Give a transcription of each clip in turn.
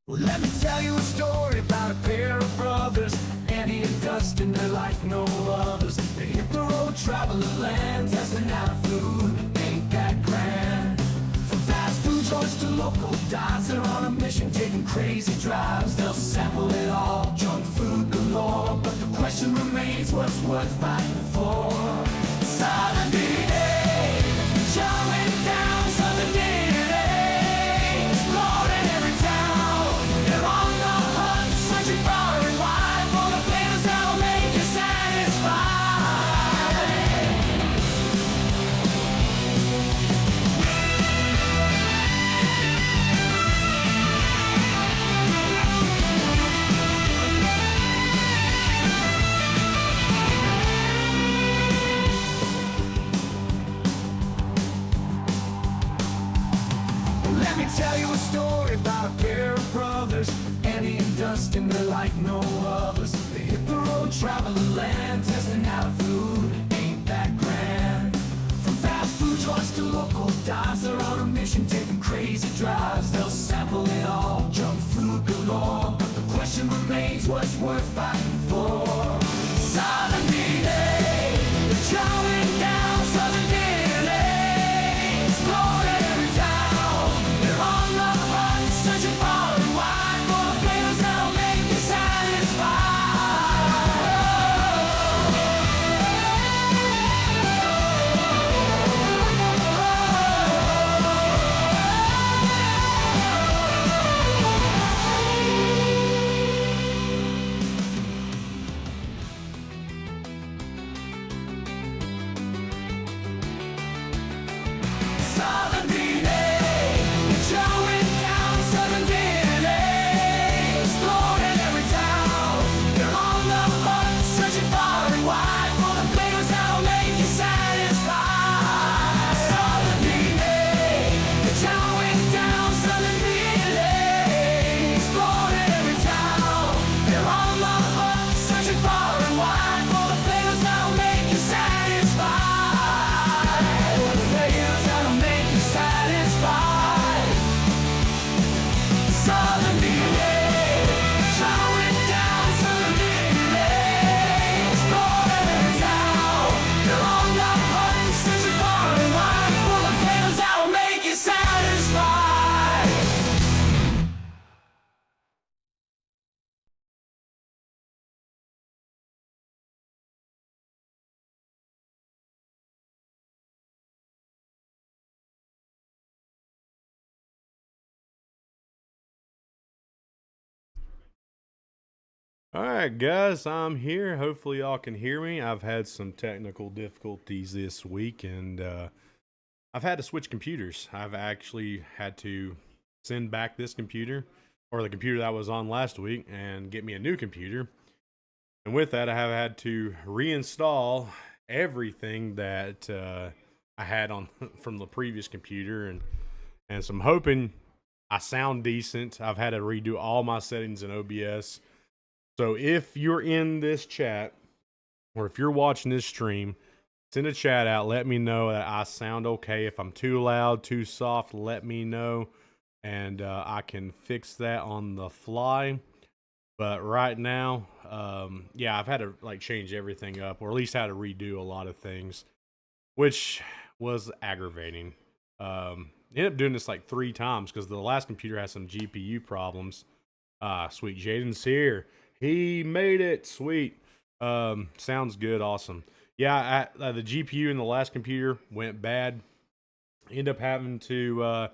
Well, let me tell you a story about a pair of brothers, Andy and Dustin. They're like no others. They hit the road, traveling land, testing out food. Ain't that grand? From fast food joints to local dives, they're on a mission, taking crazy drives. They'll sample it all, junk food galore. But the question remains, what's worth fighting for? Southern DN'A, showing down Southern DN'A, exploring every town. They're on the hunt, searching far and wide for the flavors that'll make you satisfied. Let me tell you a story about a pair of brothers, Andy and Dustin. They're like no others. They hit the road, traveling land, testing out food. Ain't that grand? From fast food joints to local dives, they're on a mission, taking crazy drives. They'll sample it all, junk food galore. But the question remains, what's worth fighting for? Southern DN'A, they're chowing down Southern DN'A, exploring every town. They're on the hunt, searching far and wide for the flavors that'll make you satisfied. Southern DN'A, chowing down Southern DN'A, exploring every town. They're on the hunt, searching far and wide for the flavors that'll make you satisfied. Southern DN'A, chowing down Southern DN'A, exploring every town. They're on the hunt, searching far and wide for the flavors that'll make you satisfied. For the flavors that'll make you satisfied. Southern DN'A, chowing down Southern DN'A, exploring every town. They're on the hunt, searching far and wide for the flavors that'll make you satisfied. All right, guys, I'm here. Hopefully, y'all can hear me. I've had some technical difficulties this week, and I've had to switch computers. I've actually had to send back this computer or the computer that I was on last week and get me a new computer. And with that, I have had to reinstall everything that I had on from the previous computer, and so I'm hoping I sound decent. I've had to redo all my settings in OBS. So if you're in this chat, or if you're watching this stream, send a chat out. Let me know that I sound okay. If I'm too loud, too soft, let me know, and I can fix that on the fly. But right now, yeah, I've had to like change everything up, or at least had to redo a lot of things, which was aggravating. Ended up doing this like 3 times because the last computer has some GPU problems. Sweet, Jaden's here. He made it. Sweet. Sounds good. Awesome. Yeah, the GPU in the last computer went bad. End up having to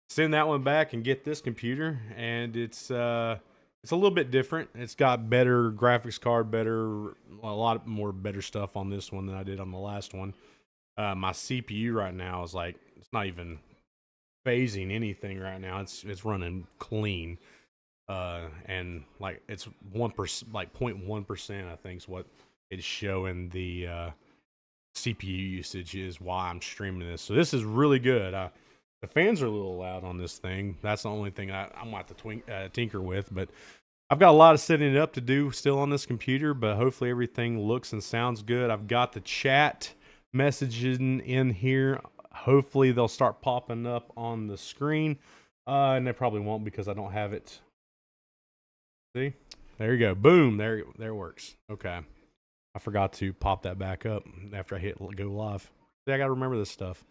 send that one back and get this computer, and it's a little bit different. It's got better graphics card, a lot more better stuff on this one than I did on the last one. My CPU right now is like, it's not even phasing anything right now. It's running clean. And like it's 1%, like 0.1%, I think is what it's showing the CPU usage is why I'm streaming this. So this is really good. The fans are a little loud on this thing. That's the only thing I'm gonna have to tinker with. But I've got a lot of setting it up to do still on this computer. But hopefully everything looks and sounds good. I've got the chat messaging in here. Hopefully they'll start popping up on the screen. And they probably won't because I don't have it See, there you go. Boom. There it works. Okay. I forgot to pop that back up after I hit go live. See, I got to remember this stuff.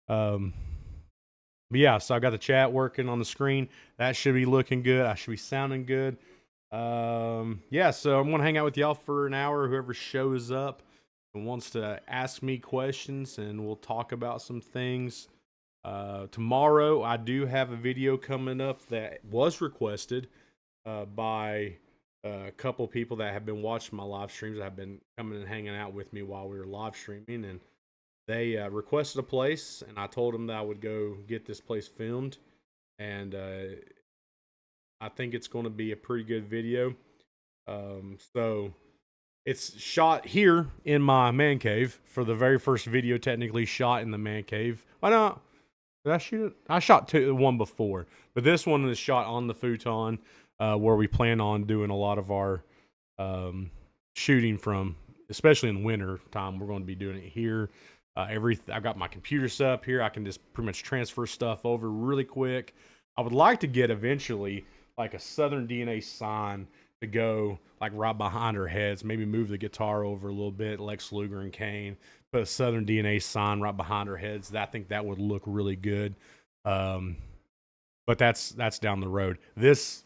But yeah, so I got the chat working on the screen. That should be looking good. I should be sounding good. Yeah, so I'm gonna hang out with y'all for an hour. Whoever shows up and wants to ask me questions, and we'll talk about some things. Tomorrow, I do have a video coming up that was requested by a couple people that have been watching my live streams. That have been coming and hanging out with me while we were live streaming, and they requested a place, and I told them that I would go get this place filmed, and I think it's going to be a pretty good video. So it's shot here in my man cave for the very first video, technically shot in the man cave. Why not? Did I shoot it? I shot one before, but this one is shot on the futon, where we plan on doing a lot of our shooting from, especially in the winter time. We're going to be doing it here. I got my computer set up here. I can just pretty much transfer stuff over really quick. I would like to get eventually like a Southern DNA sign to go like right behind our heads. Maybe move the guitar over a little bit, Lex Luger and Kane. Put a Southern DNA sign right behind our heads. I think that would look really good. But that's down the road. This,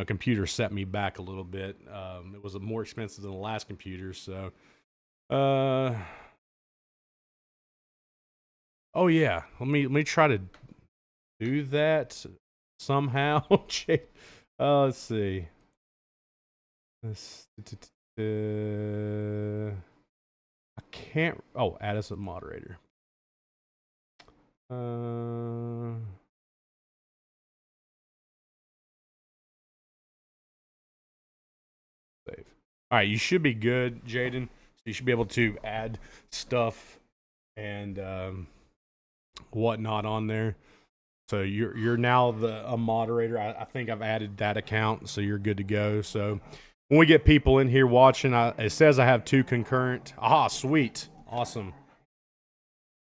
computer set me back a little bit. It was more expensive than the last computer, so. Oh yeah, let me try to do that somehow. Let's see. I can't. Oh, add as a moderator. Save. All right, you should be good, Jaden. So you should be able to add stuff and whatnot on there. So you're now a moderator. I think I've added that account, so you're good to go. So when we get people in here watching, it says I have 2 concurrent. Ah, sweet, awesome.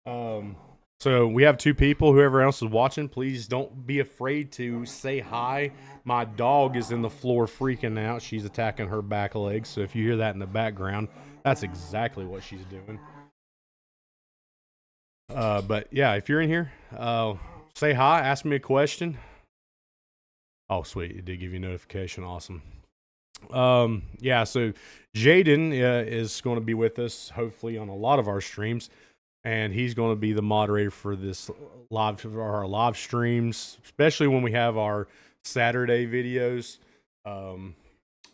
So we have 2 people. Whoever else is watching, please don't be afraid to say hi. My dog is in the floor freaking out. She's attacking her back legs. So if you hear that in the background, that's exactly what she's doing. But yeah, if you're in here, say hi, ask me a question. Oh, sweet. It did give you a notification. Awesome. Yeah, so Jaden is going to be with us, hopefully, on a lot of our streams. And he's going to be the moderator for our live streams, especially when we have our Saturday videos.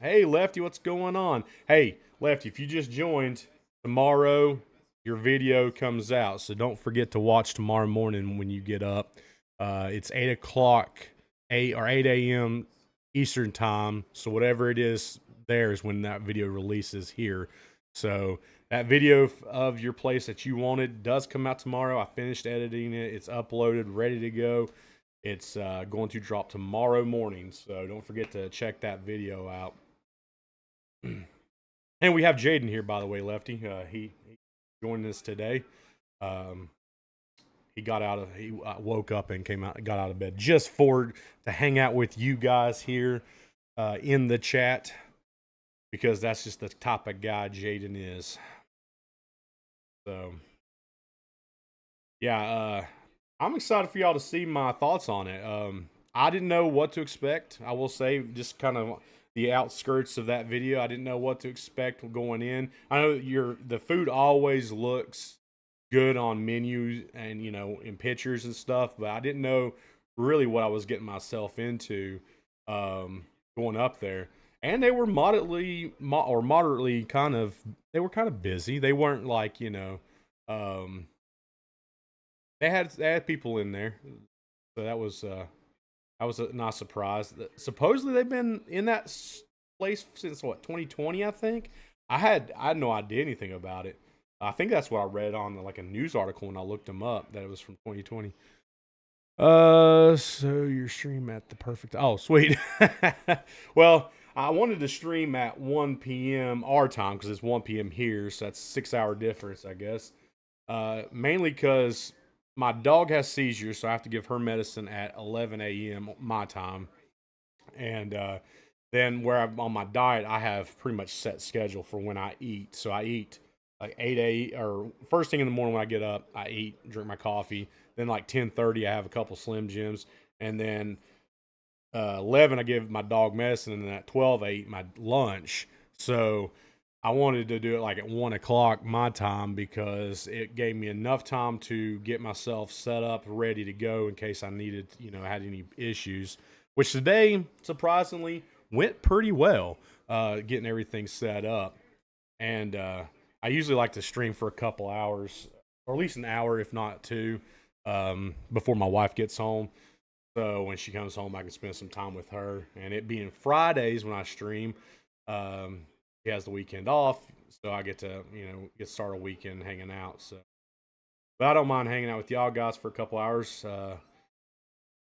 Hey, Lefty, what's going on? Hey, Lefty, if you just joined, tomorrow your video comes out, so don't forget to watch tomorrow morning when you get up. It's 8 o'clock, 8 a.m. Eastern time, so whatever it is there is when that video releases here. So that video of your place that you wanted does come out tomorrow. I finished editing it. It's uploaded, ready to go. It's going to drop tomorrow morning, so don't forget to check that video out. And we have Jaden here, by the way, Lefty. He joined us today. He woke up and got out of bed just to hang out with you guys here in the chat, because that's just the type of guy Jaden is. So, yeah, I'm excited for y'all to see my thoughts on it. I didn't know what to expect. I will say, just kind of the outskirts of that video, I didn't know what to expect going in. I know the food always looks good on menus and, in pictures and stuff, but I didn't know really what I was getting myself into going up there. And they were moderately kind of busy. They weren't like, they had people in there. So that was a nice surprise. Supposedly they've been in that place since 2020, I think. I had no idea anything about it. I think that's what I read on like a news article when I looked them up, that it was from 2020. So your stream at the perfect. Oh, sweet. Well, I wanted to stream at 1 p.m. our time because it's 1 p.m. here, so that's a 6-hour difference, I guess. Mainly because my dog has seizures, so I have to give her medicine at 11 a.m. my time. And Then where I'm on my diet, I have pretty much set schedule for when I eat. So I eat like 8 or first thing in the morning when I get up, I eat, drink my coffee. Then like 10:30, I have a couple Slim Jims, and then 11, I give my dog medicine, and then at 12, I eat my lunch. So I wanted to do it like at 1 o'clock my time because it gave me enough time to get myself set up, ready to go in case I needed, had any issues. Which today, surprisingly, went pretty well, getting everything set up. And I usually like to stream for a couple hours, or at least an hour, if not two, before my wife gets home. So when she comes home, I can spend some time with her. And it being Fridays when I stream, he has the weekend off, so I get to get start a weekend hanging out. So, but I don't mind hanging out with y'all guys for a couple hours.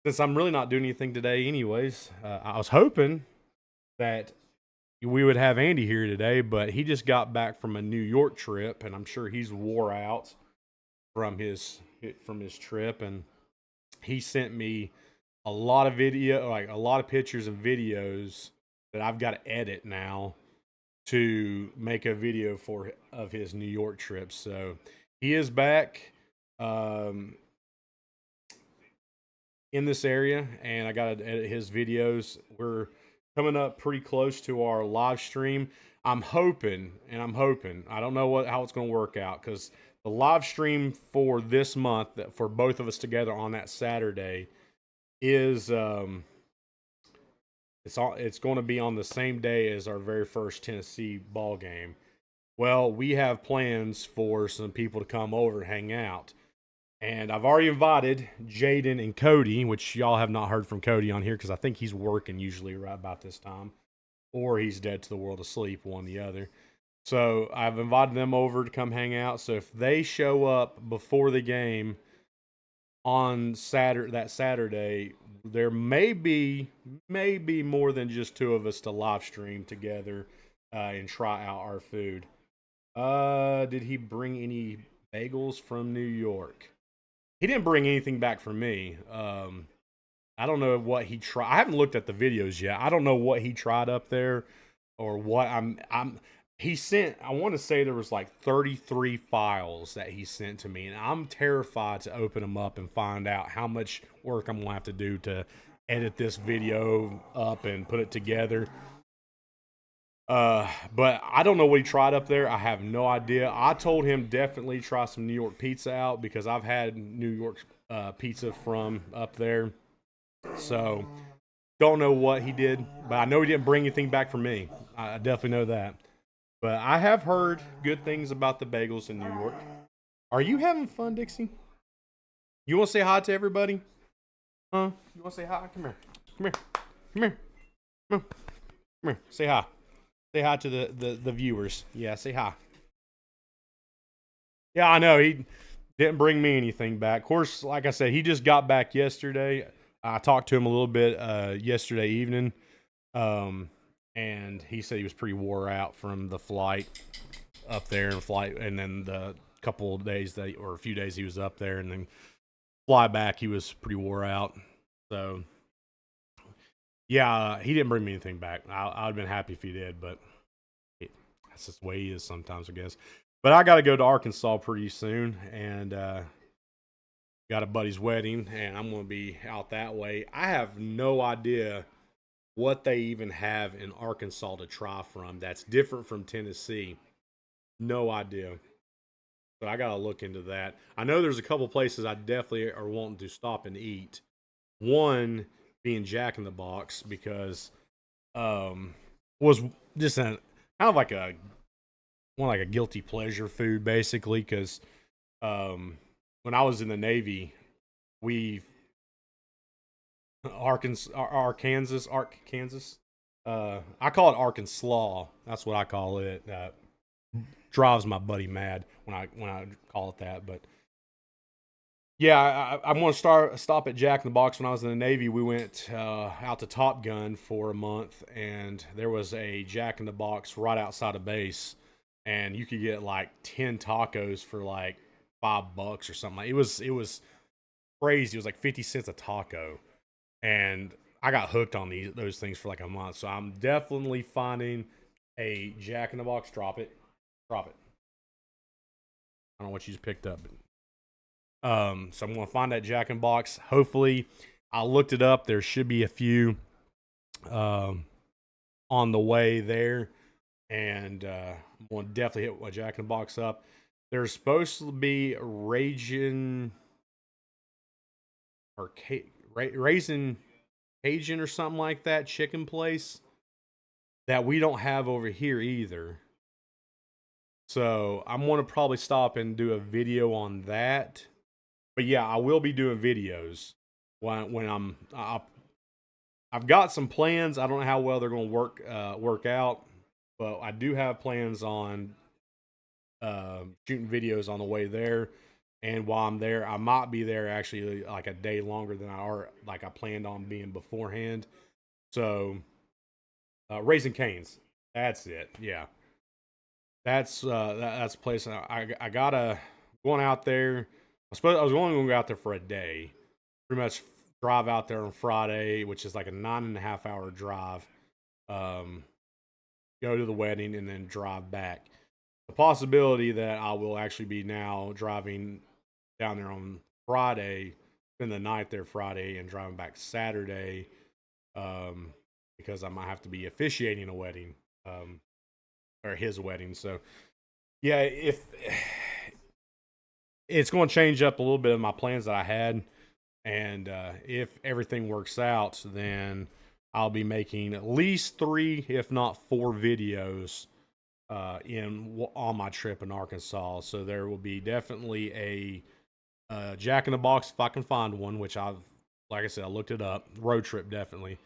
Since I'm really not doing anything today, anyways, I was hoping that we would have Andy here today, but he just got back from a New York trip, and I'm sure he's wore out from his trip. And he sent me a lot of video, like a lot of pictures and videos that I've got to edit now to make a video of his New York trip. So he is back in this area, and I got to edit his videos. We're coming up pretty close to our live stream. I'm hoping. I don't know how it's going to work out, because the live stream for this month, for both of us together on that Saturday, is it's going to be on the same day as our very first Tennessee ball game. Well, we have plans for some people to come over and hang out. And I've already invited Jaden and Cody, which y'all have not heard from Cody on here because I think he's working usually right about this time, or he's dead to the world of sleep, one or the other. So I've invited them over to come hang out. So if they show up before the game on that Saturday, there may be more than just two of us to live stream together and try out our food. Did he bring any bagels from New York? He didn't bring anything back for me. I don't know what he tried. I haven't looked at the videos yet. I don't know what he tried up there or what he sent. I want to say there was like 33 files that he sent to me, and I'm terrified to open them up and find out how much work I'm going to have to do to edit this video up and put it together. But I don't know what he tried up there. I have no idea. I told him definitely try some New York pizza out because I've had New York pizza from up there. So don't know what he did, but I know he didn't bring anything back for me. I definitely know that. But I have heard good things about the bagels in New York. Are you having fun, Dixie? You want to say hi to everybody? Huh? You want to say hi? Come here. Come here. Come here. Come here. Come here. Say hi. Say hi to the viewers. Yeah, say hi. Yeah, I know. He didn't bring me anything back. Of course, like I said, he just got back yesterday. I talked to him a little bit yesterday evening. And he said he was pretty wore out from the flight up there and then the couple of days or a few days he was up there, and then fly back, he was pretty wore out. So yeah, he didn't bring me anything back. I'd have been happy if he did, but that's just the way he is sometimes, I guess. But I got to go to Arkansas pretty soon, and got a buddy's wedding, and I'm going to be out that way. I have no idea what they even have in Arkansas to try from that's different from Tennessee. No idea. So I got to look into that. I know there's a couple places I definitely are wanting to stop and eat. One being Jack in the Box, because was just kind of like a guilty pleasure food, basically, because when I was in the Navy, Kansas. I call it Arkansas. That's what I call it. Drives my buddy mad when I call it that. But yeah, I'm going to stop at Jack in the Box. When I was in the Navy, we went out to Top Gun for a month, and there was a Jack in the Box right outside of base, and you could get like 10 tacos for like $5 or something. It was crazy. It was like 50 cents a taco. And I got hooked on those things for like a month. So I'm definitely finding a Jack in the Box. Drop it, drop it. I don't know what you just picked up. So I'm gonna find that Jack in the Box. Hopefully, I looked it up. There should be a few um, on the way there, and I'm gonna definitely hit my Jack in the Box up. There's supposed to be raging or raisin Cajun or something like that chicken place that we don't have over here either. So I'm gonna probably stop and do a video on that. But yeah, I will be doing videos when I've got some plans. I don't know how well they're gonna work out, but I do have plans on shooting videos on the way there. And while I'm there, I might be there actually like a day longer than I planned on being beforehand. So Raising Cane's, that's it. Yeah, that's a place I gotta going out there. I was only going to go out there for a day. Pretty much drive out there on Friday, which is like a 9.5 hour drive. Um, Go to the wedding and then drive back. The possibility that I will actually be now driving down there on Friday, spend the night there Friday, and driving back Saturday, because I might have to be officiating a wedding, or his wedding. So yeah, if it's going to change up a little bit of my plans that I had, and if everything works out, then I'll be making at least 3, if not 4 videos on my trip in Arkansas. So there will be definitely a Jack in the Box if I can find one, which like I said, I looked it up. Road trip definitely.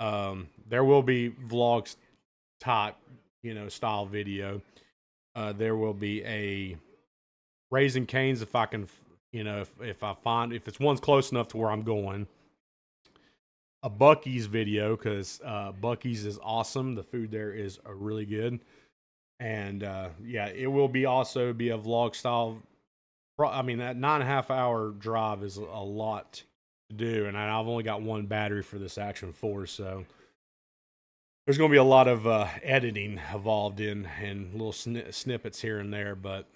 There will be vlogs type, style video. There will be a Raising Cane's if I can, if I find if it's one's close enough to where I'm going. A Buc-ee's video because Buc-ee's is awesome. The food there is really good, and yeah, it will be also be a vlog style. I mean, that 9.5 hour drive is a lot to do, and I've only got one battery for this Action 4, so there's going to be a lot of editing involved in little snippets here and there. But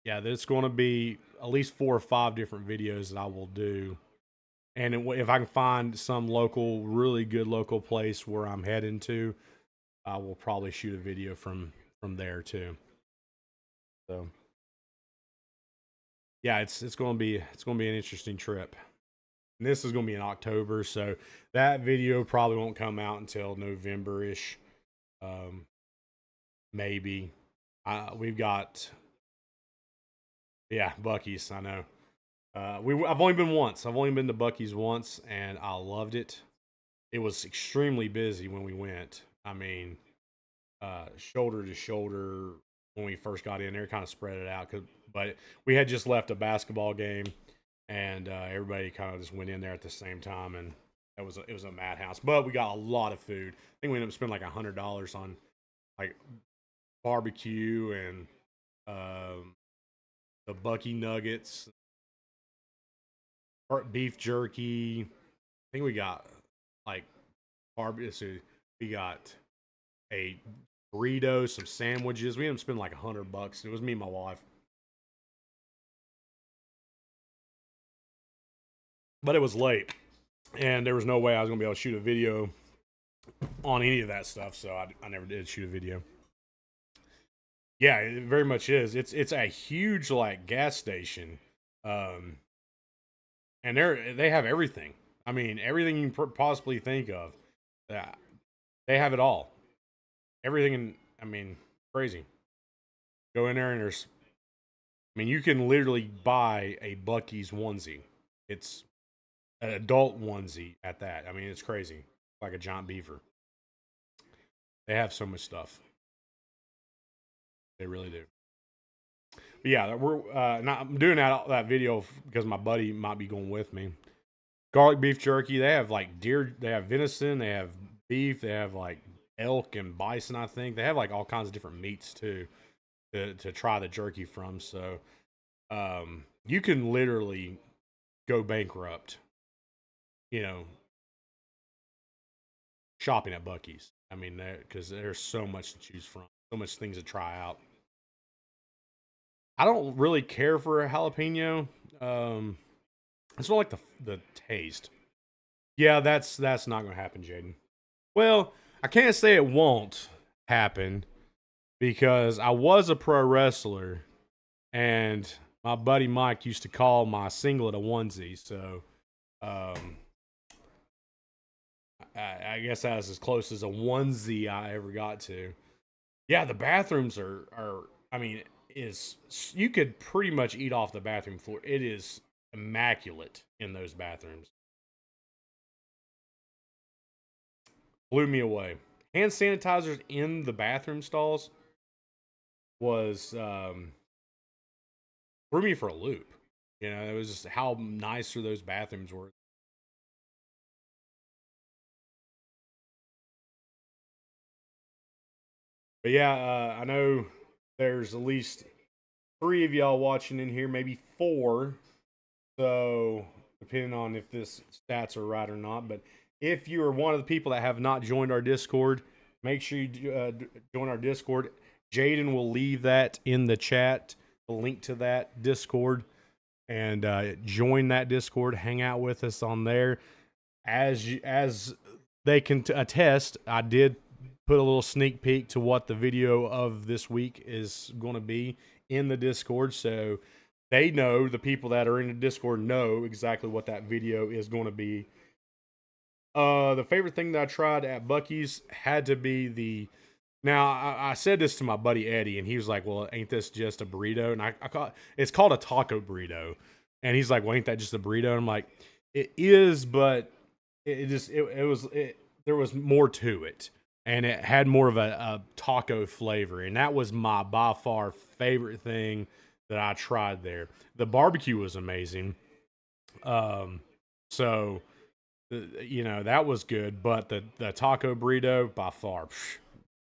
yeah, there's going to be at least 4 or 5 different videos that I will do. And if I can find some really good local place where I'm heading to, I will probably shoot a video from there too. So yeah, it's going to be an interesting trip. And this is going to be in October, so that video probably won't come out until November-ish, maybe. We've got, yeah, Buc-ee's. I know. I've only been once. I've only been to Buc-ee's once, and I loved it. It was extremely busy when we went. I mean, shoulder to shoulder when we first got in there, kind of spread it out. But we had just left a basketball game, and everybody kind of just went in there at the same time, and it was a madhouse. But we got a lot of food. I think we ended up spending like $100 on like barbecue and the Buc-ee nuggets, beef jerky. I think we got like barbecue. So we got a burrito, some sandwiches. We ended up spending like $100. It was me and my wife. But it was late, and there was no way I was gonna be able to shoot a video on any of that stuff, so I never did shoot a video. Yeah, it very much is. It's a huge like gas station, um, and they have everything. I mean, everything you can possibly think of. Yeah, they have it all. Everything. I mean, crazy. Go in there and there's. I mean, you can literally buy a Buc-ee's onesie. It's an adult onesie at that. I mean, it's crazy, like a giant beaver. They have so much stuff. They really do. But yeah, I'm doing that video because my buddy might be going with me. Garlic beef jerky. They have like deer. They have venison. They have beef. They have like elk and bison. I think they have like all kinds of different meats too to try the jerky from. So you can literally go bankrupt. You know, shopping at Buc-ee's. I mean, because there's so much to choose from, so much things to try out. I don't really care for a jalapeno. It's not like the taste. Yeah, that's not gonna happen, Jaden. Well, I can't say it won't happen because I was a pro wrestler, and my buddy Mike used to call my singlet a onesie. So, um, I guess that's as close as a onesie I ever got to. Yeah, the bathrooms are. I mean, is you could pretty much eat off the bathroom floor. It is immaculate in those bathrooms. Blew me away. Hand sanitizers in the bathroom stalls was threw me for a loop. You know, it was just how nicer those bathrooms were. But yeah, I know there's at least 3 of y'all watching in here, maybe 4. So depending on if this stats are right or not, but if you are one of the people that have not joined our Discord, make sure you join our Discord. Jaden will leave that in the chat, the link to that Discord, and join that Discord. Hang out with us on there. As they can attest, I did put a little sneak peek to what the video of this week is going to be in the Discord, so they know, the people that are in the Discord know exactly what that video is going to be. The favorite thing that I tried at Buc-ee's had to be the. Now I said this to my buddy Eddie, and he was like, "Well, ain't this just a burrito?" And I call it's called a taco burrito, and he's like, "Well, ain't that just a burrito?" And I'm like, "It is, but there was more to it, and it had more of a taco flavor, and that was my by far favorite thing that I tried there. The barbecue was amazing, so." You know, that was good, but the taco burrito by far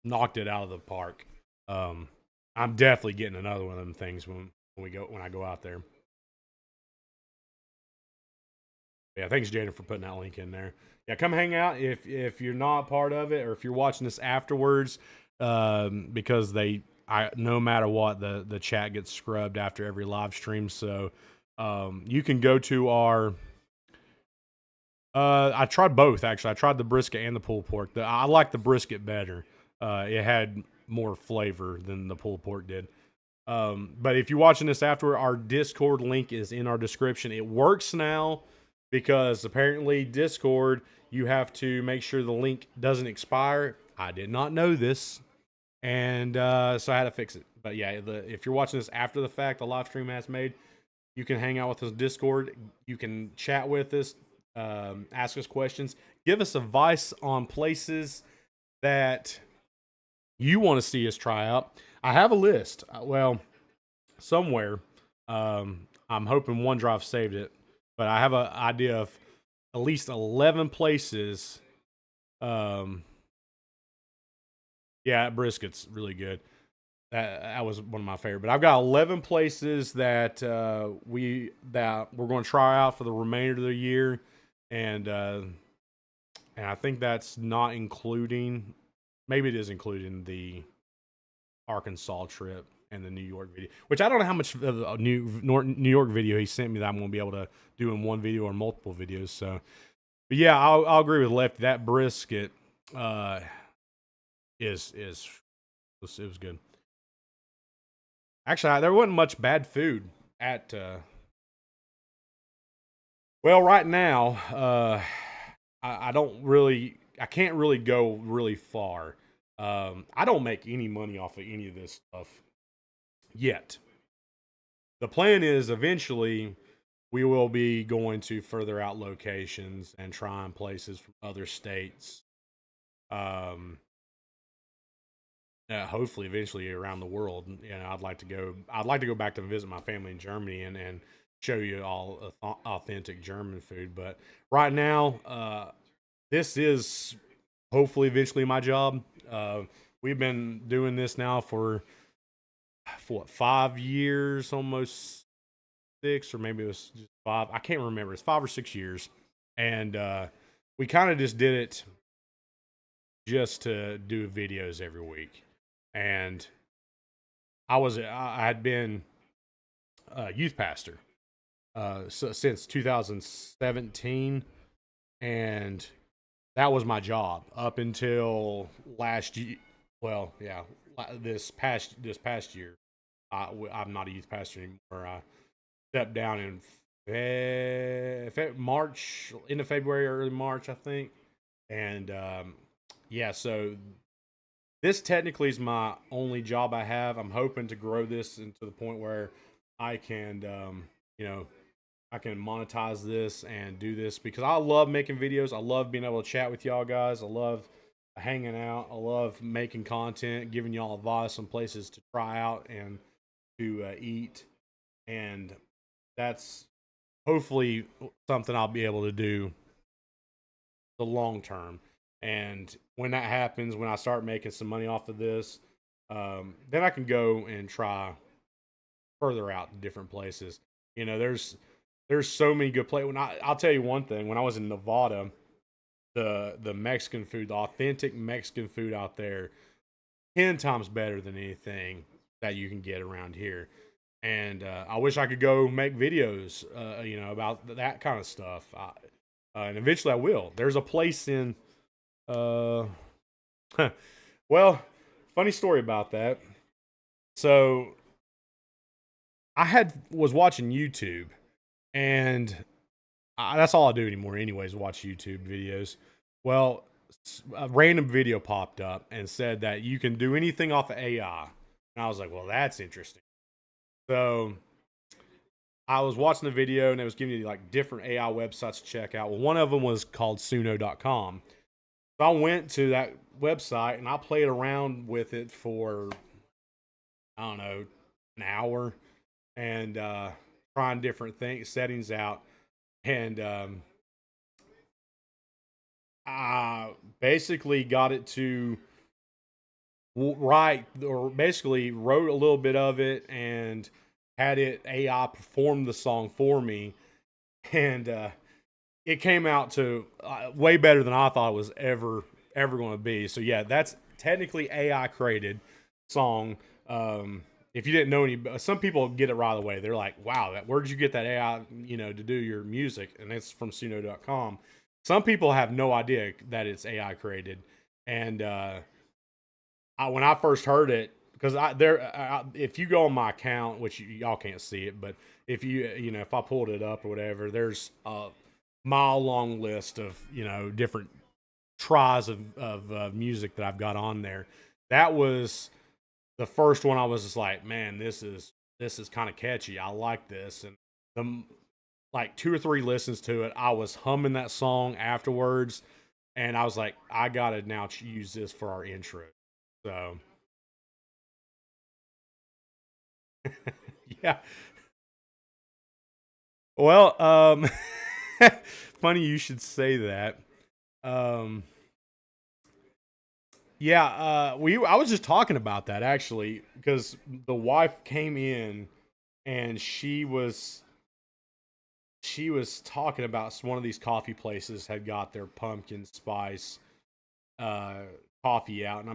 knocked it out of the park. I'm definitely getting another one of them things when I go out there. Yeah, thanks Jaden for putting that link in there. Yeah, come hang out if you're not part of it, or if you're watching this afterwards, because no matter what, the chat gets scrubbed after every live stream. So you can go to our. I tried both actually. I tried the brisket and the pulled pork. I like the brisket better. It had more flavor than the pulled pork did. But if you're watching this after, our Discord link is in our description. It works now because apparently Discord, you have to make sure the link doesn't expire. I did not know this, and so I had to fix it. But yeah, if you're watching this after the fact, the live stream has made. You can hang out with us on Discord. You can chat with us. Ask us questions, give us advice on places that you want to see us try out. I have a list. Well, somewhere. I'm hoping OneDrive saved it, but I have an idea of at least 11 places. Yeah, brisket's really good. That was one of my favorite. But I've got 11 places that we're going to try out for the remainder of the year. And I think that's not including, maybe it is including the Arkansas trip and the New York video, which I don't know how much of the New York video he sent me that I'm going to be able to do in one video or multiple videos. So, but yeah, I'll agree with Lefty. That brisket it was good. Actually, there wasn't much bad food at. Well, right now, I can't really go really far. I don't make any money off of any of this stuff yet. The plan is eventually we will be going to further out locations and trying places from other states. Hopefully, eventually around the world. You know, I'd like to go back to visit my family in Germany and show you all authentic German food. But right now, this is hopefully eventually my job. We've been doing this now for what, 5 years, almost 6, or maybe it was just 5. I can't remember. It's 5 or 6 years, and we kind of just did it just to do videos every week. And I had been a youth pastor since 2017, and that was my job up until last year. Well, yeah, this past year, I'm not a youth pastor anymore. I stepped down in March, end of February, early March, I think. And yeah, so this technically is my only job I have. I'm hoping to grow this into the point where I can, you know, I can monetize this and do this because I love making videos. I love being able to chat with y'all guys. I love hanging out. I love making content, giving y'all advice on places to try out and to eat. And that's hopefully something I'll be able to do the long term. And when that happens, when I start making some money off of this, then I can go and try further out in different places. You know, there's so many good places. I'll tell you one thing: when I was in Nevada, the Mexican food, the authentic Mexican food out there, 10 times better than anything that you can get around here. And I wish I could go make videos, about that kind of stuff. And eventually I will. There's a place in, uh, well, funny story about that. So was watching YouTube, and that's all I do anymore, anyways. Watch YouTube videos. Well, a random video popped up and said that you can do anything off of AI, and I was like, well, that's interesting. So I was watching the video, and it was giving me like different AI websites to check out. Well, one of them was called Suno.com. So I went to that website and I played around with it for, I don't know, an hour, and trying different settings out. And I basically got it to write, or basically wrote a little bit of it and had it AI perform the song for me. And it came out to way better than I thought it was ever going to be. So yeah, that's technically AI created song. If you didn't know some people get it right away. They're like, wow, where did you get that AI, to do your music? And it's from Suno.com. Some people have no idea that it's AI created. And when I first heard it, because if you go on my account, which y'all can't see it, but if if I pulled it up or whatever, there's a mile long list of different tries of music that I've got on there. That was the first one. I was just like, man, this is kind of catchy. I like this. And like 2 or 3 listens to it, I was humming that song afterwards, and I was like, I gotta now use this for our intro. So yeah. Well, funny you should say that. Um, yeah, I was just talking about that actually because the wife came in and she was talking about one of these coffee places had got their pumpkin spice uh coffee out, and I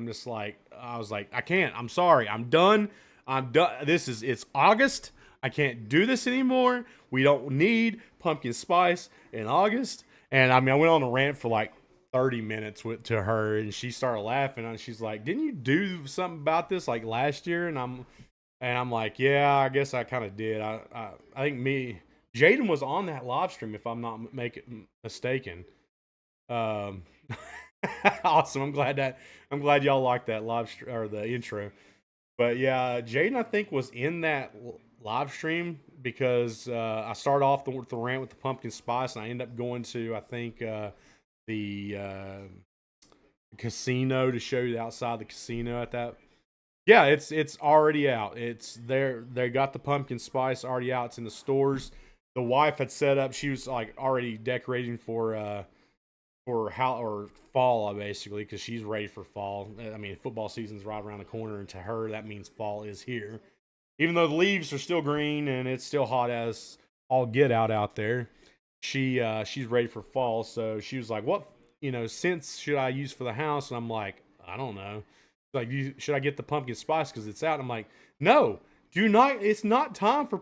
was like, I can't. I'm sorry. I'm done. It's August. I can't do this anymore. We don't need pumpkin spice in August. And I mean, I went on a rant for like 30 minutes to her, and she started laughing, and she's like, "Didn't you do something about this like last year?" And I'm like, "Yeah, I guess I kind of did. I think Jaden was on that live stream, if I'm not mistaken." Um, awesome. I'm glad y'all liked that or the intro. But yeah, Jaden, I think, was in that live stream because I started off the rant with the pumpkin spice, and I ended up going to, I think, the casino to show you outside the casino at that. Yeah, it's already out. It's there. They got the pumpkin spice already out. It's in the stores. The wife had set up. She was like already decorating for fall, basically, because she's ready for fall. I mean, football season's right around the corner, and to her that means fall is here. Even though the leaves are still green and it's still hot as all get out there, she's ready for fall. So she was like, "What scents should I use for the house? And I'm like, I don't know. Like, should I get the pumpkin spice because it's out? I'm like, no, do not. It's not time for.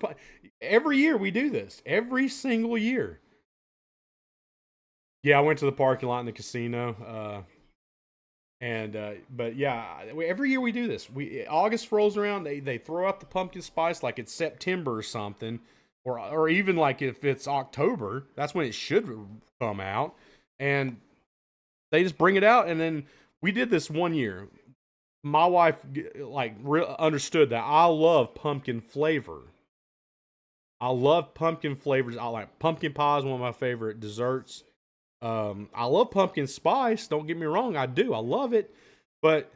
Every year we do this. Every single year. Yeah, I went to the parking lot in the casino. But yeah, every year we do this. August rolls around, they throw out the pumpkin spice like it's September or something, or even like if it's October, that's when it should come out, and they just bring it out. And then we did this one year. My wife understood that I love pumpkin flavor. I love pumpkin flavors. I like pumpkin pie is one of my favorite desserts. I love pumpkin spice. Don't get me wrong, I do. I love it. But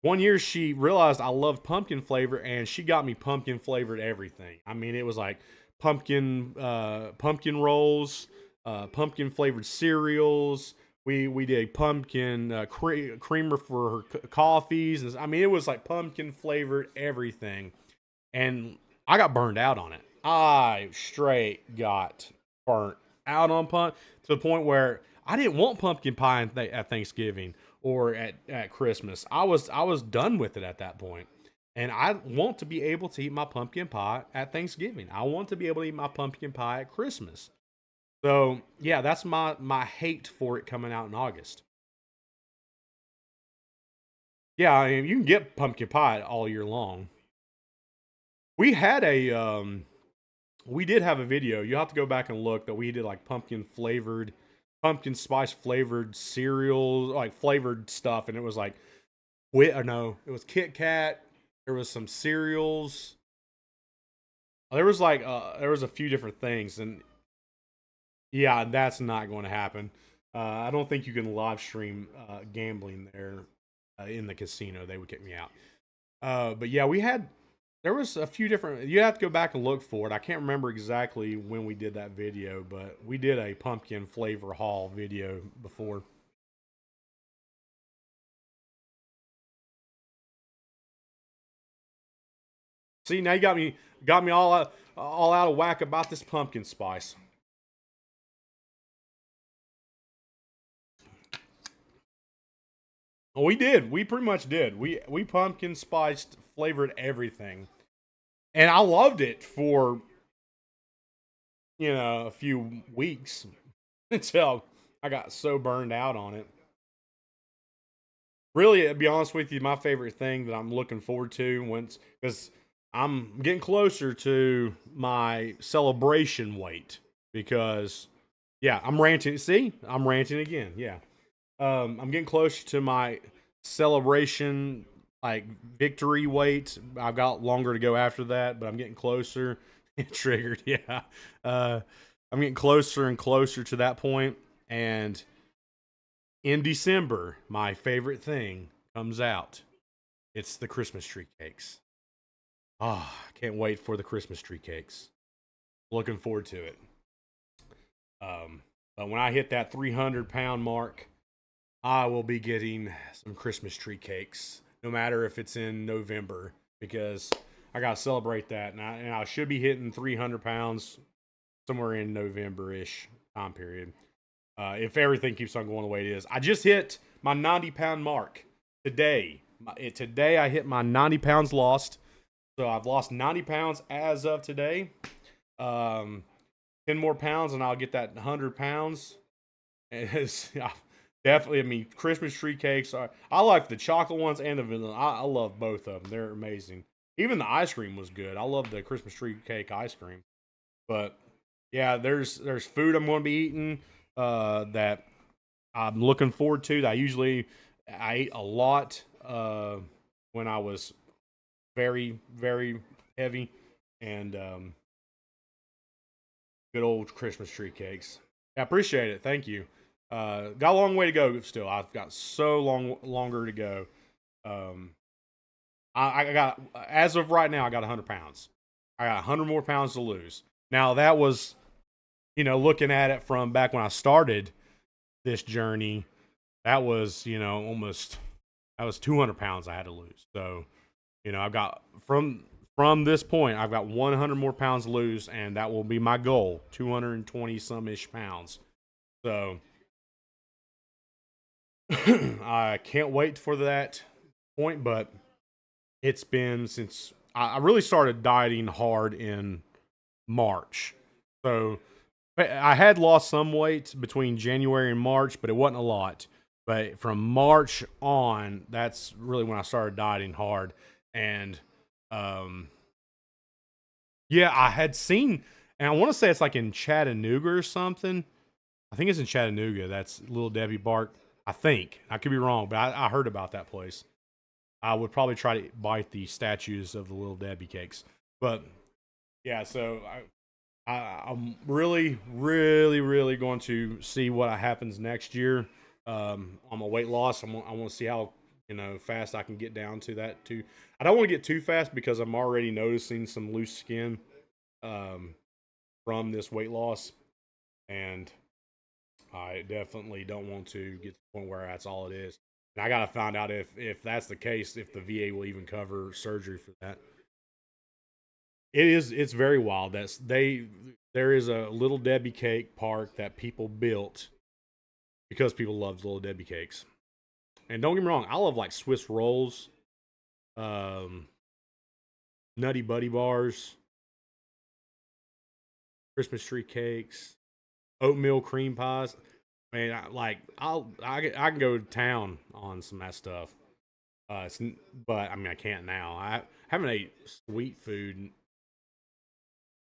one year she realized I love pumpkin flavor, and she got me pumpkin flavored everything. I mean, it was like pumpkin rolls, pumpkin flavored cereals. We did pumpkin creamer for her coffees. I mean, it was like pumpkin flavored everything, and I got burned out on it. I straight got burnt out on to the point where I didn't want pumpkin pie at Thanksgiving or at Christmas. I was done with it at that point. And I want to be able to eat my pumpkin pie at Thanksgiving. I want to be able to eat my pumpkin pie at Christmas. So yeah, that's my hate for it coming out in August. Yeah, I mean, you can get pumpkin pie all year long. We had we did have a video. You have to go back and look that we did like pumpkin spice flavored cereals, like flavored stuff, and it was like, no, it was Kit Kat. There was some cereals. There was there was a few different things, and yeah, that's not going to happen. I don't think you can live stream gambling there in the casino. They would kick me out. But yeah, there was a few different. You have to go back and look for it. I can't remember exactly when we did that video, but we did a pumpkin flavor haul video before. See, now you got me all out of whack about this pumpkin spice. Well, we did. We pretty much did. We pumpkin spiced flavored everything, and I loved it for a few weeks until I got so burned out on it. Really, to be honest with you, my favorite thing that I'm looking forward to once because I'm getting closer to my celebration weight because yeah, I'm ranting. See, I'm ranting again. Yeah. I'm getting closer to my celebration, like victory weight. I've got longer to go after that, but I'm getting closer. Triggered, yeah. I'm getting closer and closer to that point, and in December, my favorite thing comes out. It's the Christmas tree cakes. Ah, oh, can't wait for the Christmas tree cakes. Looking forward to it. But when I hit that 300-pound mark, I will be getting some Christmas tree cakes, no matter if it's in November, because I got to celebrate that. And I should be hitting 300 pounds somewhere in November-ish time period. If everything keeps on going the way it is. I just hit my 90-pound mark today. Today I hit my 90 pounds lost. So I've lost 90 pounds as of today. 10 more pounds and I'll get that 100 pounds. Definitely, I mean, Christmas tree cakes I like the chocolate ones and the vanilla. I love both of them. They're amazing. Even the ice cream was good. I love the Christmas tree cake ice cream. But yeah, there's food I'm going to be eating that I'm looking forward to. That I ate a lot when I was very, very heavy, and good old Christmas tree cakes. I appreciate it. Thank you. Got a long way to go still. I've got so longer to go. I got, as of right now, I got 100 pounds. I got 100 more pounds to lose. Now that was, looking at it from back when I started this journey, that was, that was 200 pounds I had to lose. So, I've got from this point, I've got 100 more pounds to lose, and that will be my goal, 220 some ish pounds. So I can't wait for that point, but it's been since I really started dieting hard in March. So I had lost some weight between January and March, but it wasn't a lot. But from March on, that's really when I started dieting hard. And um, yeah, I had seen, and I want to say it's like in Chattanooga or something. I think it's in Chattanooga. That's Little Debbie Bark. I think I could be wrong, but I heard about that place. I would probably try to bite the statues of the Little Debbie cakes. But yeah, so I'm really, really, really going to see what happens next year on my weight loss. I want to see how fast I can get down to that too. I don't want to get too fast because I'm already noticing some loose skin um, from this weight loss, and I definitely don't want to get to the point where that's all it is. And I got to find out if that's the case, if the VA will even cover surgery for that. It's very wild. There is a Little Debbie cake park that people built because people love Little Debbie cakes. And don't get me wrong, I love like Swiss rolls, um, Nutty Buddy bars, Christmas tree cakes, oatmeal cream pies. Man, I can go to town on some of that stuff. But I mean I can't now. I haven't ate sweet food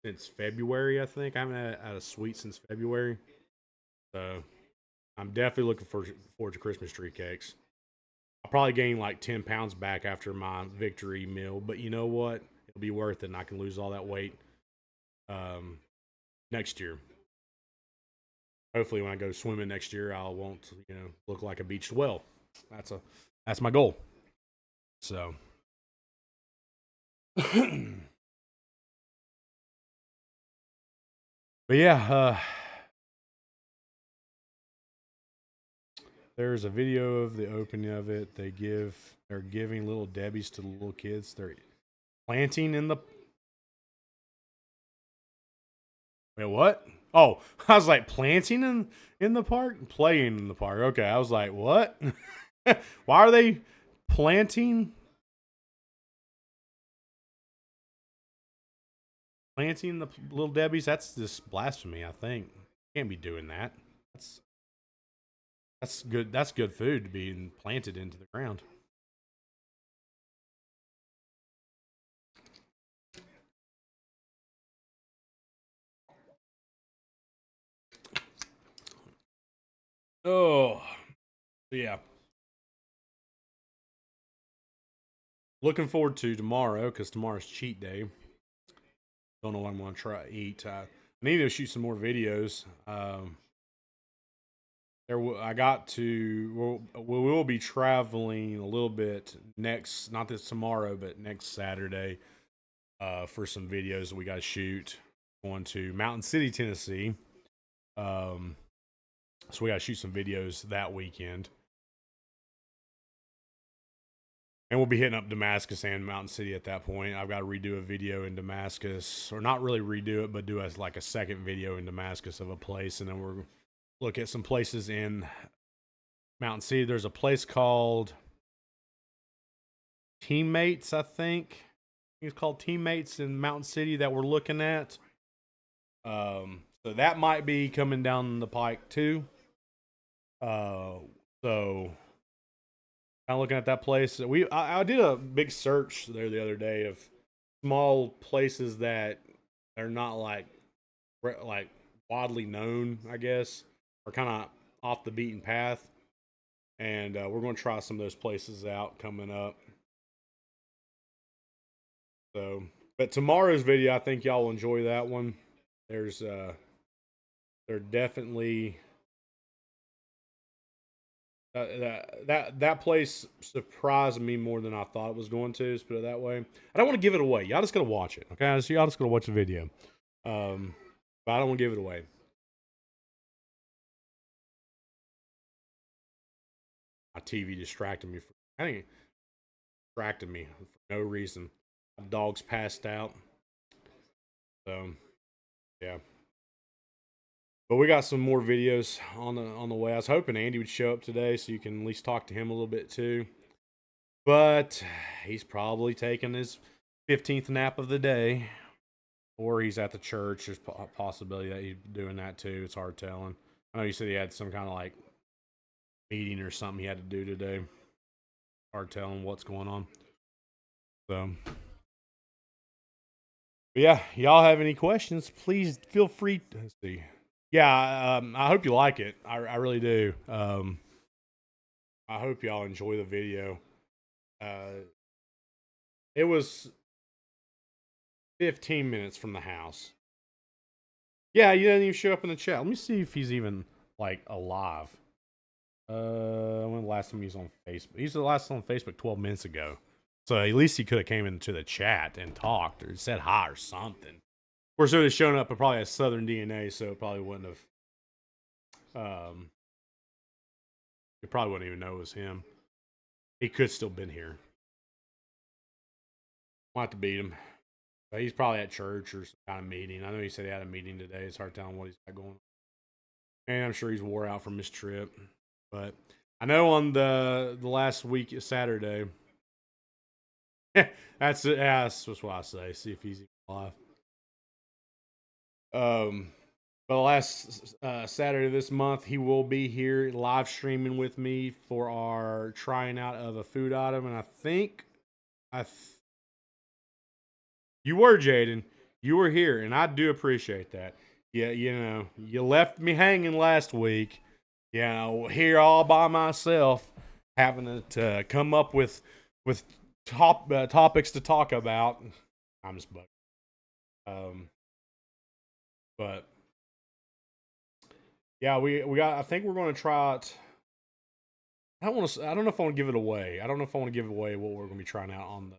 since February. I think I haven't had a sweet since February. So I'm definitely looking forward to Christmas tree cakes. I'll probably gain like 10 pounds back after my victory meal, but you know what? It'll be worth it, and I can lose all that weight um, next year. Hopefully, when I go swimming next year, I won't look like a beached whale. That's my goal. So, but yeah, there's a video of the opening of it. They're giving little Debbie's to the little kids. They're planting in the. Wait, what? Oh, I was like planting in the park, playing in the park. Okay, I was like, what? Why are they planting planting the little Debbie's? That's just blasphemy. I think can't be doing that. That's that's good. That's good food to be planted into the ground. Oh, yeah. Looking forward to tomorrow because tomorrow's cheat day. Don't know what I'm going to try to eat. I need to shoot some more videos. I got to. We will be traveling a little bit next, not this tomorrow, but next Saturday, for some videos that we got to shoot. Going to Mountain City, Tennessee. Um, so we got to shoot some videos that weekend. And we'll be hitting up Damascus and Mountain City at that point. I've got to redo a video in Damascus, or not really redo it, but do like a second video in Damascus of a place, and then we're look at some places in Mountain City. There's a place called Teammates, I think. It's called Teammates in Mountain City that we're looking at. So that might be coming down the pike too. So kind of looking at that place. I did a big search there the other day of small places that are not like widely known, I guess, or kind of off the beaten path. And we're going to try some of those places out coming up. So, but tomorrow's video, I think y'all will enjoy that one. They're definitely that place surprised me more than I thought it was going to. Let's put it that way. I don't want to give it away. Y'all just gotta watch it, okay? So y'all just gotta watch the video. But I don't want to give it away. My TV distracted me. I think it distracted me for no reason. My dog's passed out. So yeah. But we got some more videos on the way. I was hoping Andy would show up today so you can at least talk to him a little bit too. But he's probably taking his 15th nap of the day, or he's at the church. There's a possibility that he's doing that too. It's hard telling. I know you said he had some kind of like meeting or something he had to do today. Hard telling what's going on. So, but yeah, y'all have any questions? Please feel free to see. Yeah, I hope you like it. I really do. I hope y'all enjoy the video. It was 15 minutes from the house. Yeah, he didn't even show up in the chat. Let me see if he's even like alive. When the last time he was on Facebook? He was the last on Facebook 12 minutes ago. So at least he could have came into the chat and talked or said hi or something. Of course, it would have shown up, but probably has Southern DNA, so it probably wouldn't have. You probably wouldn't even know it was him. He could still been here. We'll have to beat him. But he's probably at church or some kind of meeting. I know he said he had a meeting today. It's hard telling what he's got going on. And I'm sure he's wore out from his trip. But I know on the last week, Saturday, that's what I say. See if he's alive. But the last Saturday this month, he will be here live streaming with me for our trying out of a food item. And I think you were, Jaden. You were here, and I do appreciate that. Yeah, you left me hanging last week. Here all by myself, having to come up with topics to talk about. I'm just bugging. But yeah, we got. I think we're going to try it. I don't know if I want to give it away. I don't know if I want to give away what we're going to be trying out on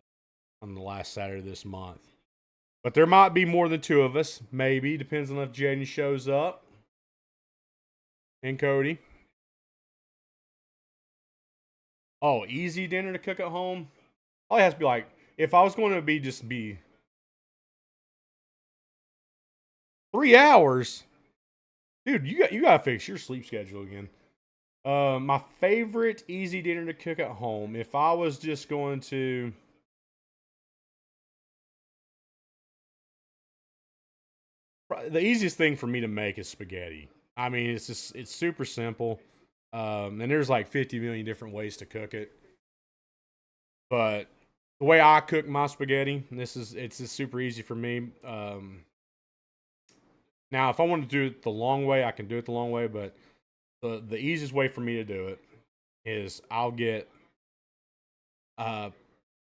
the last Saturday this month. But there might be more than two of us. Maybe. Depends on if Jaden shows up. And Cody. Oh, easy dinner to cook at home? All it has to be like, if I was going to be 3 hours, dude, you gotta fix your sleep schedule again. My favorite easy dinner to cook at home, if I was just going to... The easiest thing for me to make is spaghetti. I mean, it's super simple. And there's like 50 million different ways to cook it. But the way I cook my spaghetti, it's just super easy for me. Now, if I want to do it the long way, I can do it the long way. But the easiest way for me to do it is I'll get a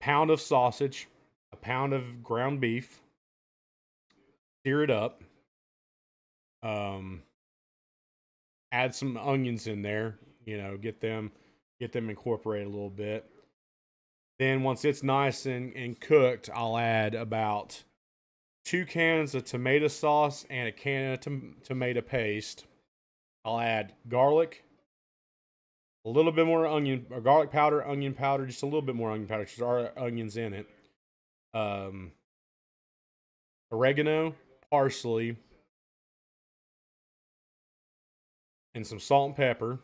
pound of sausage, a pound of ground beef, sear it up. Add some onions in there, get them incorporated a little bit. Then once it's nice and cooked, I'll add about 2 cans of tomato sauce and a can of tomato paste. I'll add garlic, a little bit more onion, or garlic powder, onion powder, just a little bit more onion powder because there are onions in it. Oregano, parsley, and some salt and pepper.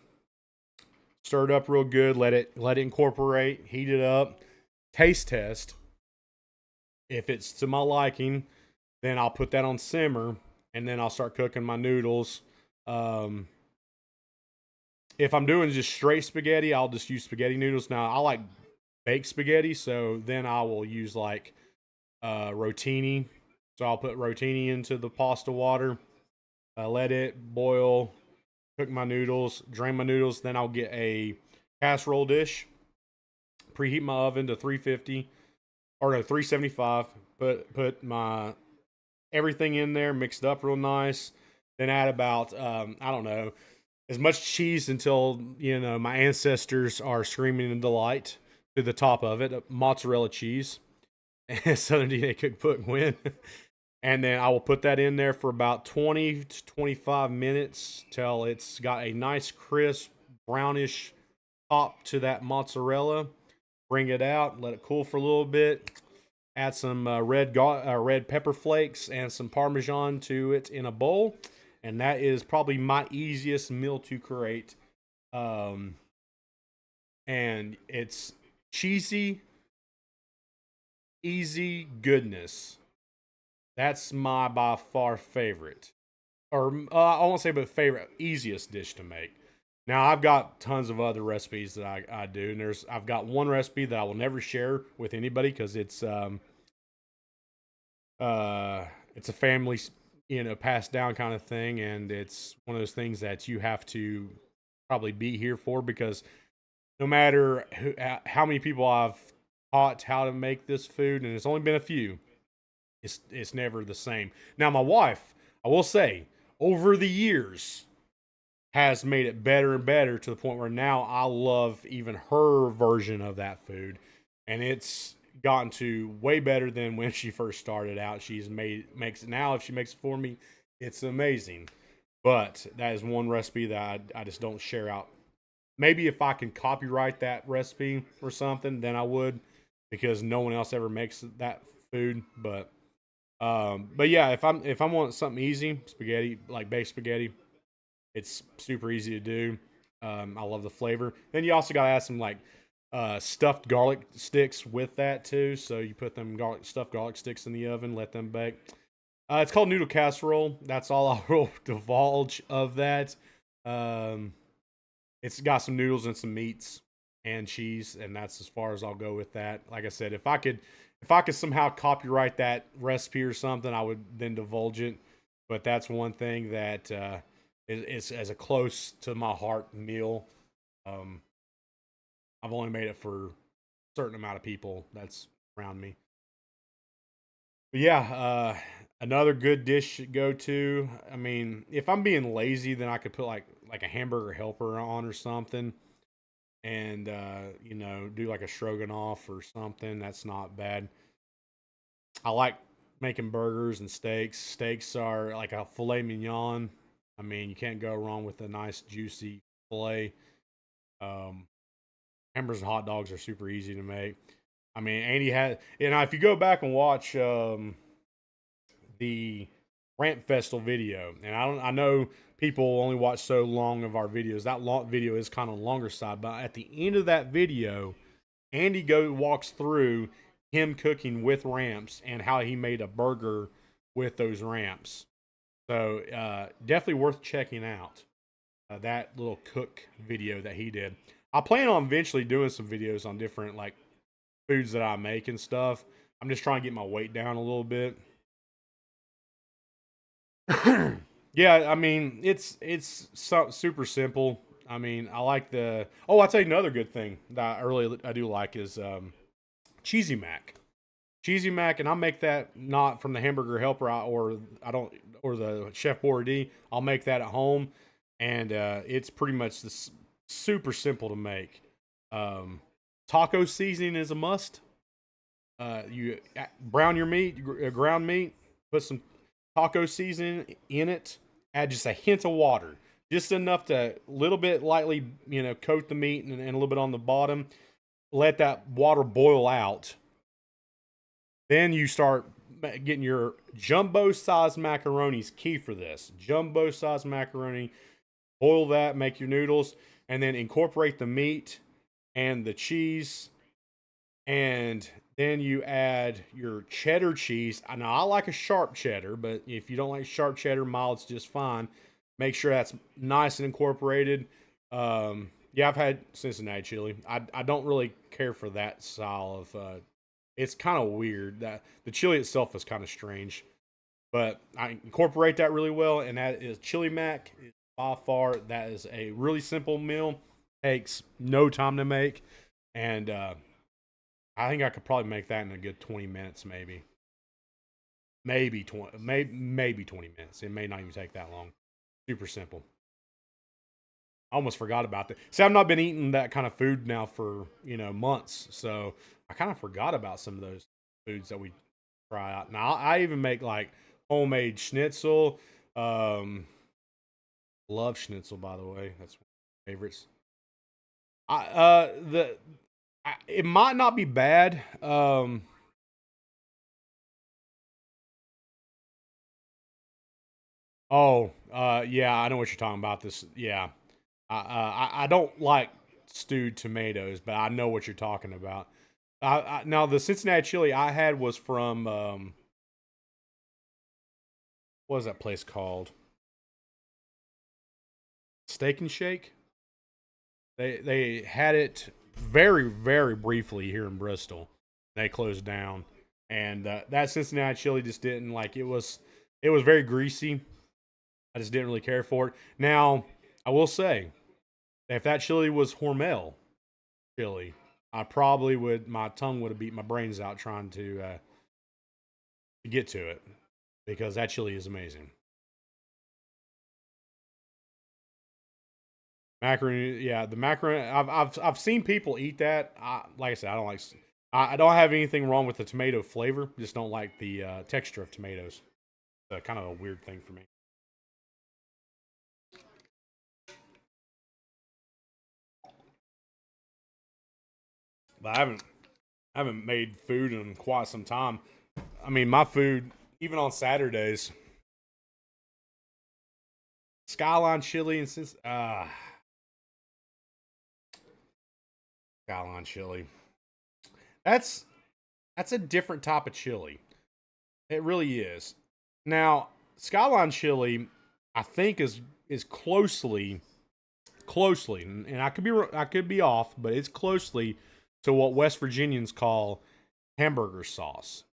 Stir it up real good. Let it incorporate. Heat it up. Taste test. If it's to my liking, then I'll put that on simmer, and then I'll start cooking my noodles. If I'm doing just straight spaghetti, I'll just use spaghetti noodles. Now, I like baked spaghetti, so then I will use like rotini. So I'll put rotini into the pasta water, let it boil, cook my noodles, drain my noodles. Then I'll get a casserole dish, preheat my oven to 375. Put my everything in there, mixed up real nice. Then add about I don't know, as much cheese until my ancestors are screaming in delight to the top of it. Mozzarella cheese, and Southern DNA Cookbook win. And then I will put that in there for about 20 to 25 minutes till it's got a nice crisp brownish top to that mozzarella. Bring it out, let it cool for a little bit. Add some red pepper flakes and some Parmesan to it in a bowl. and that is probably my easiest meal to create. Um, and it's cheesy, easy goodness. That's my by far favorite, or I won't say but favorite, easiest dish to make. Now I've got tons of other recipes that I do, and I've got one recipe that I will never share with anybody because uh it's a family passed down kind of thing, and it's one of those things that you have to probably be here for because no matter how many people I've taught how to make this food, and it's only been a few, it's never the same. Now my wife, I will say, over the years has made it better and better to the point where now I love even her version of that food, and it's gotten to way better than when she first started out. She's makes it now. If she makes it for me, it's amazing. But that is one recipe that I just don't share out. Maybe if I can copyright that recipe or something, then I would, because no one else ever makes that food. But yeah, if I want something easy, spaghetti, like baked spaghetti, it's super easy to do. I love the flavor. Then you also gotta add some like stuffed garlic sticks with that too. So you put them stuffed garlic sticks in the oven, let them bake. It's called noodle casserole. That's all I will divulge of that. Um, it's got some noodles and some meats and cheese, and that's as far as I'll go with that. Like I said, if I could somehow copyright that recipe or something, I would then divulge it. But that's one thing that is as a close to my heart meal. Um, I've only made it for a certain amount of people that's around me. But yeah, another good dish to go to. I mean, if I'm being lazy, then I could put like a hamburger helper on or something, and do like a stroganoff or something. That's not bad. I like making burgers and steaks. Steaks are like a filet mignon. I mean, you can't go wrong with a nice juicy filet. Um, Hamburgers and hot dogs are super easy to make. I mean, Andy had, if you go back and watch the Ramp Festival video, and I know people only watch so long of our videos. That long video is kind of longer side, but at the end of that video, Andy walks through him cooking with ramps and how he made a burger with those ramps. So definitely worth checking out that little cook video that he did. I plan on eventually doing some videos on different like foods that I make and stuff. I'm just trying to get my weight down a little bit. Yeah, I mean super simple. I mean, I like the. Oh, I'll tell you another good thing that I do like is cheesy mac. Cheesy mac, and I'll make that not from the hamburger helper or I don't or the Chef Boyardee. I'll make that at home, and it's pretty much super simple to make. Um, Taco seasoning is a must. You brown your meat, ground meat, put some taco seasoning in it. Add just a hint of water, just enough to little bit lightly, coat the meat and a little bit on the bottom. Let that water boil out. Then you start getting your jumbo size macaroni's key for this. Jumbo size macaroni. Boil that, make your noodles, and then incorporate the meat and the cheese, and then you add your cheddar cheese. Now I like a sharp cheddar, but if you don't like sharp cheddar, mild's just fine. Make sure that's nice and incorporated. Yeah, I've had Cincinnati chili. I don't really care for that style of. It's kind of weird that the chili itself is kind of strange, but I incorporate that really well, and that is chili mac. By far, that is a really simple meal. Takes no time to make, and I think I could probably make that in a good 20 minutes, maybe 20, maybe 20 minutes. It may not even take that long. Super simple. I almost forgot about that. See, I've not been eating that kind of food now for months, so I kind of forgot about some of those foods that we try out. Now I even make like homemade schnitzel. Love schnitzel, by the way. That's one of my favorites. It might not be bad. Oh, Yeah, I know what you're talking about. This, yeah. I don't like stewed tomatoes, but I know what you're talking about. Now the Cincinnati chili I had was from what was that place called? Steak and Shake. They had it very briefly here in Bristol. They closed down, and that Cincinnati chili just didn't like it was. It was very greasy. I just didn't really care for it. Now I will say, if that chili was Hormel chili, I probably would. My tongue would have beat my brains out trying to get to it because that chili is amazing. Macaroni, yeah, the macaroni. I've seen people eat that. Like I said, I don't like. I don't have anything wrong with the tomato flavor. Just don't like the texture of tomatoes. Kind of a weird thing for me. But I haven't made food in quite some time. I mean, my food, even on Saturdays, Skyline chili and since Skyline chili. That's that's a different type of chili. It really is. Now, Skyline chili, I think is closely, and I could be off, but it's closely to what West Virginians call hamburger sauce,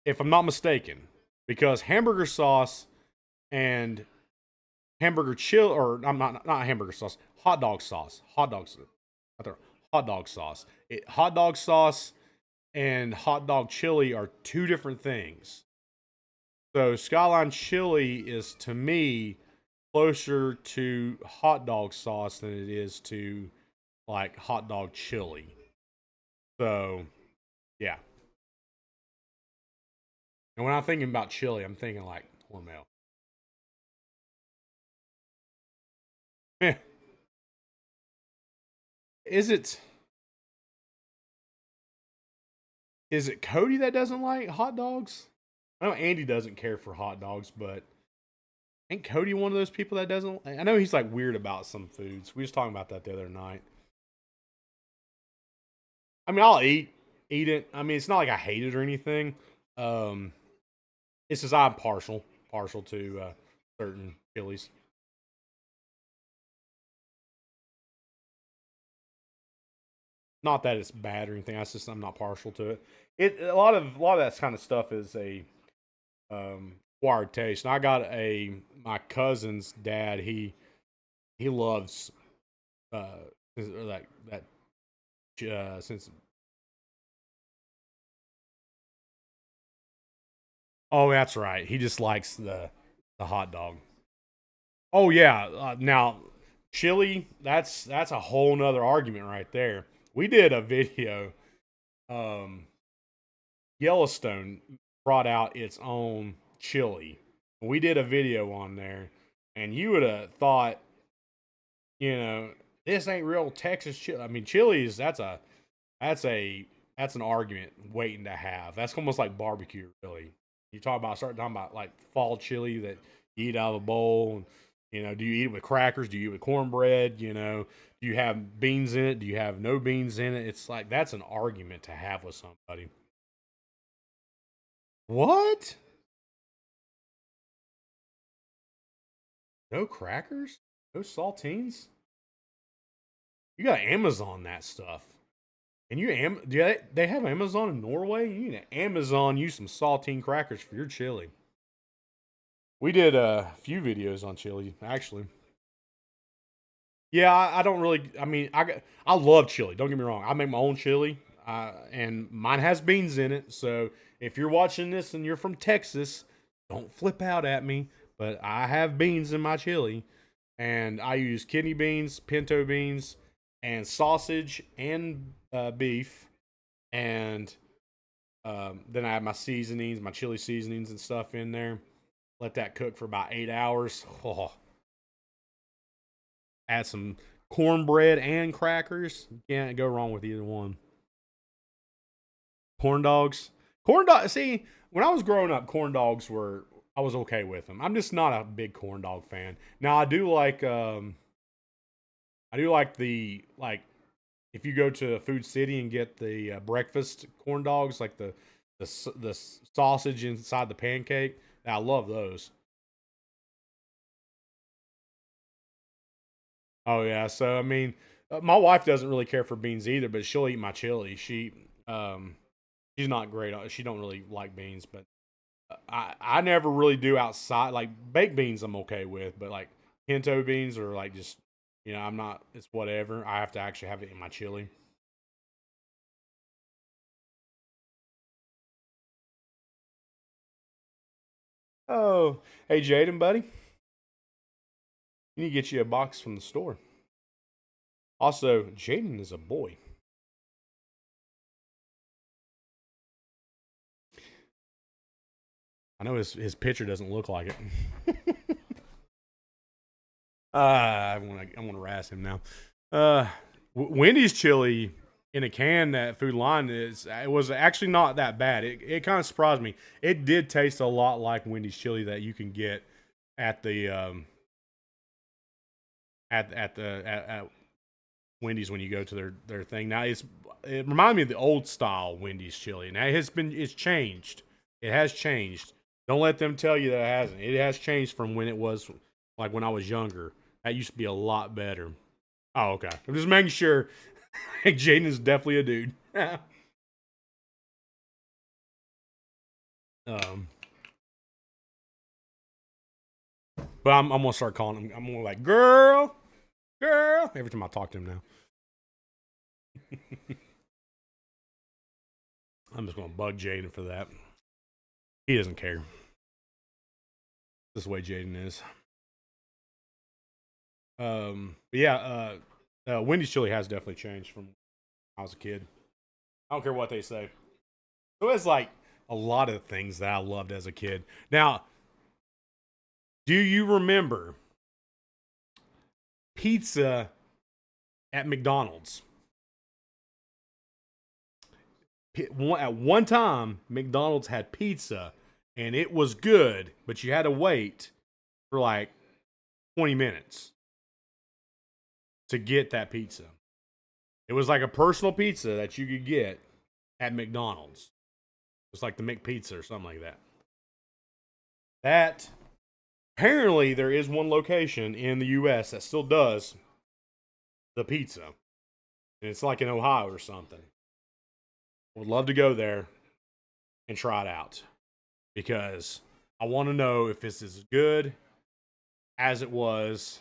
if I'm not mistaken, because hamburger sauce and hamburger chill, or I'm not hamburger sauce, hot dogs, hot dog sauce. Hot dog sauce and hot dog chili are two different things. So Skyline chili is to me closer to hot dog sauce than it is to like hot dog chili. So yeah. And when I'm thinking about chili, I'm thinking like Hormel. Eh, is it is it Cody that doesn't like hot dogs? I know Andy doesn't care for hot dogs, but ain't Cody one of those people that doesn't? I know he's like weird about some foods. We was talking about that the other night. I mean, I'll eat it. I mean, it's not like I hate it or anything. Um, it's just I'm partial to certain chilies. Not that it's bad or anything. That's just I'm not partial to it. A lot of that kind of stuff is a acquired taste. And I got a my cousin's dad. He loves uh that since. Oh, that's right. He just likes the hot dog. Oh yeah. Now chili. That's a whole nother argument right there. We did a video. Um, Yellowstone brought out its own chili. We did a video on there, and you would have thought, you know, this ain't real Texas chili. I mean, chilies. That's a that's an argument waiting to have. That's almost like barbecue, really. You start talking about like fall chili that you eat out of a bowl. And, you know, do you eat it with crackers? Do you eat it with cornbread? You know, do you have beans in it? Do you have no beans in it? It's like that's an argument to have with somebody. What? No crackers? No saltines? You got Amazon that stuff. And they have Amazon in Norway? You need to Amazon you some saltine crackers for your chili. We did a few videos on chili, actually. Yeah, I don't really. I mean, I love chili. Don't get me wrong. I make my own chili, and mine has beans in it. So if you're watching this and you're from Texas, don't flip out at me. But I have beans in my chili, and I use kidney beans, pinto beans, and sausage and beef, and then I have my seasonings, my chili seasonings and stuff in there. Let that cook for about 8 hours. Oh, add some cornbread and crackers. Can't go wrong with either one. Corn dogs. Corn dog. See, when I was growing up, corn dogs were. I was okay with them. I'm just not a big corn dog fan. Now I do like the like if you go to Food City and get the breakfast corn dogs, like the sausage inside the pancake. I love those. Oh yeah, so I mean, my wife doesn't really care for beans either, but she'll eat my chili. Um she's not great. She don't really like beans, but I never really do outside like baked beans. I'm okay with, but like pinto beans or like just I'm not. It's whatever. I have to actually have it in my chili. Oh, hey Jaden, buddy, you need to get you a box from the store. Also, Jaden is a boy. I know his picture doesn't look like it. I want to razz him now. Wendy's chili in a can that Food Line is it was actually not that bad. It kind of surprised me. It did taste a lot like Wendy's chili that you can get at the at Wendy's when you go to their thing. Now it reminded me of the old style Wendy's chili. Now it's changed. It has changed. Don't let them tell you that it hasn't. It has changed from when it was like when I was younger. That used to be a lot better. Oh, okay. I'm just making sure. Jaden is definitely a dude. um, but I'm gonna start calling him. I'm gonna like girl, girl every time I talk to him now. I'm just gonna bug Jaden for that. He doesn't care. This is the way Jaden is. But yeah, Wendy's chili has definitely changed from when I was a kid. I don't care what they say. So it's like a lot of things that I loved as a kid. Now, do you remember pizza at McDonald's? At one time, McDonald's had pizza and it was good, but you had to wait for like 20 minutes to get that pizza. It was like a personal pizza that you could get at McDonald's. It was like the McPizza or something like that. That apparently there is one location in the US that still does the pizza. And it's like in Ohio or something. Would love to go there and try it out because I want to know if it's as good as it was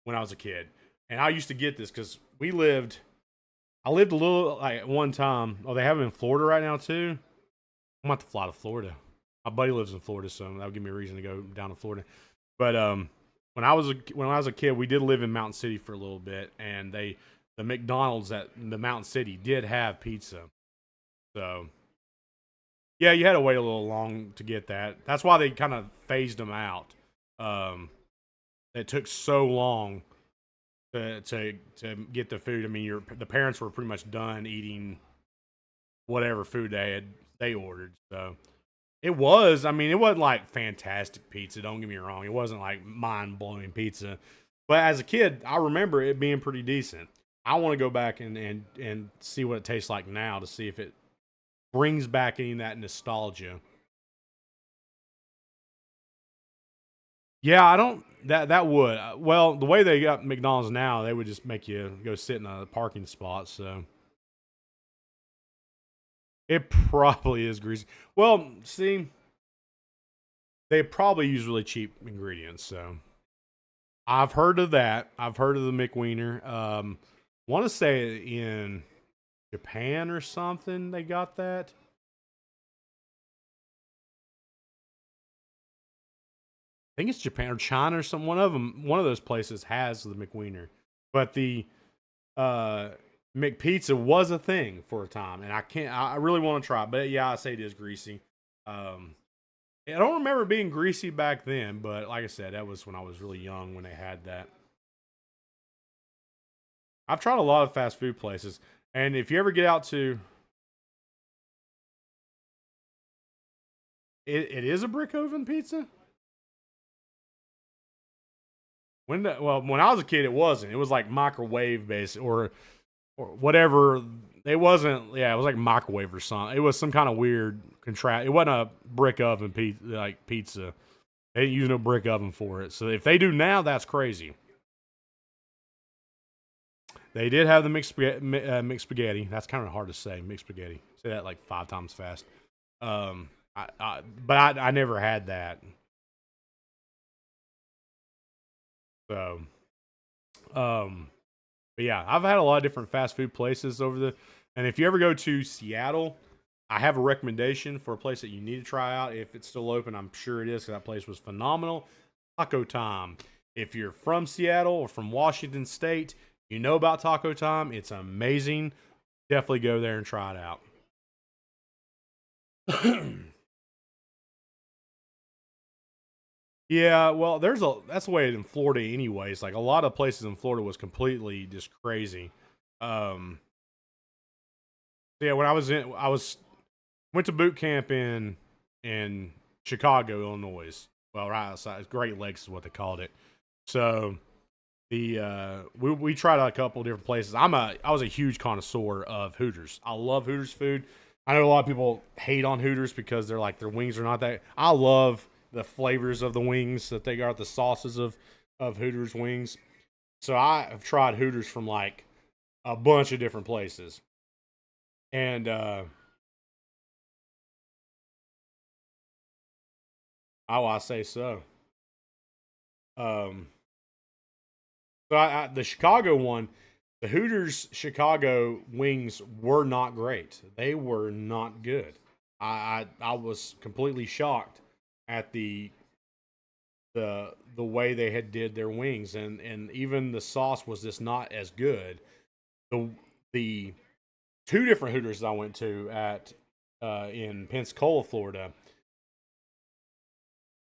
when I was a kid. And I used to get this because I lived a little like at one time. Oh, they have them in Florida right now too. I'm about to fly to Florida. My buddy lives in Florida, so that would give me a reason to go down to Florida. But when I was a kid, we did live in Mountain City for a little bit, and the McDonald's at the Mountain City did have pizza. So yeah, you had to wait a little long to get that. That's why they kind of phased them out. Um, it took so long to get the food. I mean, the parents were pretty much done eating whatever food they ordered. So it was. I mean, it wasn't like fantastic pizza. Don't get me wrong. It wasn't like mind blowing pizza. But as a kid, I remember it being pretty decent. I want to go back and see what it tastes like now to see if it brings back any of that nostalgia. Yeah, I don't. That would. Well, the way they got McDonald's now, they would just make you go sit in a parking spot. So it probably is greasy. Well, see, they probably use really cheap ingredients. So I've heard of that. I've heard of the McWiener. Want to say in Japan or something they got that. I think it's Japan or China or some one of them. One of those places has the McWiener, but the uh, McPizza was a thing for a time, and I can't. I really want to try it, but yeah, I say it is greasy. Um, I don't remember it being greasy back then, but like I said, that was when I was really young when they had that. I've tried a lot of fast food places, and if you ever get out to It is a brick oven pizza. When I was a kid, it wasn't. It was like microwave based or whatever. It wasn't. Yeah, it was like microwave or something. It was some kind of weird contrast. It wasn't a brick oven pizza. They didn't use no brick oven for it. So if they do now, that's crazy. They did have the mixed spaghetti. That's kind of hard to say. Mixed spaghetti. Say that like 5 times fast. But I never had that. So, but yeah, I've had a lot of different fast food places over the. And if you ever go to Seattle, I have a recommendation for a place that you need to try out. If it's still open, I'm sure it is, because that place was phenomenal. Taco Time. If you're from Seattle or from Washington State, you know about Taco Time. It's amazing. Definitely go there and try it out. Yeah, well, that's the way in Florida anyways. Like a lot of places in Florida was completely just crazy. Um yeah, when I was went to boot camp in Chicago, Illinois. Well, right outside Great Lakes is what they called it. So we tried out a couple different places. I was a huge connoisseur of Hooters. I love Hooters food. I know a lot of people hate on Hooters because they're like their wings are not that. I love the flavors of the wings that they got, the sauces of Hooters wings. So I have tried Hooters from like a bunch of different places, and I say so. Um, so the Chicago one, the Hooters Chicago wings were not great. They were not good. I was completely shocked at the way they had did their wings, and even the sauce was just not as good. The two different Hooters I went to at in Pensacola, Florida,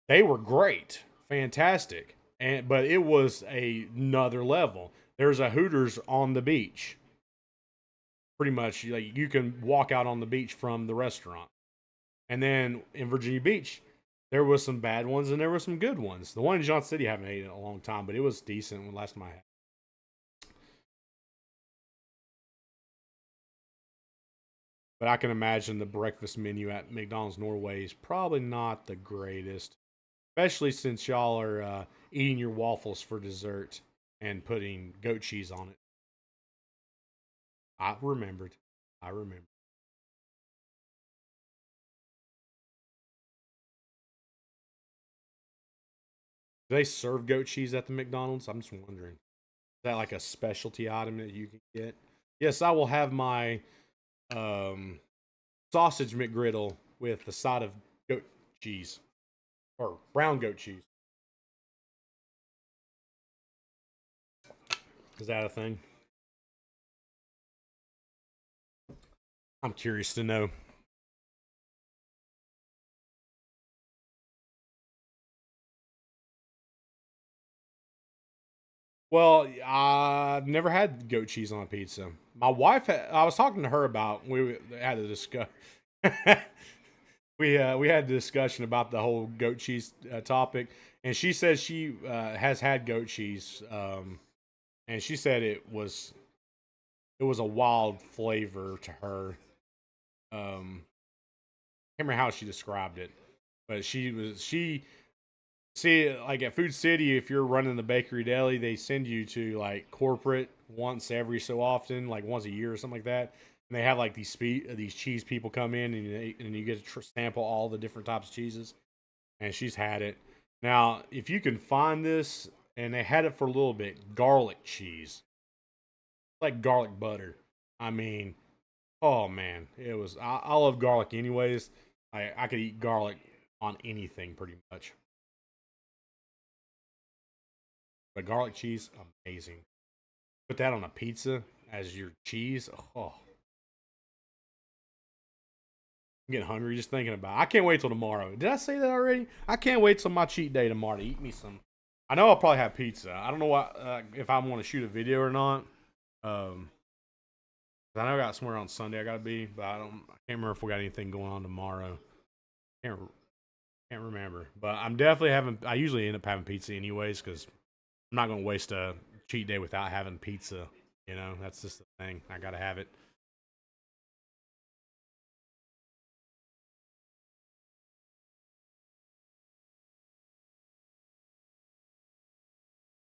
they were great, fantastic, but it was another level. There's a Hooters on the beach. Pretty much, like you can walk out on the beach from the restaurant. And then in Virginia Beach, there was some bad ones and there were some good ones. The one in Johnson City I haven't eaten in a long time, but it was decent when last time I had. But I can imagine the breakfast menu at McDonald's Norway is probably not the greatest, especially since y'all are eating your waffles for dessert and putting goat cheese on it. I remembered. I remember. Do they serve goat cheese at the McDonald's? I'm just wondering. Is that like a specialty item that you can get? Yes, I will have my um, sausage McGriddle with a side of goat cheese or brown goat cheese. Is that a thing? I'm curious to know. Well, I've never had goat cheese on a pizza. I was talking to her about. We had a discuss. We had a discussion about the whole goat cheese topic, and she said she has had goat cheese, and she said it was a wild flavor to her. Can't remember how she described it, but she see, like at Food City, if you're running the bakery deli, they send you to like corporate once every so often, like once a year or something like that. And they have like these cheese people come in, and you get to sample all the different types of cheeses. And she's had it. Now, if you can find this, and they had it for a little bit, garlic cheese, like garlic butter. I mean, oh man, I love garlic anyways. I could eat garlic on anything pretty much. But garlic cheese, amazing. Put that on a pizza as your cheese. Oh, I'm getting hungry just thinking about it. I can't wait till tomorrow. Did I say that already? I can't wait till my cheat day tomorrow to eat me some. I know I'll probably have pizza. I don't know if I want to shoot a video or not. Um, I know I got somewhere on Sunday I gotta be, but I can't remember if we got anything going on tomorrow. Can't. Can't remember, but I'm definitely having. I usually end up having pizza anyways because I'm not gonna waste a cheat day without having pizza. You know, that's just the thing. I gotta have it.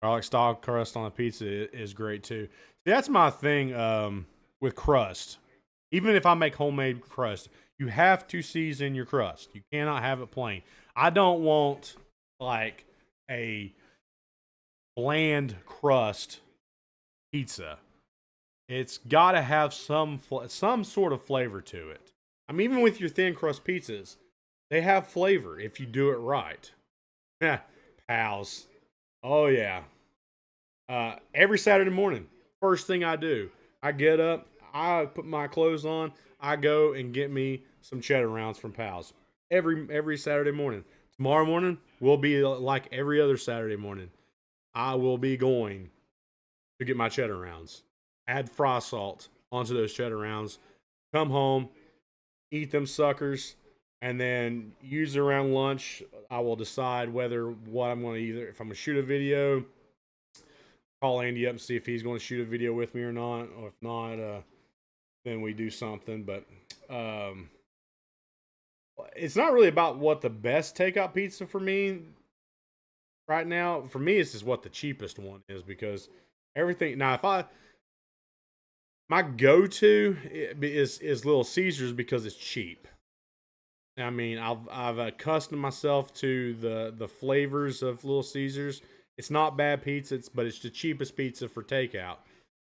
Garlic style crust on a pizza is great too. See, that's my thing with crust. Even if I make homemade crust, you have to season your crust. You cannot have it plain. I don't want like a bland crust pizza. It's got to have some sort of flavor to it. I mean, even with your thin crust pizzas, they have flavor if you do it right. Yeah, pals. Oh yeah. Every Saturday morning, first thing I do, I get up, I put my clothes on, I go and get me some cheddar rounds from Pals. Every Saturday morning. Tomorrow morning will be like every other Saturday morning. I will be going to get my cheddar rounds. Add frost salt onto those cheddar rounds. Come home, eat them suckers, and then use around lunch. I will decide whether what I'm going to either if I'm going to shoot a video, call Andy up and see if he's going to shoot a video with me or not. Or if not, then we do something. But it's not really about what the best takeout pizza for me right now. For me, it's just what the cheapest one is because everything. Now, if I my go-to is Little Caesars because it's cheap. I mean, I've accustomed myself to the flavors of Little Caesars. It's not bad pizza, but it's the cheapest pizza for takeout.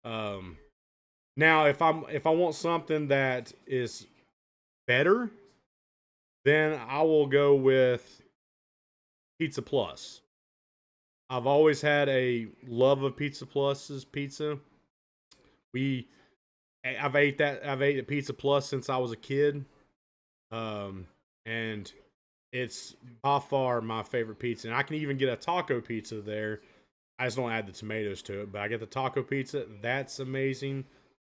Um, Now, if I want something that is better, then I will go with Pizza Plus. I've always had a love of Pizza Plus's pizza. We I've ate a Pizza Plus since I was a kid. And it's by far my favorite pizza. And I can even get a taco pizza there. I just don't add the tomatoes to it, but I get the taco pizza. That's amazing.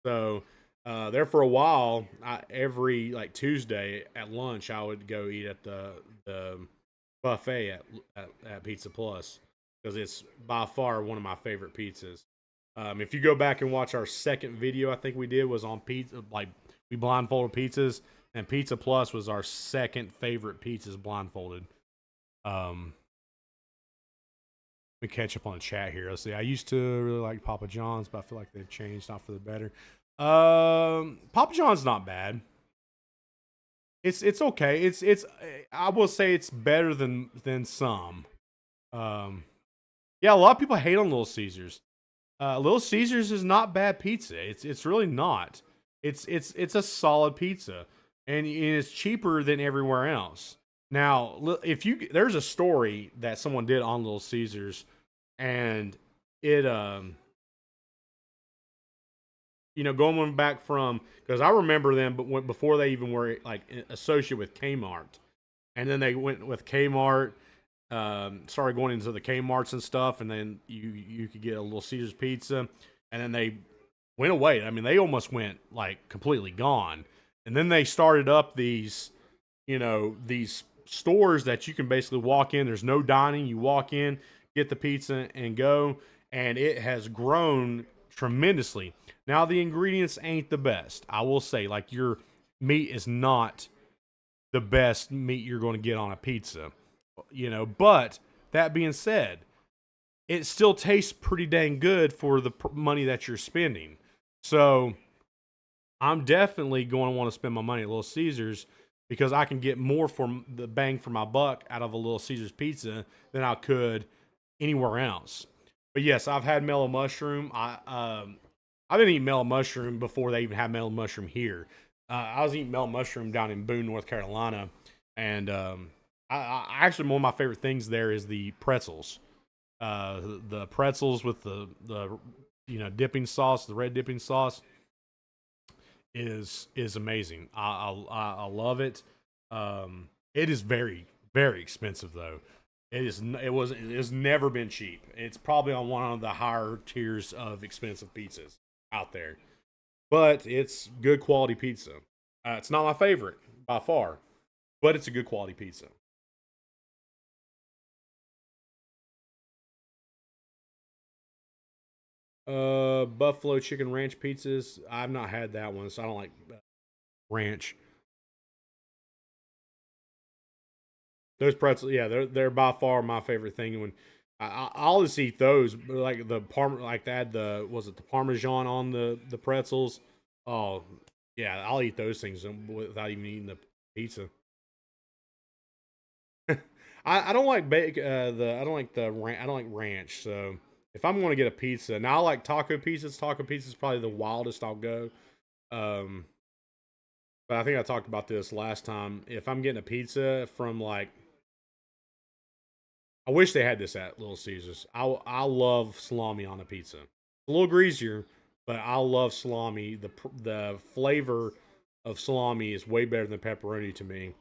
So there for a while, every like Tuesday at lunch, I would go eat at the buffet at Pizza Plus because it's by far one of my favorite pizzas. If you go back and watch our second video, I think we did was on pizza. Like we blindfolded pizzas, and Pizza Plus was our second favorite pizzas blindfolded. Let me catch up on the chat here. Let's see. I used to really like Papa John's, but I feel like they've changed, not for the better. Papa John's not bad. It's okay. It's I will say it's better than some. Yeah, a lot of people hate on Little Caesars. Little Caesars is not bad pizza. It's really not. It's a solid pizza, and it's cheaper than everywhere else. Now, if you there's a story that someone did on Little Caesars, and it going back from because I remember them, but before they even were like associated with Kmart, and then they went with Kmart, started going into the Kmarts and stuff, and then you could get a Little Caesars pizza, and then they went away. I mean, they almost went like completely gone, and then they started up these stores that you can basically walk in. There's no dining. You walk in, get the pizza, and go. And it has grown tremendously. Now the ingredients ain't the best. I will say, like your meat is not the best meat you're going to get on a pizza, But that being said, it still tastes pretty dang good for the money that you're spending. So I'm definitely going to want to spend my money at Little Caesars because I can get more for the bang for my buck out of a Little Caesars pizza than I could anywhere else. But yes, I've had mellow mushroom. I didn't eat mellow mushroom before they even had mellow mushroom here. I was eating mellow mushroom down in Boone, North Carolina, and I actually one of my favorite things there is the pretzels. The pretzels with the dipping sauce, the red dipping sauce is amazing. I love it. It is very very expensive though. It's never been cheap. It's probably on one of the higher tiers of expensive pizzas out there, but it's good quality pizza. It's not my favorite by far, but it's a good quality pizza. Buffalo chicken ranch pizzas. I've not had that one, so I don't like ranch. Those pretzels, yeah, they're by far my favorite thing. When I'll just eat those, but like the like that the was it the Parmesan on the pretzels? Oh, yeah, I'll eat those things without even eating the pizza. I don't like the I don't like I don't like ranch. So if I'm going to get a pizza, now I like taco pizzas. Taco pizza is probably the wildest I'll go. Um, but I think I talked about this last time. If I'm getting a pizza from like, I wish they had this at Little Caesars. I love salami on a pizza. A little greasier, but I love salami. The flavor of salami is way better than pepperoni to me.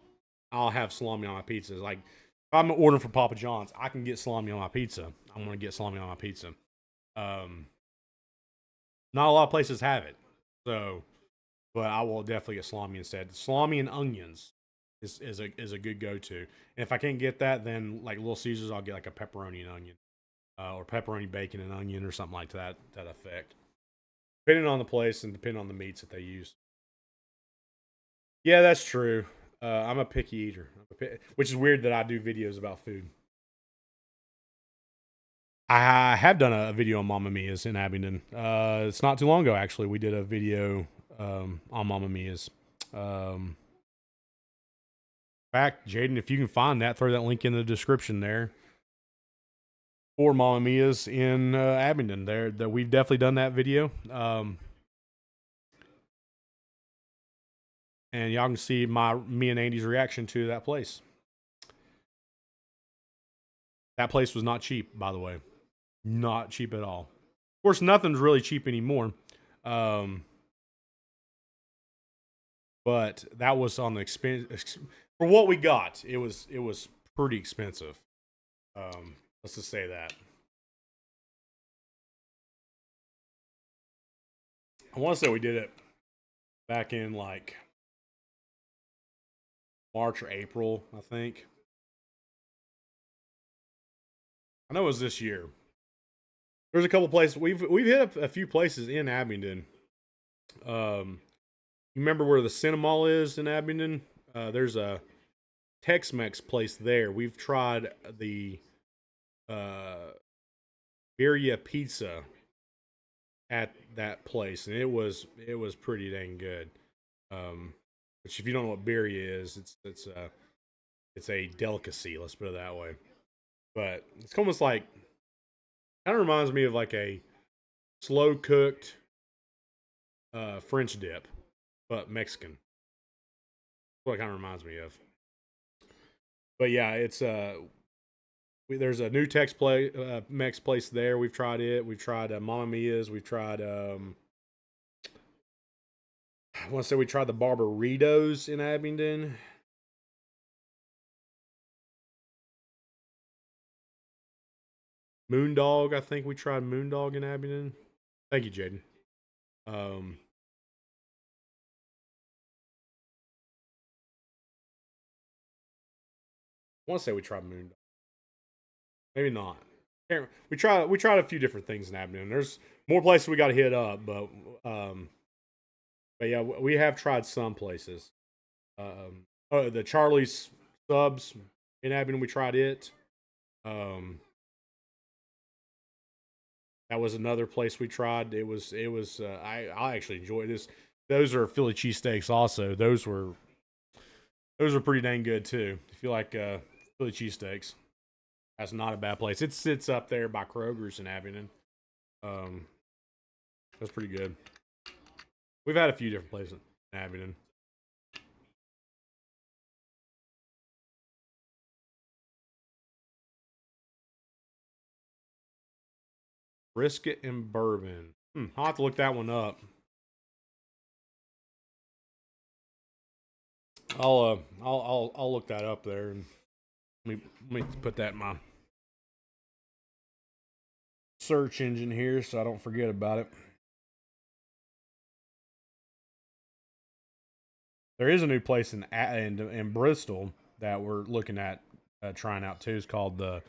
I'll have salami on my pizza. Like if I'm ordering for Papa John's, I can get salami on my pizza. I'm gonna get salami on my pizza. Um, Not a lot of places have it, so but I will definitely get salami instead. Salami and onions is a good go to. And if I can't get that, then like Little Caesars, I'll get like a pepperoni and onion, or pepperoni bacon and onion or something like that effect. Depending on the place and depending on the meats that they use. Yeah, that's true. I'm a picky eater, which is weird that I do videos about food. I have done a video on Mamma Mia's in Abingdon. It's not too long ago, actually. We did a video on Mamma Mia's. In fact, Jaden, if you can find that, throw that link in the description there for Mamma Mia's in Abingdon. There, that we've definitely done that video. And y'all can see me and Andy's reaction to that place. That place was not cheap, by the way. Not cheap at all. Of course, nothing's really cheap anymore. But that was on the expense for what we got. It was pretty expensive. Let's just say that. I want to say we did it back in like March or April, I think. I know it was this year. There's a couple places we've hit a few places in Abingdon. You remember where the Cinemall is in Abingdon? There's a Tex-Mex place there. We've tried the birria pizza at that place, and it was pretty dang good. Which if you don't know what birria is, it's a delicacy. Let's put it that way. But it's almost like kind of reminds me of like a slow cooked French dip, but Mexican. That's what it kind of reminds me of. But yeah, it's there's a new Mex place there. We've tried it. We've tried Mamma Mia's. We've tried I want to say we tried the Barbaritos in Abingdon. Moondog, I think we tried Moondog in Abingdon. Thank you, Jaden. I want to say we tried Moondog. Maybe not. We tried a few different things in Abingdon. There's more places we got to hit up, but yeah, we have tried some places. The Charlie's Subs in Abingdon, we tried it. That was another place we tried. It was I actually enjoyed this. Those are Philly cheesesteaks also. Those were pretty dang good too. If you like Philly cheesesteaks, that's not a bad place. It sits up there by Kroger's in Abingdon. That's pretty good. We've had a few different places in Abingdon. Brisket and bourbon. I'll have to look that one up. I'll look that up there and let me put that in my search engine here so I don't forget about it. There is a new place in Bristol that we're looking at trying out too. It's called the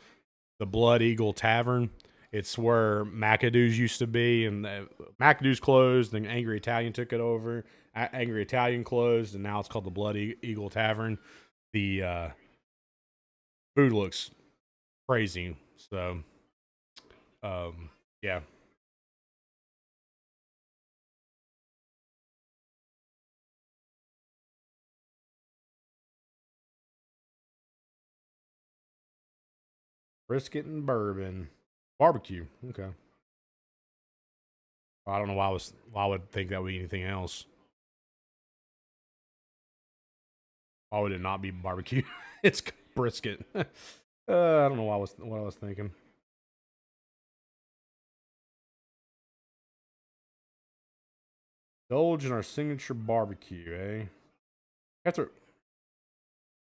Blood Eagle Tavern. It's where McAdoo's used to be, and McAdoo's closed. And Angry Italian took it over. Angry Italian closed, and now it's called the Bloody Eagle Tavern. The food looks crazy. So, yeah. Brisket and bourbon, barbecue. Okay. I don't know why I would think that would be anything else. Why would it not be barbecue? It's brisket. I don't know what I was thinking. Indulge in our signature barbecue, eh? That's a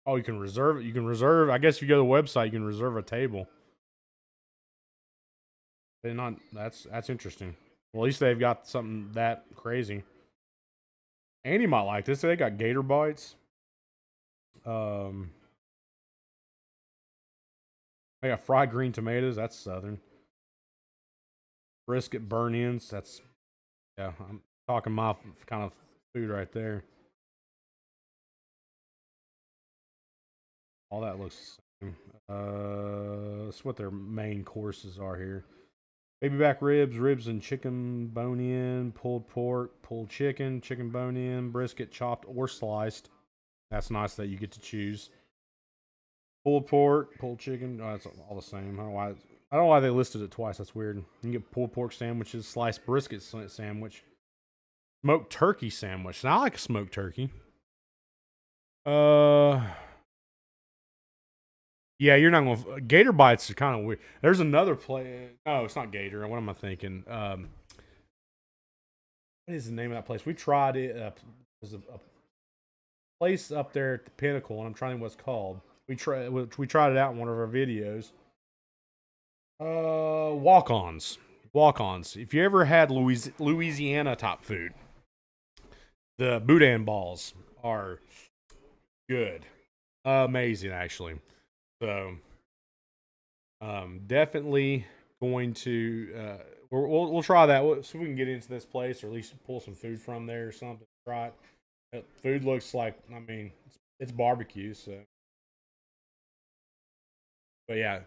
Oh, you can reserve it. You can reserve. I guess if you go to the website, you can reserve a table. They not. That's interesting. Well, at least they've got something that crazy. Andy might like this. They got gator bites. Um, they got fried green tomatoes. That's southern. Brisket burn-ins. That's yeah. I'm talking my kind of food right there. All that looks the same. That's what their main courses are here. Baby back ribs, ribs and chicken bone in, pulled pork, pulled chicken, chicken bone in, brisket chopped or sliced. That's nice that you get to choose. Pulled pork, pulled chicken. Oh, it's all the same. I don't know why they listed it twice. That's weird. You can get pulled pork sandwiches, sliced brisket sandwich, smoked turkey sandwich. Now I like a smoked turkey. Uh, yeah, you're not gonna. Gator bites are kind of weird. There's another place. No, it's not Gator. What am I thinking? What is the name of that place? We tried it. There's a place up there at the Pinnacle, and I'm trying what's called. We tried it out in one of our videos. Walk-ons, walk-ons. If you ever had Louisiana top food, the boudin balls are good, amazing actually. So, definitely going to we'll try that. We'll see if we can get into this place, or at least pull some food from there or something. Try it. Food looks like, I mean, it's barbecue, so. But yeah,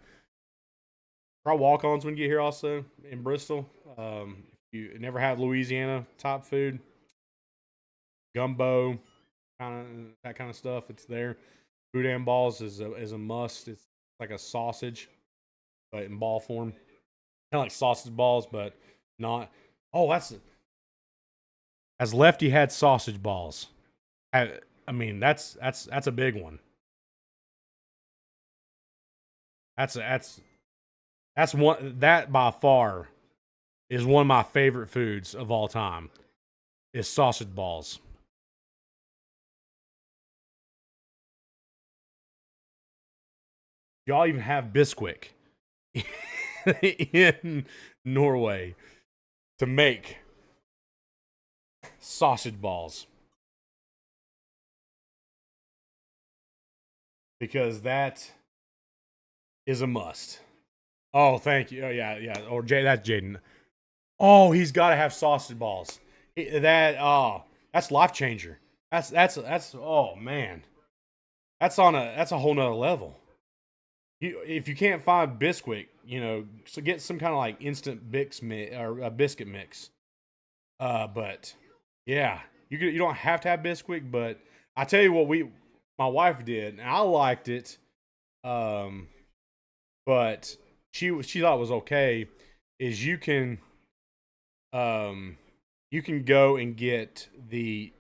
try walk-ons when you get here. Also in Bristol, if you never had Louisiana top food, gumbo, kind of that kind of stuff. It's there. Boudin balls is a must. It's like a sausage, but in ball form, kind of like sausage balls, but not. Oh, that's as Lefty had sausage balls. I mean, that's a big one. That's one that by far is one of my favorite foods of all time. Is sausage balls. Y'all even have Bisquick in Norway to make sausage balls because that is a must. Oh, thank you. Oh, yeah, yeah. Or Jay, that's Jaden. Oh, he's got to have sausage balls. That's life changer. That's oh man, that's a whole nother level. If you can't find Bisquick, so get some kind of like instant Bix mix or a biscuit mix. But yeah, you don't have to have Bisquick, but I tell you what, my wife did, and I liked it. Um, but she thought it was okay. Is um you can go and get the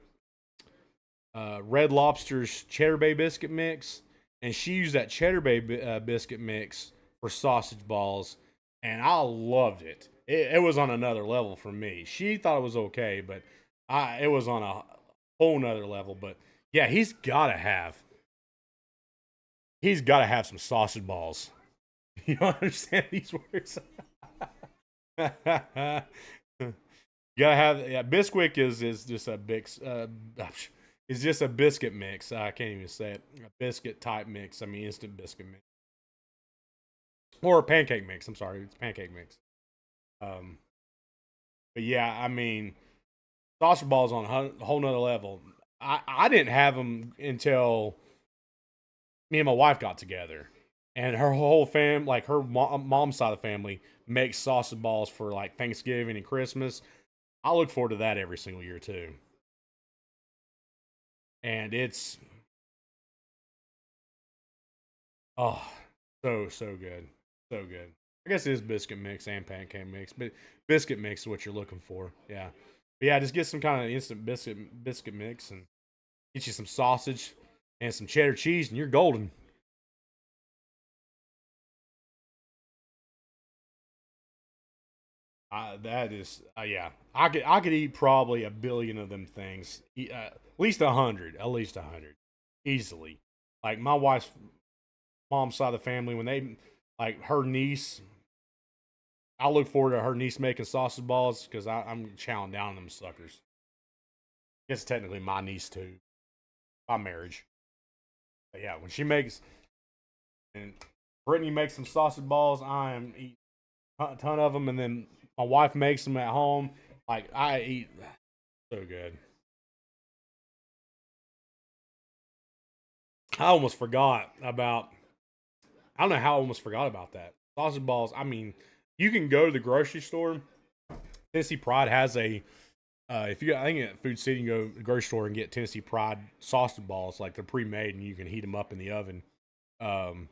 Red Lobster's Cheddar Bay biscuit mix, and she used that Cheddar Bay biscuit mix for sausage balls, and I loved it. It was on another level for me. She thought it was okay, but it was on a whole nother level. But yeah, he's got to have some sausage balls. You understand these words? You gotta have, yeah. Bisquick is just a big is just a biscuit mix. I can't even say it. A biscuit type mix. I mean, instant biscuit mix or a pancake mix. I'm sorry, it's pancake mix. Um, but yeah, I mean, sausage balls on a whole nother level. I didn't have them until me and my wife got together, and her whole fam, like her mom's side of the family, makes sausage balls for like Thanksgiving and Christmas. I look forward to that every single year too, and it's oh so good, so good. I guess it is biscuit mix and pancake mix, but biscuit mix is what you're looking for. Yeah, but yeah, just get some kind of instant biscuit mix and get you some sausage and some cheddar cheese, and you're golden. That is, yeah. I could eat probably a billion of them things, at least 100, easily. Like my wife's mom's side of the family, when they like her niece, I look forward to her niece making sausage balls because I'm chowing down on them suckers. It's technically my niece too, by marriage. But yeah, when she makes and Brittany makes some sausage balls, I am eating a ton of them, and then my wife makes them at home. Like I eat so good. I almost forgot about. I don't know how I almost forgot about that sausage balls. I mean, you can go to the grocery store. Tennessee Pride has a. If you, I think at Food City, you can go to the grocery store and get Tennessee Pride sausage balls, like they're pre-made, and you can heat them up in the oven. Um,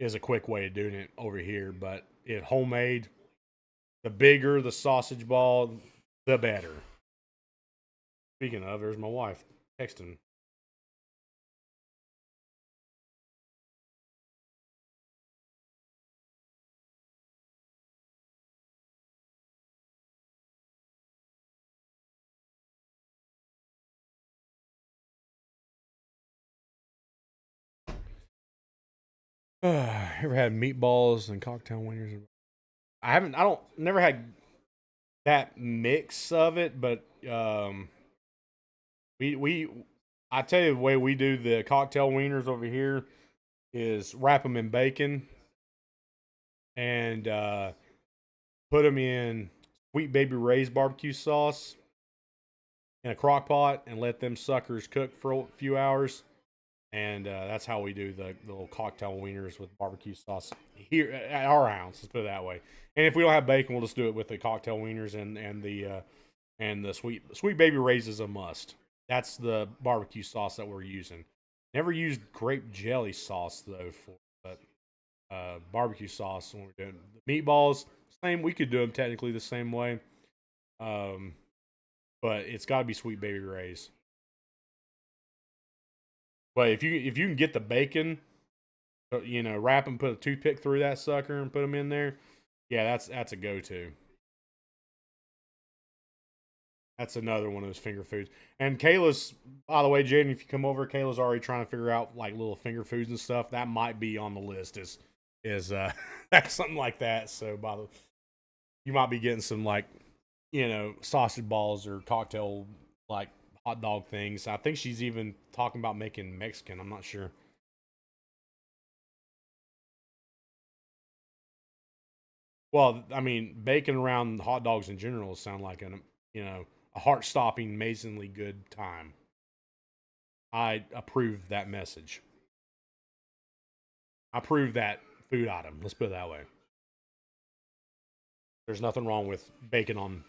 is a quick way of doing it over here, but if homemade, the bigger the sausage ball, the better. Speaking of, there's my wife texting. Ever had meatballs and cocktail wieners? I haven't. I don't. Never had that mix of it, but we. I tell you the way we do the cocktail wieners over here is wrap them in bacon and put them in Sweet Baby Ray's barbecue sauce in a crock pot and let them suckers cook for a few hours. And that's how we do the little cocktail wieners with barbecue sauce here at our house. Let's put it that way. And if we don't have bacon, we'll just do it with the cocktail wieners and the sweet baby Ray's is a must. That's the barbecue sauce that we're using. Never used grape jelly sauce though for, but barbecue sauce when we're doing the meatballs. Same, we could do them technically the same way, um, but it's got to be Sweet Baby Ray's. But if you can get the bacon, wrap and put a toothpick through that sucker and put them in there, yeah, that's a go to. That's another one of those finger foods. And Kayla's, by the way, Jaden, if you come over, Kayla's already trying to figure out like little finger foods and stuff. That might be on the list. Is that's something like that. So you might be getting some like sausage balls or cocktail like hot dog things. I think she's even talking about making Mexican. I'm not sure. Well, I mean, bacon around hot dogs in general sound like a heart stopping, amazingly good time. I approve that message. I approve that food item. Let's put it that way. There's nothing wrong with bacon on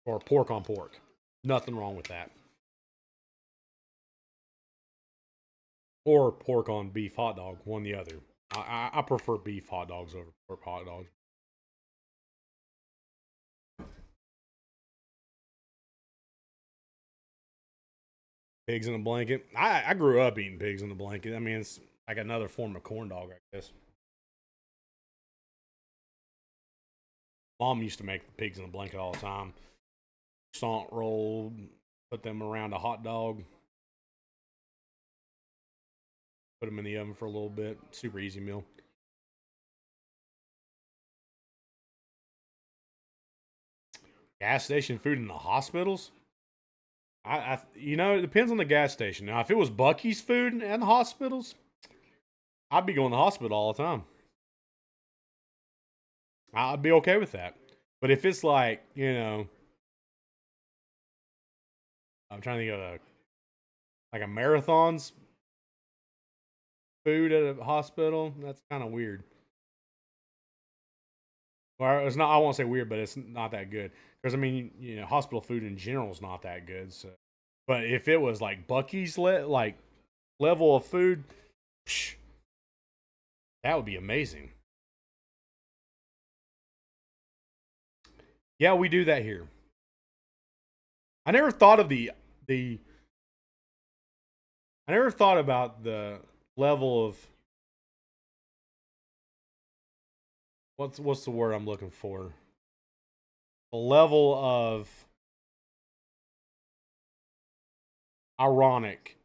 or pork on pork. Nothing wrong with that. Or pork on beef hot dog, one or the other. I prefer beef hot dogs over pork hot dogs. Pigs in a blanket. I grew up eating pigs in a blanket. I mean, it's like another form of corn dog, I guess. Mom used to make the pigs in a blanket all the time. Salt roll, put them around a hot dog, put them in the oven for a little bit. Super easy meal. Gas station food in the hospitals. It depends on the gas station. Now, if it was Bucky's food in the hospitals, I'd be going to the hospital all the time. I'd be okay with that. But if it's like, I'm trying to think of like a marathon's food at a hospital, that's kind of weird. Or it's not. I won't say weird, but it's not that good. Because I mean, hospital food in general is not that good. So, but if it was like Bucky's like level of food, psh, that would be amazing. Yeah, we do that here. I never thought of the. I never thought about the level of what's the word I'm looking for. The level of ironic,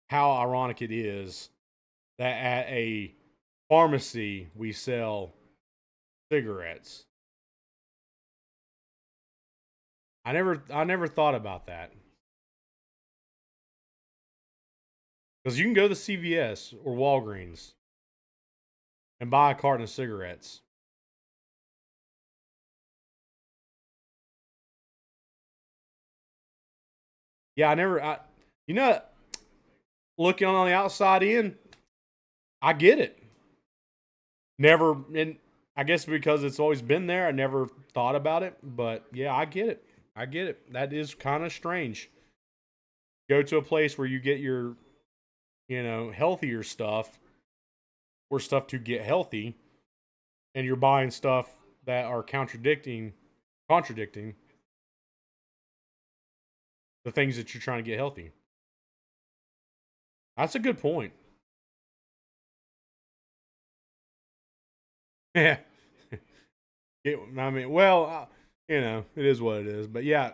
how ironic it is that at a pharmacy we sell cigarettes. I never thought about that. Because you can go to CVS or Walgreens and buy a carton of cigarettes. Yeah, you know, looking on the outside in, I get it. Never, and I guess because it's always been there, I never thought about it. But yeah, I get it. I get it. That is kind of strange. Go to a place where you get your, healthier stuff or stuff to get healthy, and you're buying stuff that are contradicting the things that you're trying to get healthy. That's a good point. Yeah. I mean, well, it is what it is. But yeah,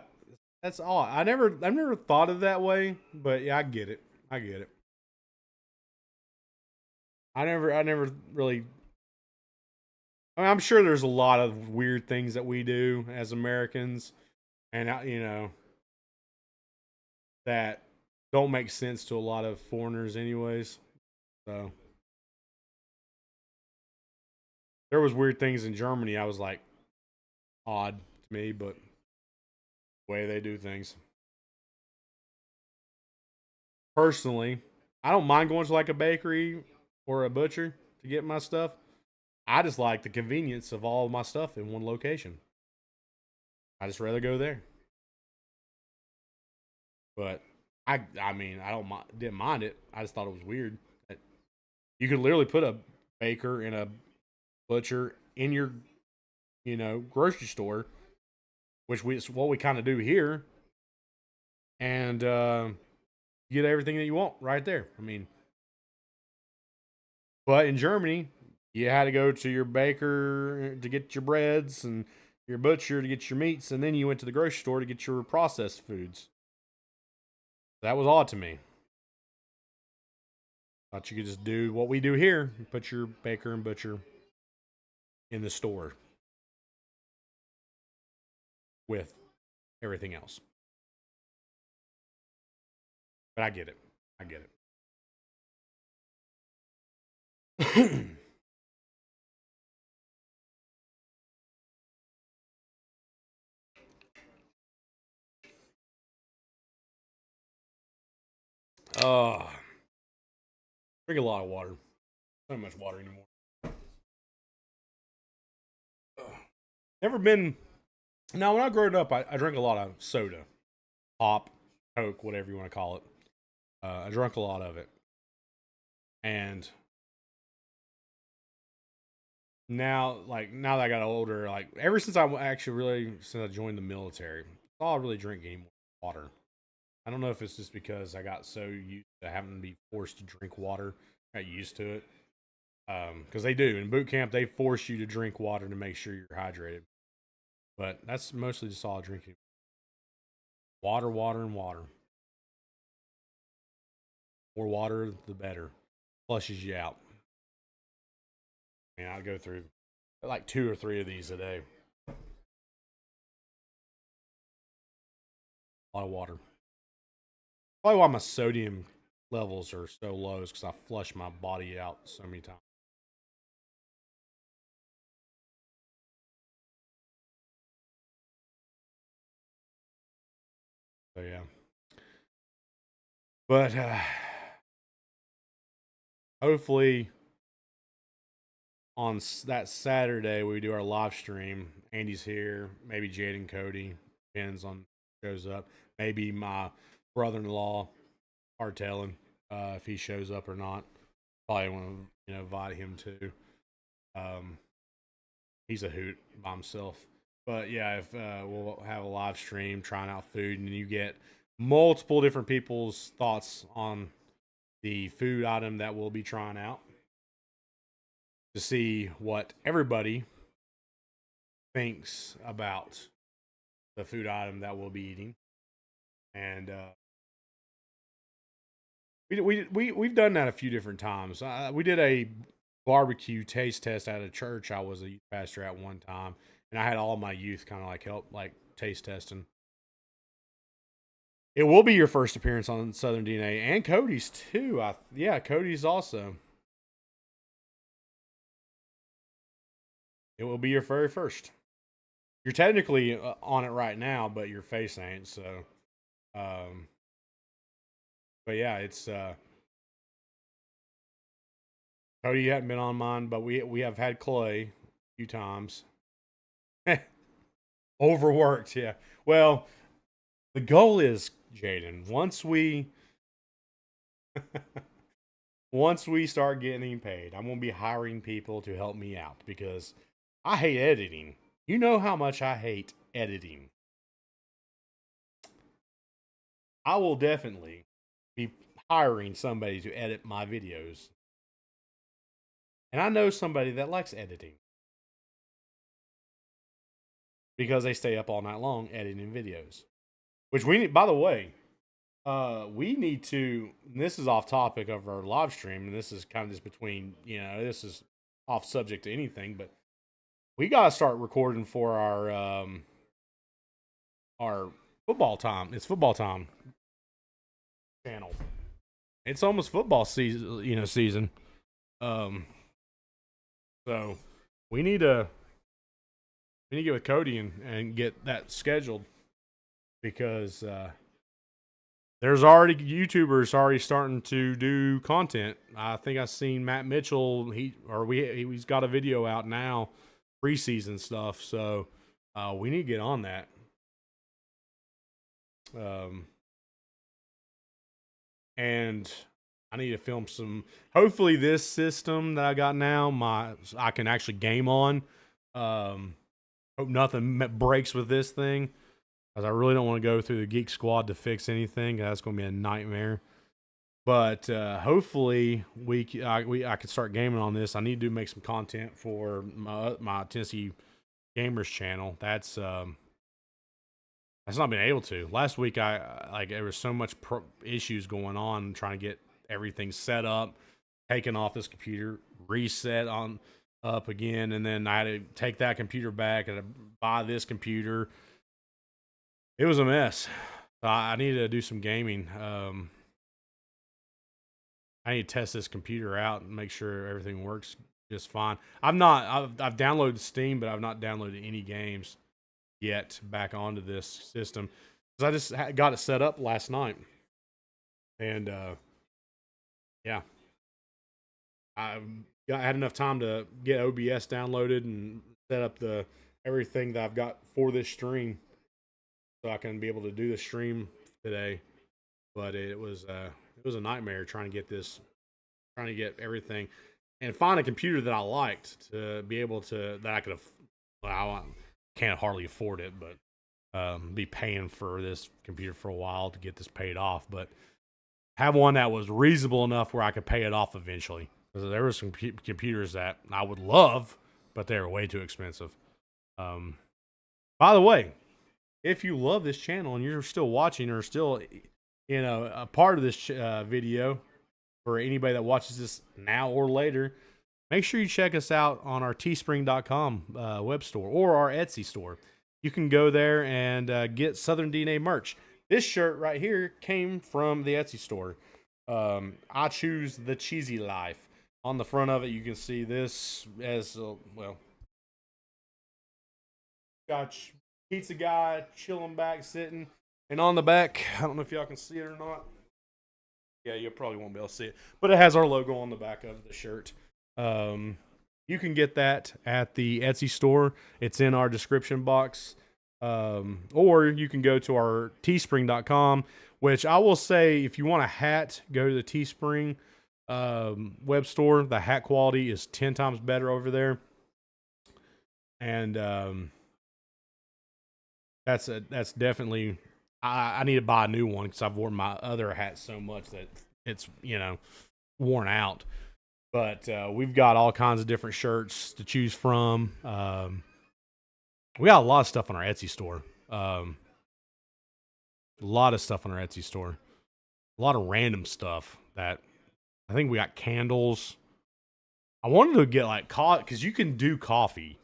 that's all. I've never thought of that way. But yeah, I get it. I get it. I never really. I mean, I'm sure there's a lot of weird things that we do as Americans, and that don't make sense to a lot of foreigners, anyways. So there was weird things in Germany. I was like odd to me, but the way they do things. Personally, I don't mind going to like a bakery or a butcher to get my stuff. I just like the convenience of all of my stuff in one location. I just rather go there. But I mean, I don't mind, didn't mind it. I just thought it was weird that you could literally put a baker and a butcher in your grocery store, which is what we kind of do here, and you get everything that you want right there. I mean, but in Germany, you had to go to your baker to get your breads and your butcher to get your meats, and then you went to the grocery store to get your processed foods. That was odd to me. Thought you could just do what we do here, put your baker and butcher in the store with everything else. But I get it. I get it. uh, drink a lot of water. Not much water anymore. Never been. Now, when I grew up, I drank a lot of soda, pop, Coke, whatever you want to call it. I drank a lot of it, and now that I got older, like ever since since I joined the military, all I really drink anymore is water. I don't know if it's just because I got so used to having to be forced to drink water, got used to it. Because they do in boot camp, they force you to drink water to make sure you're hydrated. But that's mostly just all I drink. Water, water, and water. More water, the better. Flushes you out. I go through like two or three of these a day. A lot of water. Probably why my sodium levels are so low is because I flush my body out so many times. So yeah, but hopefully on that Saturday we do our live stream. Andy's here, maybe Jaden, Cody, depends on who shows up. Maybe my brother-in-law, hard telling if he shows up or not. Probably want to invite him too. Um, he's a hoot by himself. But yeah, if we'll have a live stream trying out food, and you get multiple different people's thoughts on the food item that we'll be trying out to see what everybody thinks about the food item that we'll be eating. And we've done that a few different times. We did a barbecue taste test at a church I was a youth pastor at one time, and I had all my youth kind of like help like taste testing. It will be your first appearance on Southern DNA and Cody's too. Yeah, Cody's also. It will be your very first. You're technically on it right now, but your face ain't. So, but yeah, it's Cody. You hadn't been on mine, but we have had Clay a few times. Overworked, yeah. Well, the goal is Jaden. Once we start getting paid, I'm gonna be hiring people to help me out because I hate editing. You know how much I hate editing. I will definitely be hiring somebody to edit my videos. And I know somebody that likes editing because they stay up all night long editing videos. Which we need, by the way, we need to, this is off topic of our live stream, and this is kind of just between, this is off subject to anything, but we got to start recording for our football time. It's football time channel. It's almost football season, so we need to get with Cody and get that scheduled because there's already YouTubers already starting to do content. I think I've seen Matt Mitchell. He's got a video out now, preseason stuff. So we need to get on that. And I need to film some. Hopefully, this system that I got now, I can actually game on. Hope nothing breaks with this thing, because I really don't want to go through the Geek Squad to fix anything. That's going to be a nightmare. But hopefully, I can start gaming on this. I need to make some content for my Tennessee Gamers channel. That's not been able to. Last week, there was so much issues going on trying to get everything set up, taken off this computer, reset on up again, and then I had to take that computer back and buy this computer. It was a mess. I need to do some gaming. I need to test this computer out and make sure everything works just fine. I've downloaded Steam, but I've not downloaded any games yet back onto this system because I just got it set up last night, and yeah, I had enough time to get OBS downloaded and set up everything that I've got for this stream, so I can be able to do the stream today. But it was a nightmare trying to get everything and find a computer that I liked to be able to that I could have. Well, I can't hardly afford it, but be paying for this computer for a while to get this paid off. But have one that was reasonable enough where I could pay it off eventually. Because there were some computers that I would love, but they were way too expensive. By the way, if you love this channel and you're still watching or still, a part of this video, for anybody that watches this now or later, make sure you check us out on our teespring.com web store or our Etsy store. You can go there and get Southern DNA merch. This shirt right here came from the Etsy store. I choose the cheesy life. On the front of it, you can see this as, got pizza guy chilling back, sitting. And on the back, I don't know if y'all can see it or not. Yeah, you probably won't be able to see it, but it has our logo on the back of the shirt. You can get that at the Etsy store. It's in our description box. Or you can go to our teespring.com, which I will say, if you want a hat, go to the Teespring web store. The hat quality is 10 times better over there. And that's definitely, I need to buy a new one because I've worn my other hat so much that it's, worn out. But we've got all kinds of different shirts to choose from. We got a lot of stuff on our Etsy store. A lot of stuff on our Etsy store. A lot of random stuff that I think we got candles. I wanted to get like coffee because you can do coffee,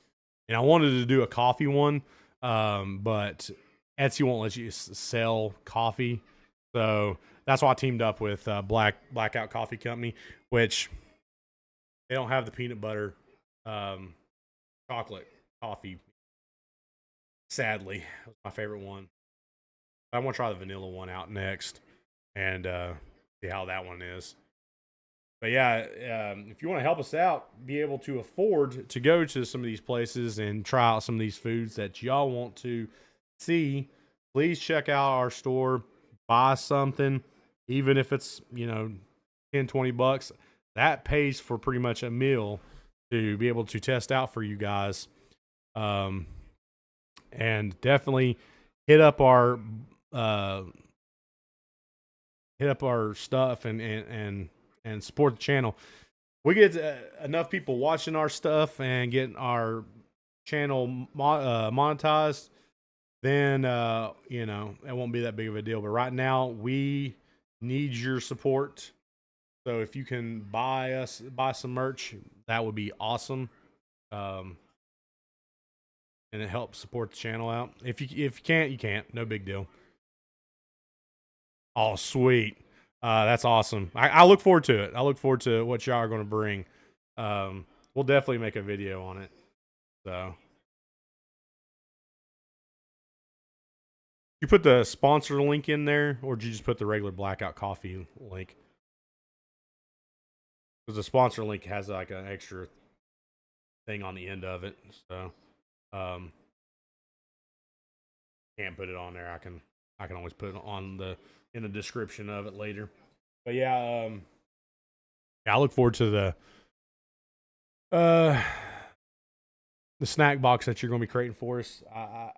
and I wanted to do a coffee one, but Etsy won't let you sell coffee, so that's why I teamed up with Blackout Coffee Company, which they don't have the peanut butter chocolate coffee. Sadly, it was my favorite one. I want to try the vanilla one out next and see how that one is. But yeah, if you want to help us out, be able to afford to go to some of these places and try out some of these foods that y'all want to see, please check out our store, buy something, even if it's, 10, 20 bucks. That pays for pretty much a meal to be able to test out for you guys. And definitely hit up our stuff and support the channel. We get enough people watching our stuff and getting our channel monetized, then it won't be that big of a deal. But right now, we need your support. So if you can buy some merch, that would be awesome. And it helps support the channel out. If you can't, you can't. No big deal. Oh, sweet. That's awesome. I look forward to it. I look forward to what y'all are going to bring. We'll definitely make a video on it. So you put the sponsor link in there, or did you just put the regular Blackout Coffee link? Because the sponsor link has like an extra thing on the end of it. So can't put it on there. I can always put it on in the description of it later. But yeah, I look forward to the snack box that you're going to be creating for us.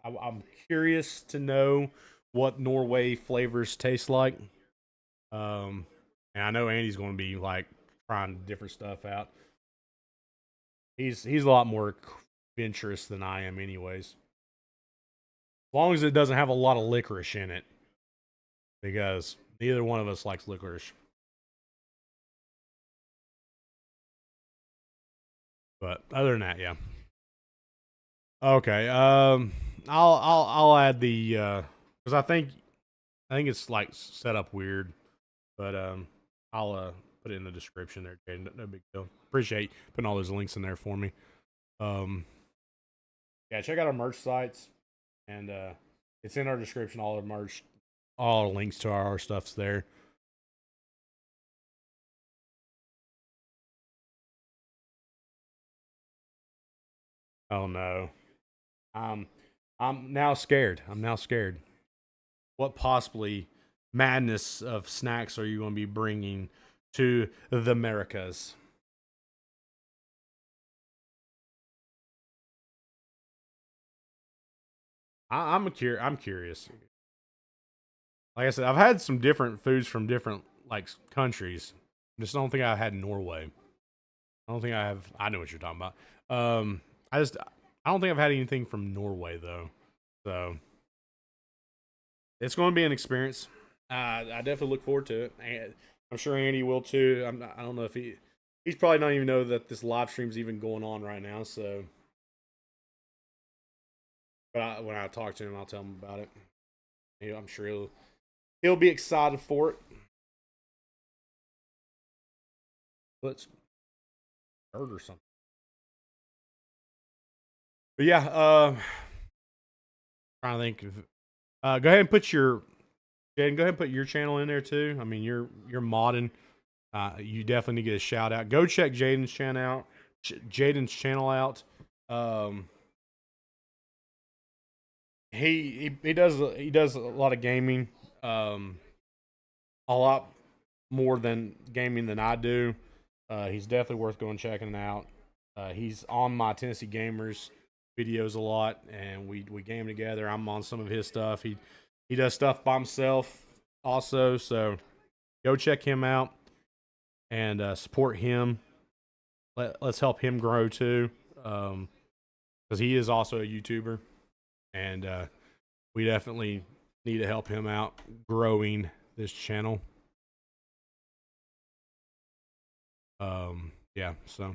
I'm curious to know what Norway flavors taste like. And I know Andy's going to be like trying different stuff out. He's a lot more adventurous than I am, anyways. As long as it doesn't have a lot of licorice in it, because neither one of us likes licorice. But other than that, yeah. Okay. I'll add the because I think it's like set up weird, but I'll put it in the description there, Jaden. No big deal. Appreciate putting all those links in there for me. Yeah, check out our merch sites, and it's in our description. All our merch, all our links to our stuff's there. Oh no. I'm now scared. I'm now scared. What possibly madness of snacks are you going to be bringing to the Americas? I'm curious. Like I said, I've had some different foods from different like countries. I just don't think I had Norway. I don't think I have. I know what you're talking about. I don't think I've had anything from Norway though. So it's going to be an experience. I definitely look forward to it. And I'm sure Andy will too. I don't know if he's probably not even know that this live stream's even going on right now. So, but when I talk to him, I'll tell him about it. I'm sure he'll be excited for it. Let's hurt or something. But yeah, trying to think. Go ahead and put your Jaden, go ahead and put your channel in there too. I mean, you're modding. You definitely need to get a shout out. Go check Jaden's channel out. Jaden's channel out. Um, he does a lot of gaming. A lot more than gaming than I do. He's definitely worth going checking out. He's on my Tennessee Gamers videos a lot, and we game together. I'm on some of his stuff. He does stuff by himself also, so go check him out and support him. Let's help him grow too, because he is also a YouTuber, and we definitely need to help him out growing this channel. Yeah, so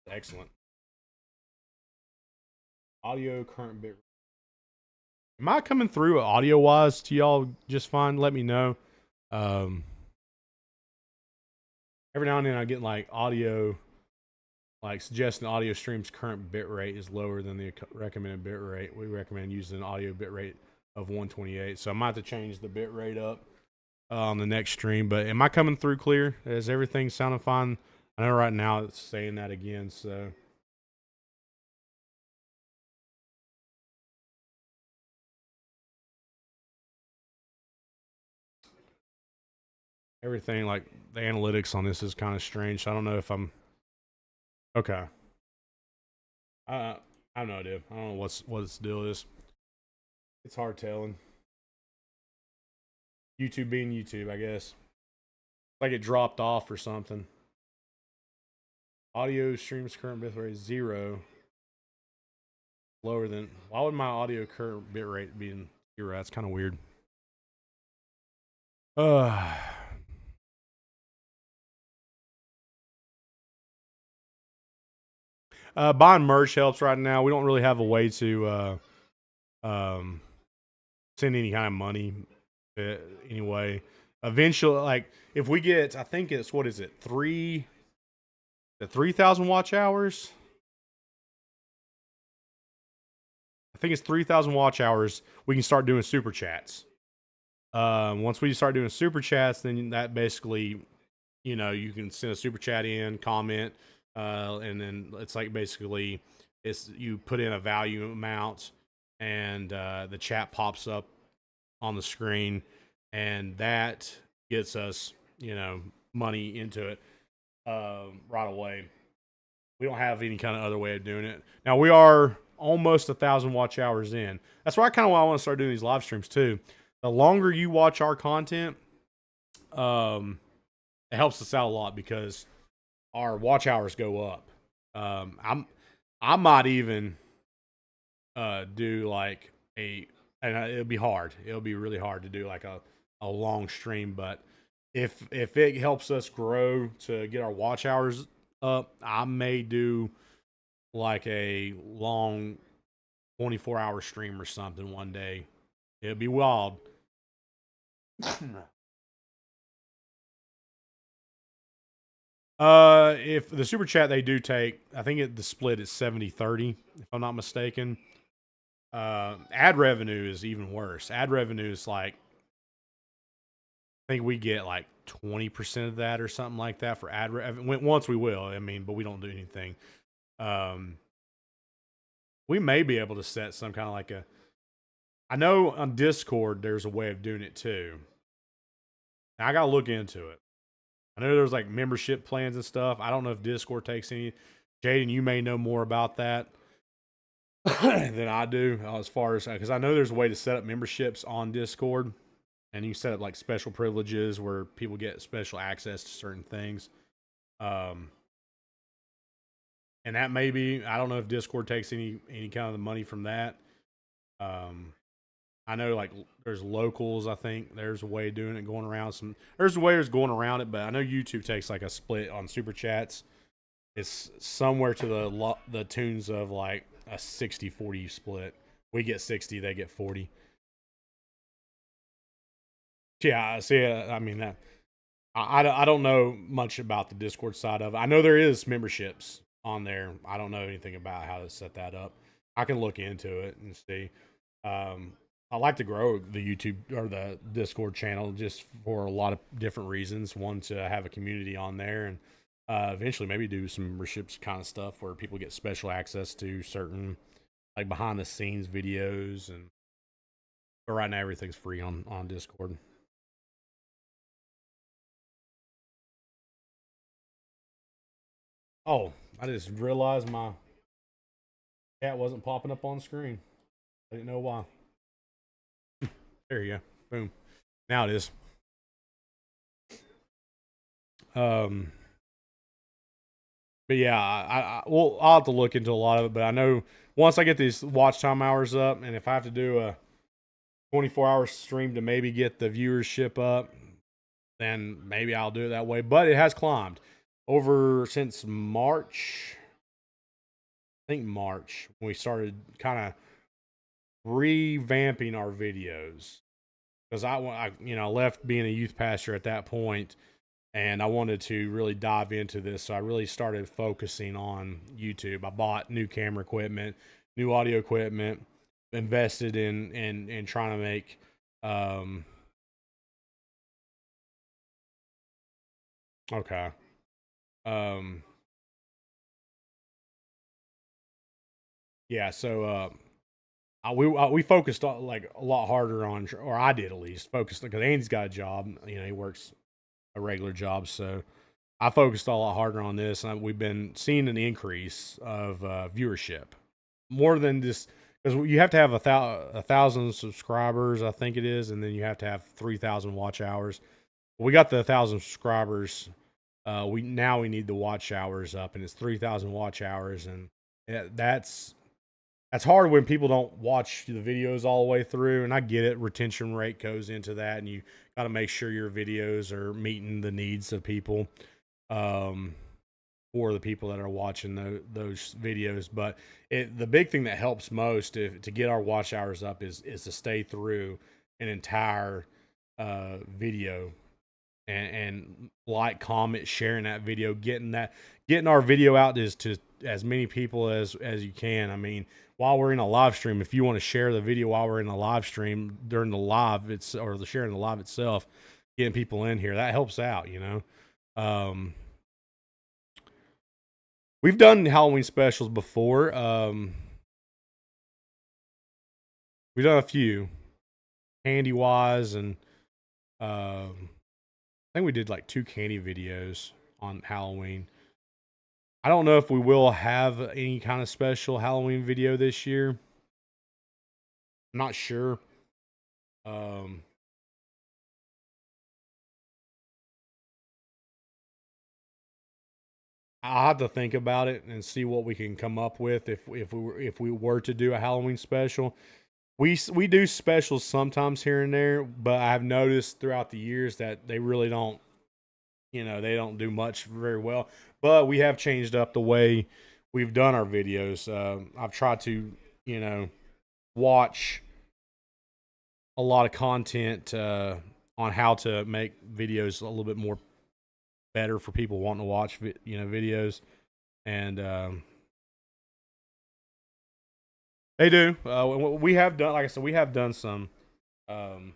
excellent. Audio current bit. Am I coming through audio wise to y'all just fine? Let me know. Every now and then I get like audio, like suggesting audio stream's current bit rate is lower than the recommended bit rate. We recommend using an audio bit rate of 128. So I might have to change the bit rate up on the next stream. But am I coming through clear? Is everything sounding fine? I know right now it's saying that again, so. Everything, like, the analytics on this is kind of strange. So I don't know if I'm... Okay. I have no idea. I don't know what its deal is. It's hard telling. YouTube being YouTube, I guess. Like it dropped off or something. Audio streams current bitrate is 0. Lower than... Why would my audio current bitrate be 0? That's kind of weird. Buying merch helps right now. We don't really have a way to send any kind of money anyway. Eventually, like, if we get, I think it's, what is it, 3,000 watch hours? I think it's 3,000 watch hours. We can start doing super chats. Once we start doing super chats, then that basically, you know, you can send a super chat in, comment, and then it's like basically it's you put in a value amount, and the chat pops up on the screen, and that gets us, you know, money into it right away. We don't have any kind of other way of doing it. Now we are almost 1,000 watch hours in. That's why I want to start doing these live streams too. The longer you watch our content, it helps us out a lot because our watch hours go up. I might even do like and it'll be hard. It'll be really hard to do like a long stream, but if it helps us grow to get our watch hours up, I may do like a long 24-hour stream or something one day. It'll be wild. If the super chat they do take, I think the split is 70-30, if I'm not mistaken. Ad revenue is even worse. Ad revenue is like, I think we get like 20% of that or something like that for ad revenue. Once we will, I mean, but we don't do anything. We may be able to set some kind of like I know on Discord there's a way of doing it too. Now, I gotta look into it. I know there's like membership plans and stuff. I don't know if Discord takes any. Jaden, you may know more about that than I do, as far as, because I know there's a way to set up memberships on Discord, and you set up like special privileges where people get special access to certain things. And that may be, I don't know if Discord takes any kind of the money from that. I know like there's locals. I think there's a way of doing it, going around there's ways going around it, but I know YouTube takes like a split on super chats. It's somewhere to the tunes of like a 60-40 split. We get 60, they get 40. Yeah, see, I mean that. I don't know much about the Discord side of it. I know there is memberships on there. I don't know anything about how to set that up. I can look into it and see. I like to grow the YouTube or the Discord channel just for a lot of different reasons. One, to have a community on there, and eventually maybe do some memberships kind of stuff where people get special access to certain like behind the scenes videos. And but right now everything's free on Discord. Oh, I just realized my cat wasn't popping up on the screen. I didn't know why. There you go. Boom. Now it is. Um, but yeah, well, I'll have to look into a lot of it. But I know once I get these watch time hours up, and if I have to do a 24-hour stream to maybe get the viewership up, then maybe I'll do it that way. But it has climbed over since March. I think March when we started kind of revamping our videos because I left being a youth pastor at that point, and I wanted to really dive into this. So I really started focusing on YouTube. I bought new camera equipment, new audio equipment, invested in trying to make um okay. Um yeah, so we focused on, like, a lot harder on, or I did at least, focused because Andy's got a job, he works a regular job, so I focused a lot harder on this, and we've been seeing an increase of viewership more than just because you have to have a thousand subscribers, I think it is, and then you have to have 3,000 watch hours. We got the 1,000 subscribers. We need the watch hours up, and it's 3,000 watch hours, and that's hard when people don't watch the videos all the way through. And I get it, retention rate goes into that, and you got to make sure your videos are meeting the needs of people. Um, for the people that are watching those videos. But the big thing that helps most to get our watch hours up is to stay through an entire video and like, comment, sharing that video, getting our video out to as many people as you can. I mean, while we're in a live stream, if you want to share the video while we're in a live stream during the live, or the sharing the live itself, getting people in here, that helps out. We've done Halloween specials before. We've done a few, candy wise, and I think we did like 2 candy videos on Halloween. I don't know if we will have any kind of special Halloween video this year. I'm not sure. Um, I'll have to think about it and see what we can come up with if we were to do a Halloween special. We do specials sometimes here and there, but I've noticed throughout the years that they really don't, they don't do much very well. But we have changed up the way we've done our videos. I've tried to, watch a lot of content on how to make videos a little bit more better for people wanting to watch, videos, and they do. We have done, like I said, we have done um,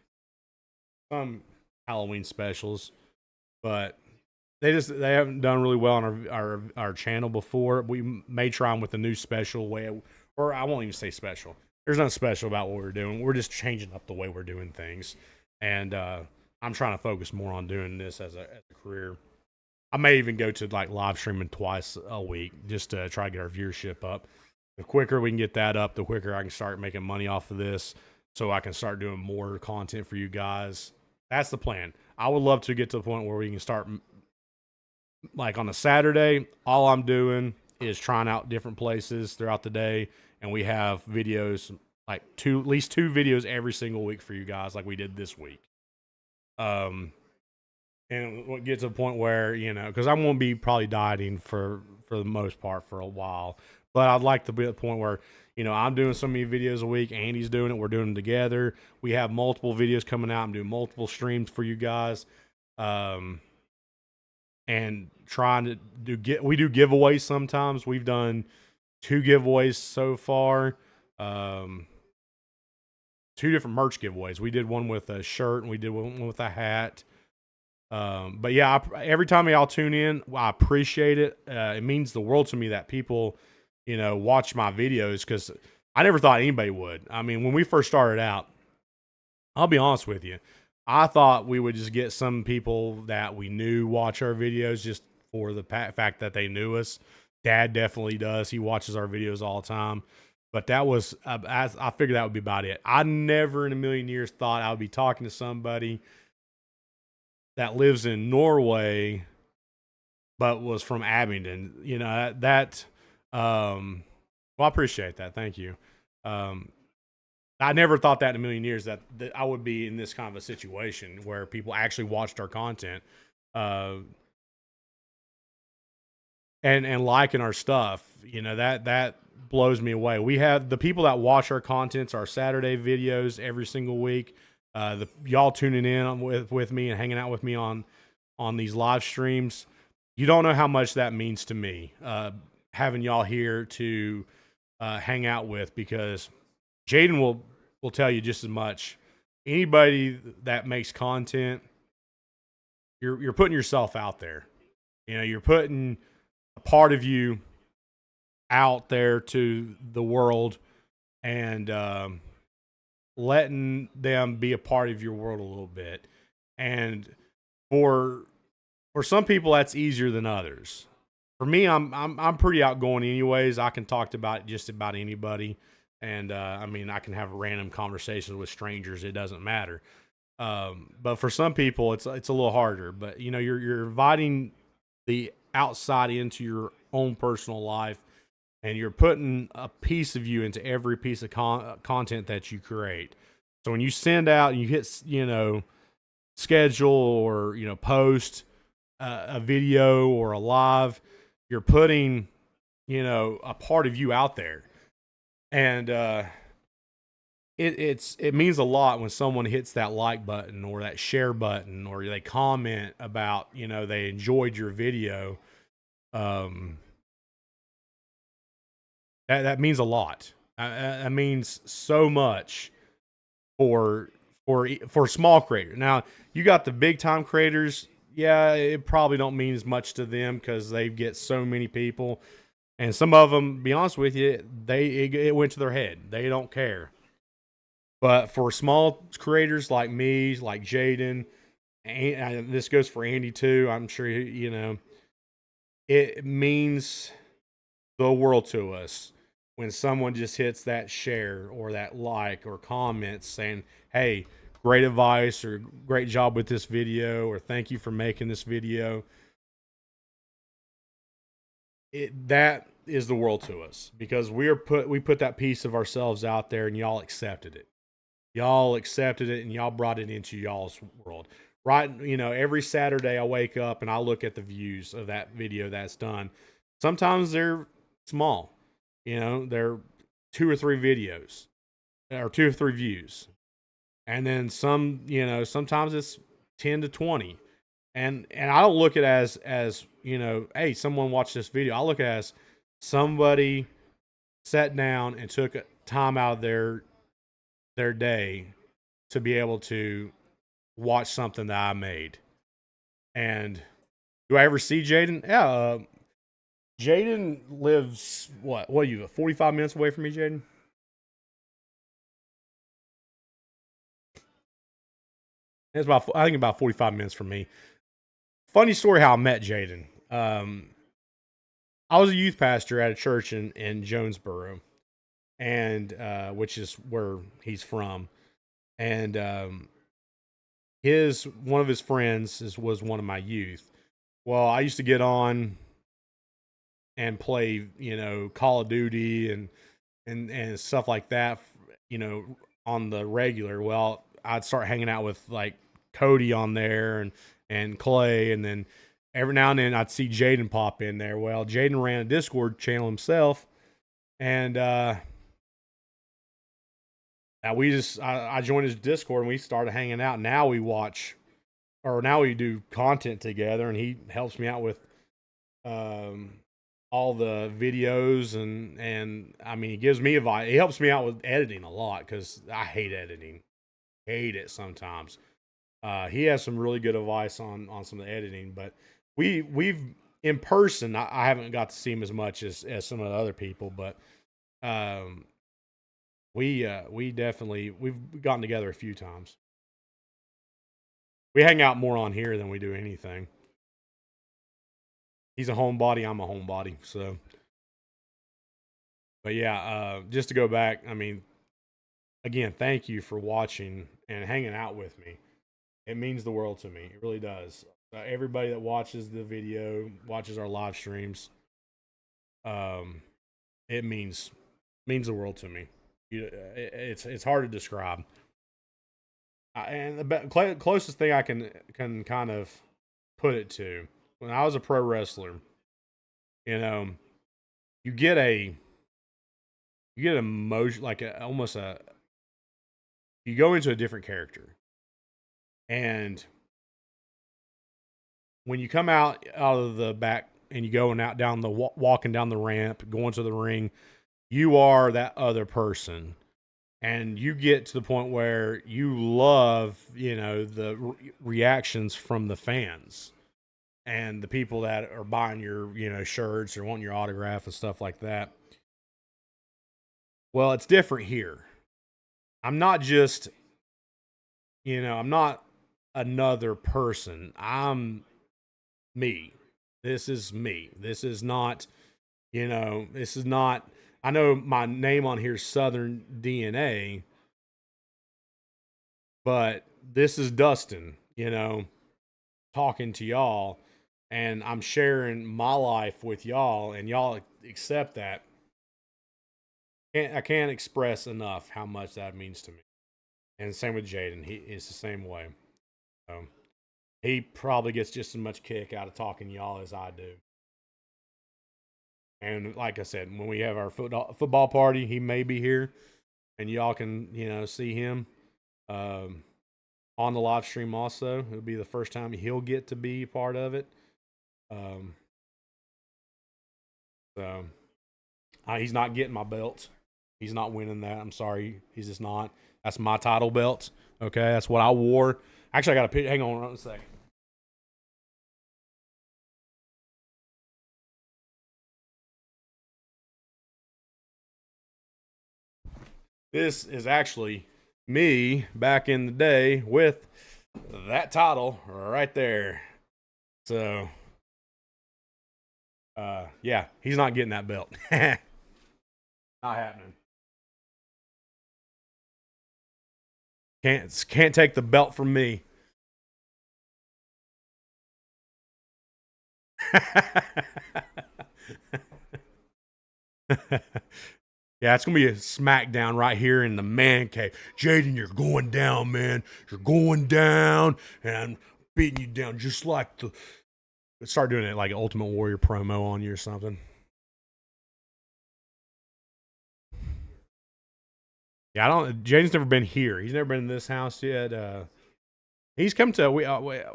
some Halloween specials, but they haven't done really well on our channel before. We may try them with a new special way, or I won't even say special. There's nothing special about what we're doing. We're just changing up the way we're doing things, and I'm trying to focus more on doing this as a career. I may even go to like live streaming twice a week just to try to get our viewership up. The quicker we can get that up, the quicker I can start making money off of this, so I can start doing more content for you guys. That's the plan. I would love to get to the point where we can start, like, on a Saturday, all I'm doing is trying out different places throughout the day, and we have videos, like at least 2 videos every single week for you guys, like we did this week. Um, and we'll get to the point where, because I'm going to be probably dieting for the most part for a while, but I'd like to be at the point where, I'm doing so many videos a week. Andy's doing it. We're doing them together. We have multiple videos coming out. I'm doing multiple streams for you guys. And trying to we do giveaways sometimes. We've done 2 giveaways so far. 2 different merch giveaways. We did one with a shirt and we did one with a hat. But yeah, every time y'all tune in, I appreciate it. It means the world to me that people, watch my videos, because I never thought anybody would. I mean, when we first started out, I'll be honest with you, I thought we would just get some people that we knew watch our videos just for the fact that they knew us. Dad definitely does. He watches our videos all the time. But that was, I figured that would be about it. I never in a million years thought I would be talking to somebody that lives in Norway, but was from Abingdon. Well, I appreciate that. Thank you. I never thought that in a million years that I would be in this kind of a situation where people actually watched our content, and liking our stuff. That blows me away. We have the people that watch our contents, our Saturday videos every single week. Y'all tuning in with me and hanging out with me on these live streams. You don't know how much that means to me, having y'all here to hang out with, because Jaden will tell you just as much. Anybody that makes content, you're putting yourself out there. You're putting a part of you out there to the world, and letting them be a part of your world a little bit. And for some people, that's easier than others. For me, I'm pretty outgoing anyways. I can talk about just about anybody. And I mean, I can have random conversations with strangers. It doesn't matter. But for some people, it's a little harder. But you're inviting the outside into your own personal life, and you're putting a piece of you into every piece of content that you create. So when you send out and you hit, schedule or, post a video or a live, you're putting, a part of you out there. And it means a lot when someone hits that like button or that share button, or they comment about, they enjoyed your video. That means a lot. That means so much for small creators. Now, you got the big time creators. Yeah, it probably don't mean as much to them because they get so many people, and some of them, be honest with you, it went to their head. They don't care. But for small creators like me, like Jaden, and this goes for Andy too, I'm sure it means the world to us when someone just hits that share or that like or comments saying, hey, great advice, or great job with this video, or thank you for making this video. That is the world to us, because we put that piece of ourselves out there, and y'all accepted it. Y'all accepted it, and y'all brought it into y'all's world. Right? Every Saturday I wake up and I look at the views of that video that's done. Sometimes they're small. They're 2 or 3 videos, or 2 or 3 views. And then sometimes it's 10 to 20. And I don't look at it as, hey, someone watched this video. I look at it as somebody sat down and took time out of their day to be able to watch something that I made. And do I ever see Jaden? Yeah. Jaden lives, what are you, 45 minutes away from me, Jaden? It's I think about 45 minutes from me. Funny story how I met Jaden. I was a youth pastor at a church in Jonesboro, and which is where he's from. And one of his friends was one of my youth. Well, I used to get on and play, Call of Duty and stuff like that, on the regular. Well, I'd start hanging out with like Cody on there and Clay, and then every now and then I'd see Jaden pop in there. Well, Jaden ran a Discord channel himself, and I joined his Discord and we started hanging out. Now we now we do content together, and he helps me out with all the videos, and I mean, he gives me advice. He helps me out with editing a lot because I hate editing, hate it sometimes. He has some really good advice on some of the editing, but we've in person. I haven't got to see him as much as some of the other people, but um, we definitely we've gotten together a few times. We hang out more on here than we do anything. He's a homebody. I'm a homebody. So, but yeah, just to go back, I mean, again, thank you for watching and hanging out with me. It means the world to me. It really does. Everybody that watches the video, watches our live streams, um, it means the world to me. It's hard to describe. And the closest thing I can kind of put it to, when I was a pro wrestler, you know, you get a emotion, like almost a, you go into a different character, and when you come out of the back and you going out down the walking down the ramp, going to the ring, you are that other person, and you get to the point where you love, the reactions from the fans and the people that are buying your, shirts or wanting your autograph and stuff like that. Well, it's different here. I'm not just, I'm not another person. I'm me. This is me. This is not, this is not, I know my name on here is Southern DNA, but this is Dustin, talking to y'all, and I'm sharing my life with y'all, and y'all accept that. I can't express enough how much that means to me. And same with Jaden. He is the same way. So he probably gets just as much kick out of talking to y'all as I do. And like I said, when we have our football party, he may be here, and y'all can, see him on the live stream also. It'll be the first time he'll get to be part of it. So he's not getting my belt. He's not winning that. I'm sorry. He's just not. That's my title belt. Okay, that's what I wore. Actually, I got a picture. Hang on one second. This is actually me back in the day with that title right there. So, yeah, he's not getting that belt. Not happening. Can't take the belt from me. Yeah, it's gonna be a smackdown right here in the man cave. Jaden, you're going down, man. You're going down, and I'm beating you down just like the. Start doing it like an Ultimate Warrior promo on you or something. Yeah, I don't. Jaden's never been here. He's never been in this house yet. He's come to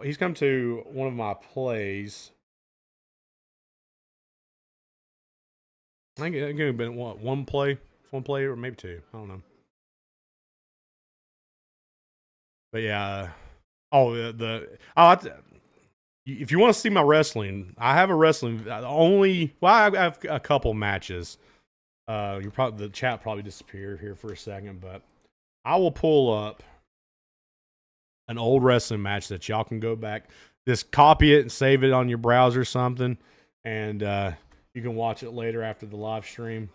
he's come to one of my plays. I think it could have been one play, or maybe two. I don't know. But yeah. Oh, if you want to see my wrestling, I have a wrestling. I have a couple matches. You probably the chat probably disappeared here for a second, but I will pull up an old wrestling match that y'all can go back. Just copy it and save it on your browser or something, and you can watch it later after the live stream.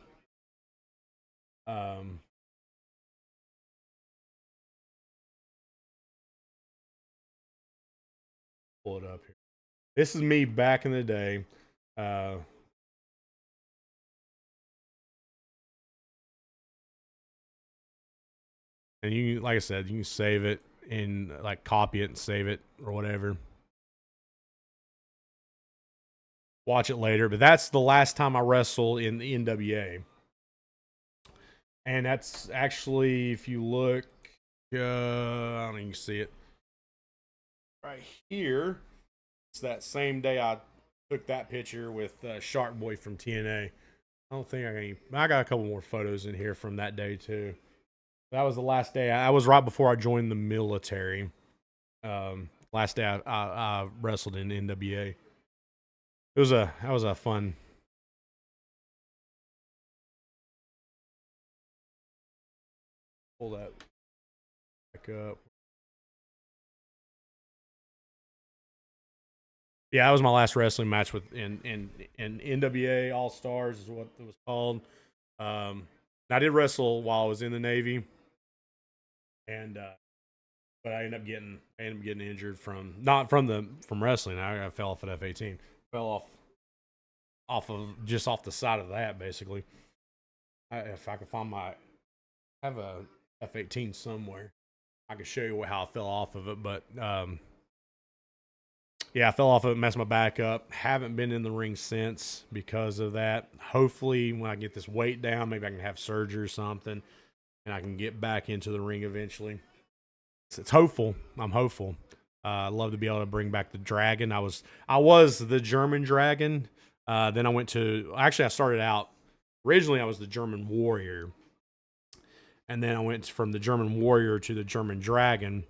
Pull it up here. This is me back in the day. And you, like I said, you can save it and like copy it and save it or whatever. Watch it later, but that's the last time I wrestled in the NWA. And that's actually, if you look, I don't know, you can see it right here. It's that same day I took that picture with Shark Boy from TNA. I don't think I got a couple more photos in here from that day too. That was the last day. I was right before I joined the military. Last day I wrestled in NWA. That was a fun. Pull that back up. Yeah, that was my last wrestling match with in NWA All Stars is what it was called. I did wrestle while I was in the Navy, and but I ended up getting injured from not from wrestling. I fell off at F-18, fell off of just off the side of that basically. If I could find I have a F-18 somewhere, I could show you how I fell off of it, but yeah, I fell off of it, messed my back up. Haven't been in the ring since because of that. Hopefully, when I get this weight down, maybe I can have surgery or something, and I can get back into the ring eventually. It's hopeful. I'm hopeful. I'd love to be able to bring back the Dragon. I was the German Dragon. Then I started out, originally I was the German Warrior. And then I went from the German Warrior to the German Dragon.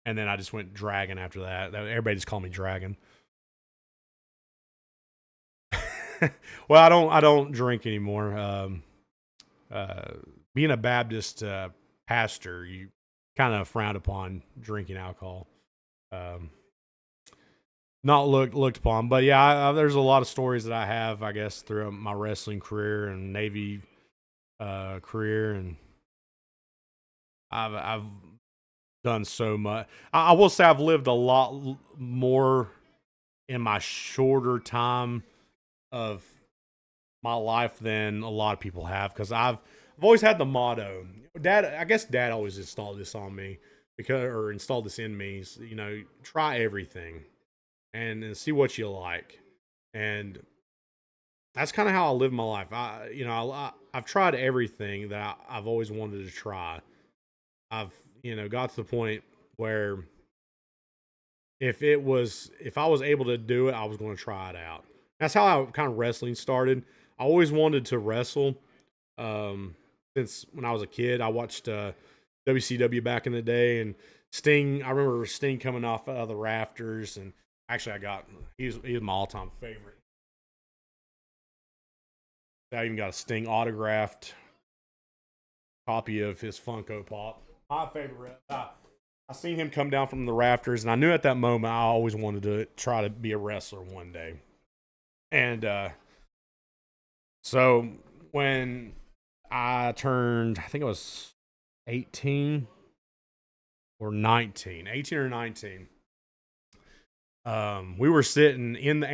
And then I just went Dragon after that. Everybody just called me Dragon. Well, I don't drink anymore. Being a Baptist pastor, you kind of frowned upon drinking alcohol. Not looked upon, but yeah, there's a lot of stories that I have, I guess, through my wrestling career and Navy career, and I've done so much. I will say I've lived a lot more in my shorter time of my life than a lot of people have, because I've always had the motto. I guess Dad always installed this on me installed this in me. Try everything and see what you like, and that's kind of how I live my life. I've tried everything that I've always wanted to try. I've got to the point where if I was able to do it, I was going to try it out. That's how kind of wrestling started. I always wanted to wrestle. Since when I was a kid, I watched WCW back in the day, and Sting. I remember Sting coming off of the rafters, and actually, he was my all-time favorite. I even got a Sting autographed copy of his Funko Pop. My favorite. I seen him come down from the rafters, and I knew at that moment I always wanted to try to be a wrestler one day. And so when I turned, I think it was 18 or 19, 18 or 19. We were sitting in the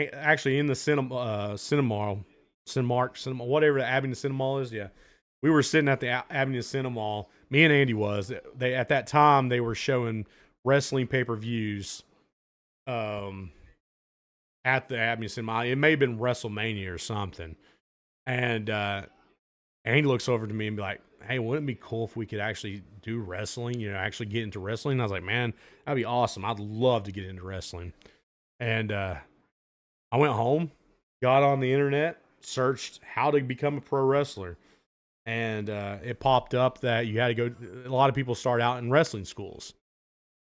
Cinemark, whatever the Avenue Cinemark is. Yeah, we were sitting at the Avenue Cinemark. Me and Andy was. They at that time they were showing wrestling pay-per-views. At the Avenue Cinemark, it may have been WrestleMania or something, and Andy looks over to me and be like, "Hey, wouldn't it be cool if we could actually do wrestling? Actually get into wrestling?" And I was like, "Man, that'd be awesome. I'd love to get into wrestling." And I went home, got on the internet, searched how to become a pro wrestler, and it popped up that you had to go. A lot of people start out in wrestling schools,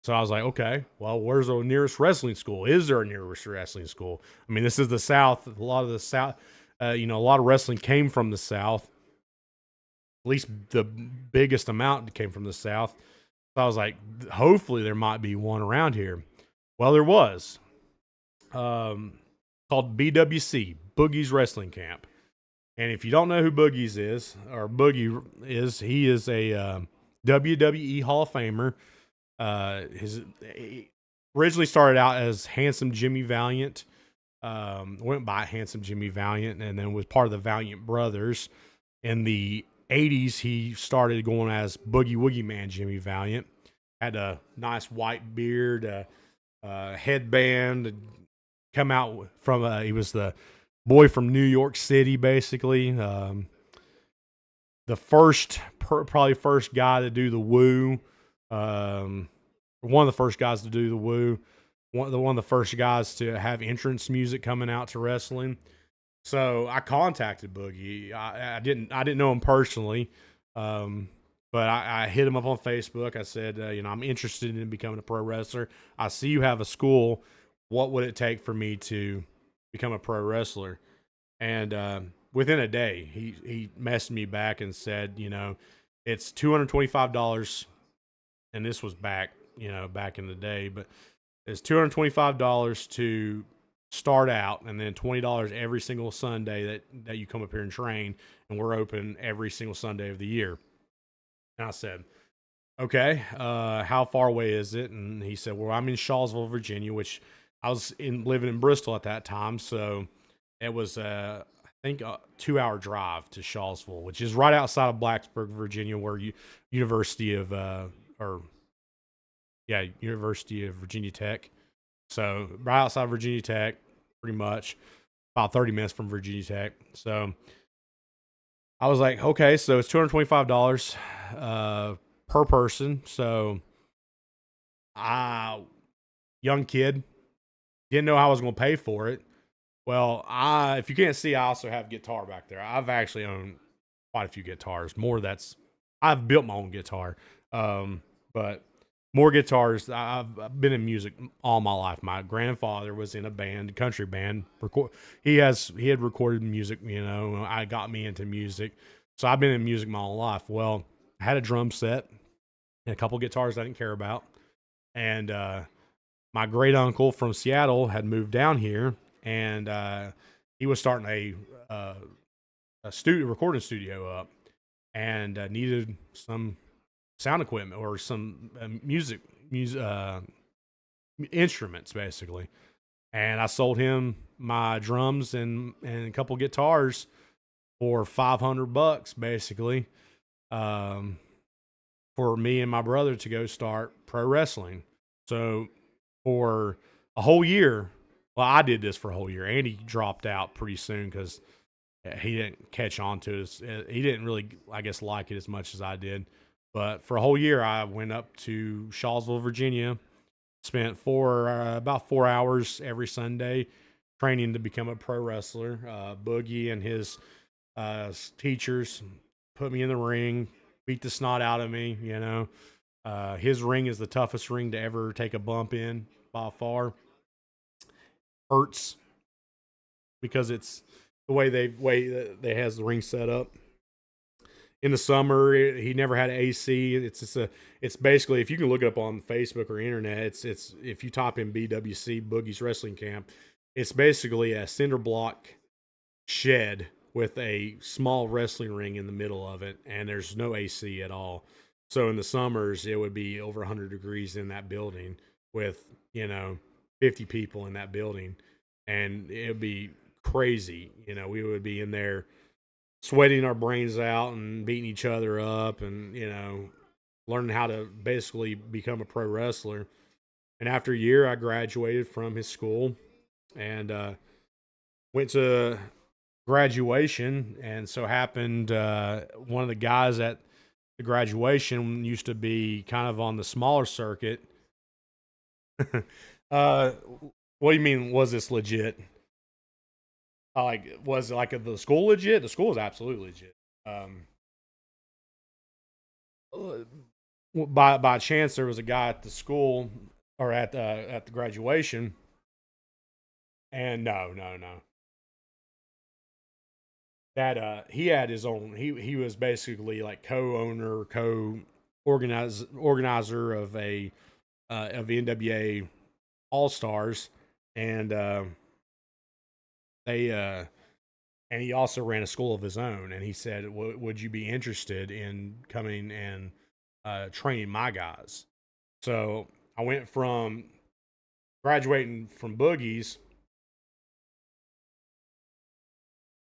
so I was like, "Okay, well, where's the nearest wrestling school? Is there a nearest wrestling school?" I mean, this is the South. A lot of the South, a lot of wrestling came from the South. At least the biggest amount came from the South. So I was like, hopefully there might be one around here. Well, there was. Called BWC, Boogie's Wrestling Camp. And if you don't know who Boogie's is, or Boogie is, he is a WWE Hall of Famer. He originally started out as Handsome Jimmy Valiant. Went by Handsome Jimmy Valiant, and then was part of the Valiant Brothers. In the 80s, he started going as Boogie Woogie Man Jimmy Valiant. Had a nice white beard, headband. Come out from he was the boy from New York City, basically. The probably first guy to do the woo. One of the first guys to do the woo. one of the first guys to have entrance music coming out to wrestling. So I contacted Boogie. I didn't know him personally, um, but I hit him up on Facebook. I said, I'm interested in becoming a pro wrestler. I see you have a school. What would it take for me to become a pro wrestler? And within a day, he messaged me back and said, it's $225, and this was back in the day, but it's $225 to start out, and then $20 every single Sunday that you come up here and train, and we're open every single Sunday of the year. And I said, okay, how far away is it? And he said, well, I'm in Shawsville, Virginia, which I was living in Bristol at that time, so it was I think a 2-hour drive to Shawsville, which is right outside of Blacksburg, Virginia, where University of University of Virginia Tech. So right outside of Virginia Tech, pretty much about 30 minutes from Virginia Tech. So I was like, okay, so it's $225 per person. So young kid, didn't know how I was going to pay for it. Well, if you can't see, I also have guitar back there. I've actually owned quite a few guitars. I've built my own guitar, but more guitars. I've been in music all my life. My grandfather was in a band, country band. He had recorded music. I got me into music, so I've been in music my whole life. Well, I had a drum set and a couple guitars I didn't care about, and my great uncle from Seattle had moved down here, and he was starting a recording studio up, and needed some sound equipment or some music instruments basically. And I sold him my drums and a couple guitars for $500 basically, for me and my brother to go start pro wrestling. So for a whole year, well, I did this for a whole year. Andy dropped out pretty soon because he didn't catch on to it. He didn't really, I guess, like it as much as I did. But for a whole year, I went up to Shawsville, Virginia, spent about 4 hours every Sunday training to become a pro wrestler. Boogie and his teachers put me in the ring, beat the snot out of me. His ring is the toughest ring to ever take a bump in by far. Hurts because it's the way they has the ring set up. In the summer, he never had AC. It's basically, if you can look it up on Facebook or internet, it's if you type in BWC Boogie's Wrestling Camp, it's basically a cinder block shed with a small wrestling ring in the middle of it, and there's no AC at all. So in the summers, it would be over 100 degrees in that building with 50 people in that building, and it would be crazy. We would be in there sweating our brains out and beating each other up, and learning how to basically become a pro wrestler. And after a year, I graduated from his school and went to graduation. And so happened, one of the guys at the graduation used to be kind of on the smaller circuit. What do you mean, was this legit? Was it like the school legit? The school is absolutely legit. By chance, there was a guy at the school or at the graduation, and no, that he had his own. He was basically like co-owner, organizer of NWA All Stars, and and he also ran a school of his own. And he said, would you be interested in coming and training my guys? So I went from graduating from Boogie's.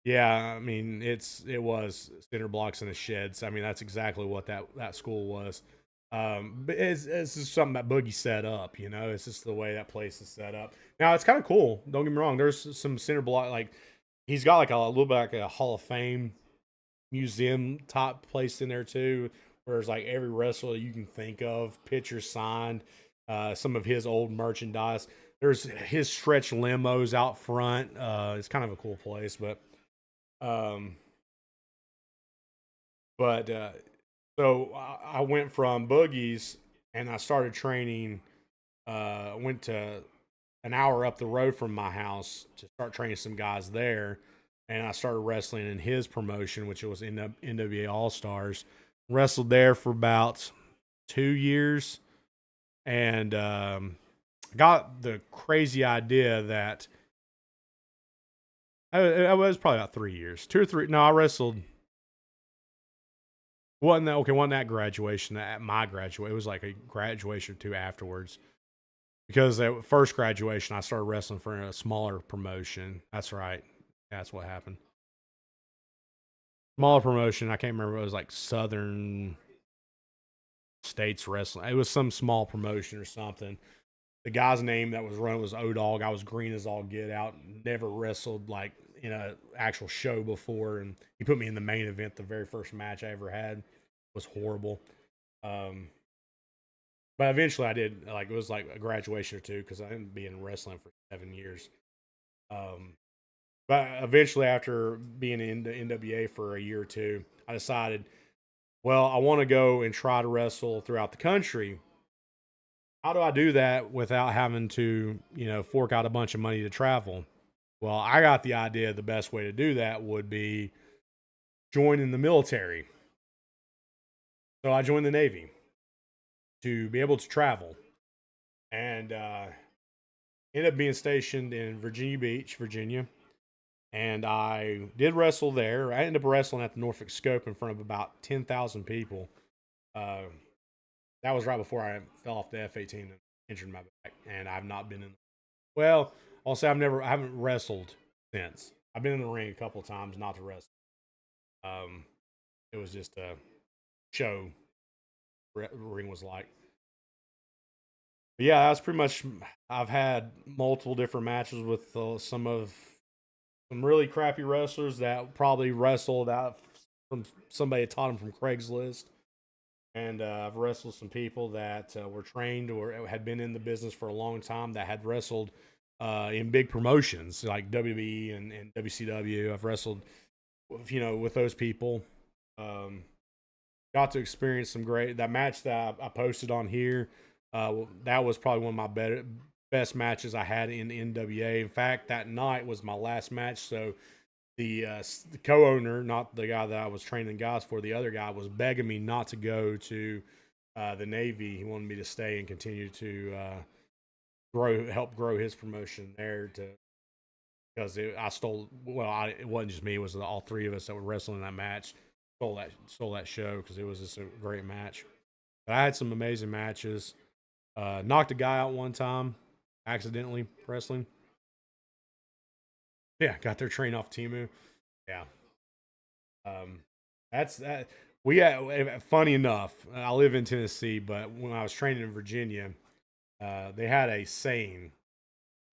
Yeah, I mean, it was cinder blocks in the sheds. I mean, that's exactly what that school was. But it's just something that Boogie set up. It's just the way that place is set up. Now it's kind of cool. Don't get me wrong. There's some cinder block, like he's got like a little bit like a Hall of Fame museum type place in there too, where there's like every wrestler you can think of, pictures signed. some of his old merchandise. There's his stretch limos out front. It's kind of a cool place, um, but so I went from Boogie's and I started training. Went to an hour up the road from my house to start training some guys there, and I started wrestling in his promotion, which was in NWA All Stars. Wrestled there for about 2 years, and got the crazy idea that I was probably about 3 years, 2 or 3. No, I wrestled. Wasn't that graduation at my graduation? It was like a graduation or two afterwards. Because at first graduation, I started wrestling for a smaller promotion. That's right. That's what happened. Smaller promotion. I can't remember. It was like Southern States Wrestling. It was some small promotion or something. The guy's name that was running was O-Dog. I was green as all get out. Never wrestled like in an actual show before. And he put me in the main event. The very first match I ever had. It was horrible. But eventually I did, like, it was like a graduation or two because I didn't be in wrestling for 7 years. But eventually, after being in the NWA for a year or two, I decided, well, I want to go and try to wrestle throughout the country. How do I do that without having to, fork out a bunch of money to travel? Well, I got the idea the best way to do that would be joining the military. So I joined the Navy to be able to travel, and ended up being stationed in Virginia Beach, Virginia. And I did wrestle there. I ended up wrestling at the Norfolk Scope in front of about 10,000 people. Uh, that was right before I fell off the F-18 and injured my back. And I've not been in. Well, I'll say I haven't wrestled since. I've been in the ring a couple times, not to wrestle. It was just a show. Ring was like. But yeah, that's pretty much. I've had multiple different matches with some really crappy wrestlers that probably wrestled out from somebody that taught them from Craigslist. And I've wrestled some people that were trained or had been in the business for a long time that had wrestled in big promotions like WWE and WCW. I've wrestled, with those people. Got to experience some great. That match that I posted on here, that was probably one of my best matches I had in the NWA. In fact, that night was my last match. So the co-owner, not the guy that I was training guys for, the other guy was begging me not to go to the Navy. He wanted me to stay and continue to help grow his promotion there. Because it wasn't just me; it was all three of us that were wrestling in that match. Stole that show because it was just a great match. But I had some amazing matches. Knocked a guy out one time, accidentally wrestling. Yeah, got their train off Timu. Yeah. That's that. We had, funny enough, I live in Tennessee, but when I was training in Virginia, they had a saying: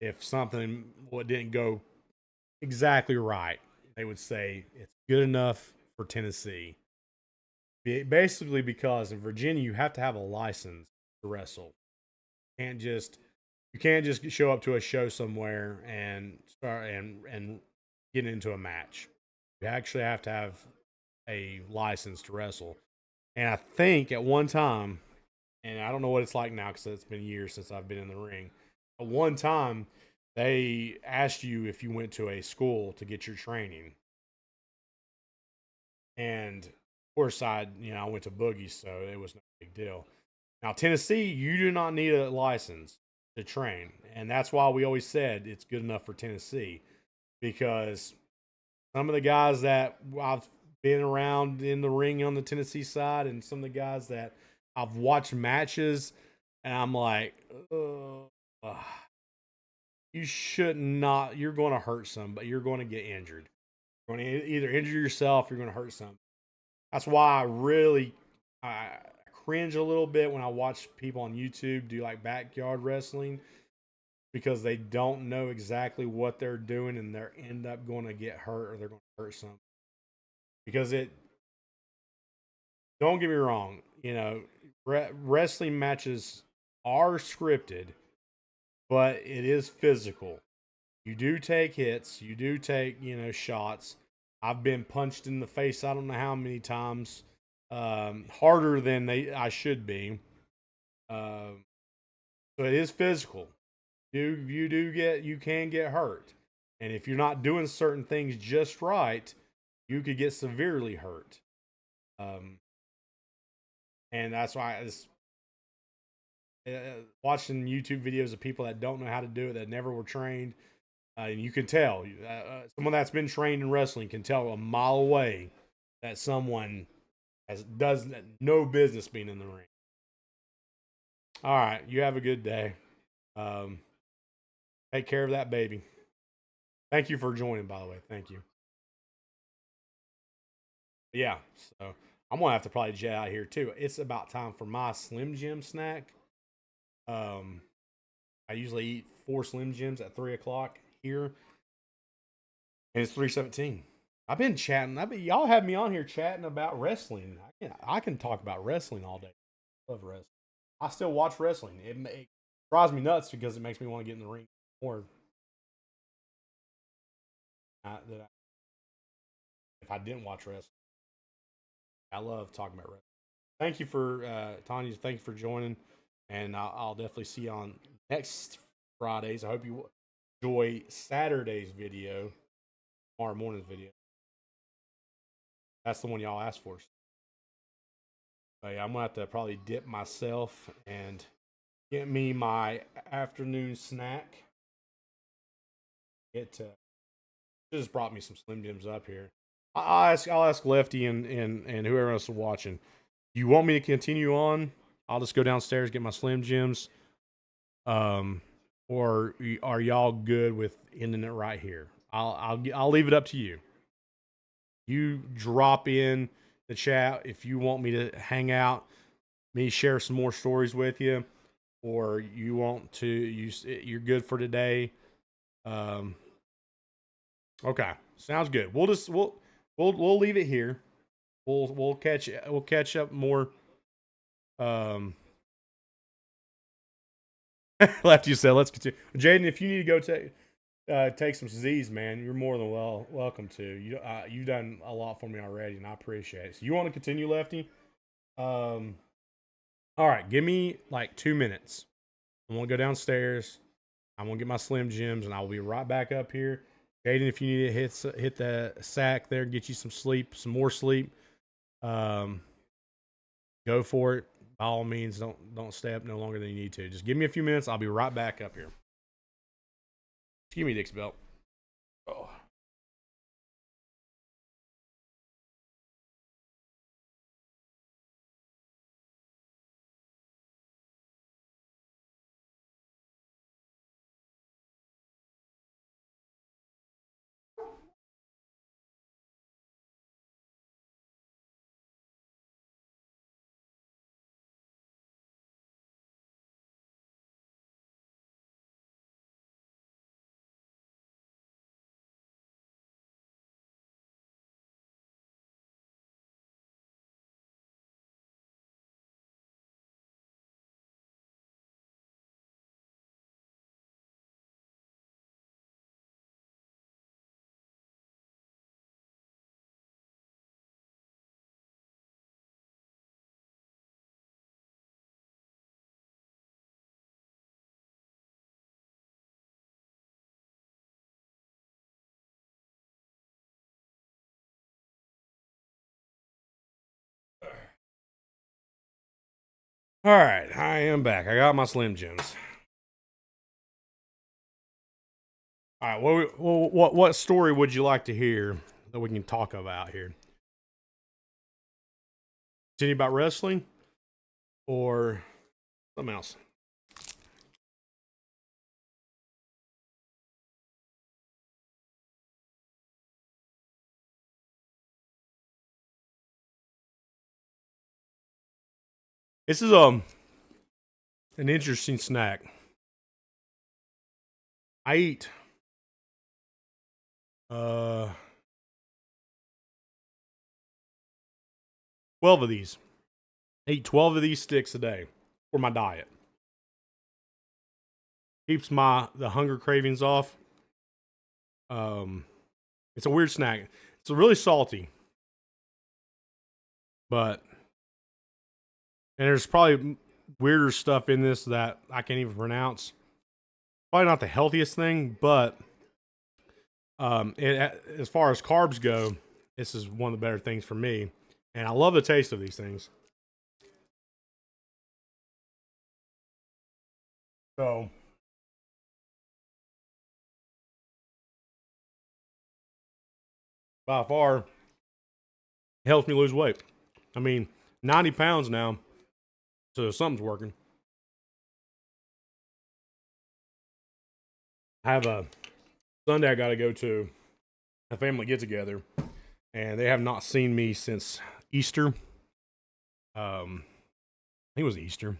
if something didn't go exactly right, they would say it's good enough for Tennessee. Basically, because in Virginia you have to have a license to wrestle. Can't just you can't just show up to a show somewhere and start and get into a match. You actually have to have a license to wrestle. And I think at one time, and I don't know what it's like now because it's been years since I've been in the ring. At one time, they asked you if you went to a school to get your training. And of course, I went to Boogie, so it was no big deal. Now, Tennessee, you do not need a license to train. And that's why we always said it's good enough for Tennessee. Because some of the guys that I've been around in the ring on the Tennessee side, and some of the guys that I've watched matches, and I'm like, you should not. You're going to hurt somebody. You're going to get injured. You're going to either injure yourself, or you're going to hurt somebody. That's why I cringe a little bit when I watch people on YouTube do like backyard wrestling because they don't know exactly what they're doing and they end up going to get hurt or they're going to hurt something. Because don't get me wrong, wrestling matches are scripted, but it is physical. You do take hits, you do take, shots. I've been punched in the face I don't know how many times, harder than I should be. Um, so it is physical. You can get hurt, and if you're not doing certain things just right, you could get severely hurt. Um, and that's why watching YouTube videos of people that don't know how to do it, that never were trained, and you can tell someone that's been trained in wrestling can tell a mile away that someone does no business being in the ring. All right, you have a good day. Um, take care of that baby. Thank you for joining, by the way. Thank you. Yeah, so I'm gonna have to probably jet out here too. It's about time for my Slim Jim snack. Um, I usually eat 4 Slim Jims at 3 o'clock here, and it's 3:17. I've been chatting. Y'all have me on here chatting about wrestling. I can talk about wrestling all day. I love wrestling. I still watch wrestling. It drives me nuts because it makes me want to get in the ring more. If I didn't watch wrestling, I love talking about wrestling. Thank you for Tanya. Thank you for joining, and I'll definitely see you on next Fridays. I hope you enjoy Saturday's video, tomorrow morning's video. That's the one y'all asked for. But yeah, I'm gonna have to probably dip myself and get me my afternoon snack. It just brought me some Slim Jims up here. I'll ask Lefty and whoever else is watching. You want me to continue on? I'll just go downstairs, get my Slim Jims. Or are y'all good with ending it right here? I'll leave it up to you. You drop in the chat if you want me to hang out, me share some more stories with you, or you want to you're good for today. Um, okay, sounds good. We'll leave it here. We'll catch up more. Um, Lefty said, "Let's continue." Jaden, if you need to go take some Z's, man, you're more than welcome to. You've done a lot for me already, and I appreciate it. So you want to continue, Lefty? All right, give me like 2 minutes. I'm gonna go downstairs. I'm gonna get my Slim Jims, and I will be right back up here. Jaden, if you need to hit the sack there, get you some sleep, some more sleep. Um, go for it. By all means, don't stay up no longer than you need to. Just give me a few minutes. I'll be right back up here. Give me Dick's belt. Oh. All right, I am back. I got my Slim Jims. All right, what story would you like to hear that we can talk about here? Continue about wrestling or something else? This is an interesting snack. I eat 12 of these. I eat 12 of these sticks a day for my diet. keeps the hunger cravings off. It's a weird snack. It's really salty, but and there's probably weirder stuff in this that I can't even pronounce. Probably not the healthiest thing, but as far as carbs go, this is one of the better things for me, and I love the taste of these things. So by far, it helps me lose weight. I mean, 90 pounds now, so something's working. I have a Sunday I got to go to a family get together, and they have not seen me since Easter. I think it was Easter.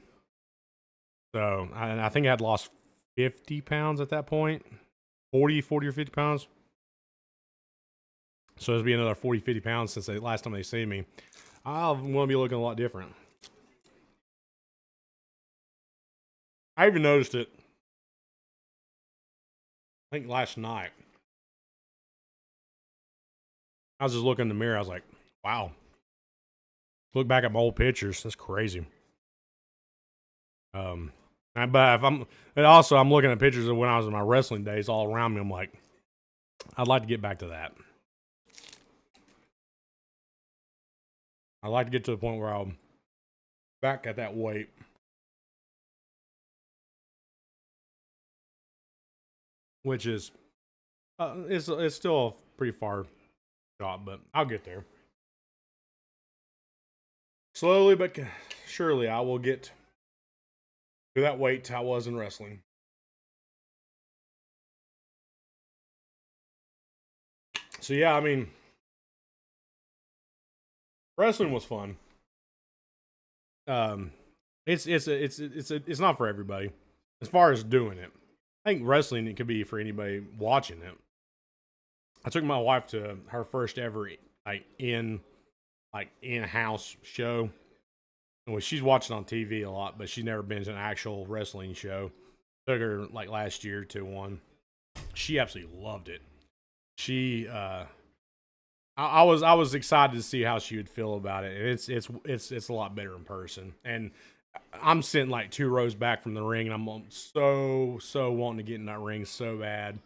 So I think I had lost 50 pounds at that point, 40 or 50 pounds. So it'll be another 40, 50 pounds since the last time they see me. I'll want to be looking a lot different. I even noticed it, I think last night. I was just looking in the mirror. I was like, wow. Look back at my old pictures. That's crazy. But if I'm looking at pictures of when I was in my wrestling days all around me. I'm like, I'd like to get back to that. I'd like to get to the point where I'm back at that weight. Which is, it's still a pretty far shot, but I'll get there. Slowly but surely, I will get to that weight I was in wrestling. So yeah, I mean, wrestling was fun. It's not for everybody as far as doing it. I think wrestling it could be for anybody watching it. I took my wife to her first ever in house show. Well, she's watching on TV a lot, but she's never been to an actual wrestling show. Took her like last year to one. She absolutely loved it. She I was excited to see how she would feel about it. And it's a lot better in person. And I'm sitting like 2 rows back from the ring, and I'm so wanting to get in that ring so bad.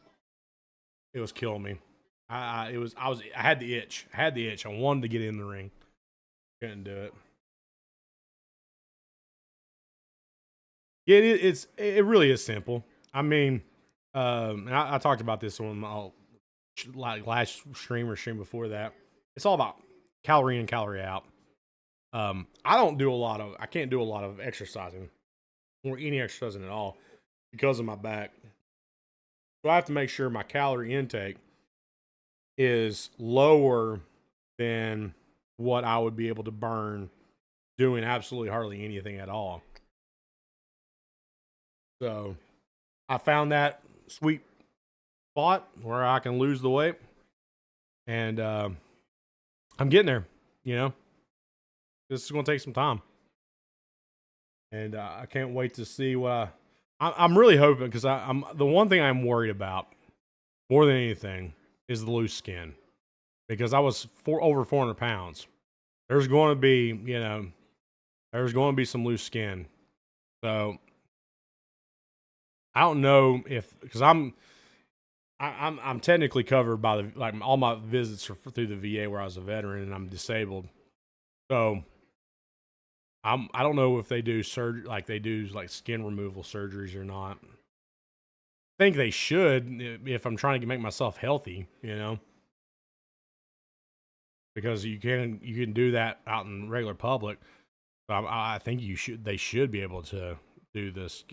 It was killing me. I had the itch. I had the itch. I wanted to get in the ring. Couldn't do it. Yeah, it really is simple. I mean, and I talked about this on my like last stream or stream before that. It's all about calorie in, calorie out. I can't do a lot of exercising or any exercising at all because of my back. So I have to make sure my calorie intake is lower than what I would be able to burn doing absolutely hardly anything at all. So I found that sweet spot where I can lose the weight, and I'm getting there. You know, this is going to take some time, and I can't wait to see what I'm really hoping, because I'm the one thing I'm worried about more than anything is the loose skin, because I was over 400 pounds. There's going to be there's going to be some loose skin, so I don't know if, because I'm technically covered by all my visits are through the VA where I was a veteran, and I'm disabled. So I don't know if they do skin removal surgeries or not. I think they should, if I'm trying to make myself healthy, because you can do that out in regular public. I think they should be able to do this,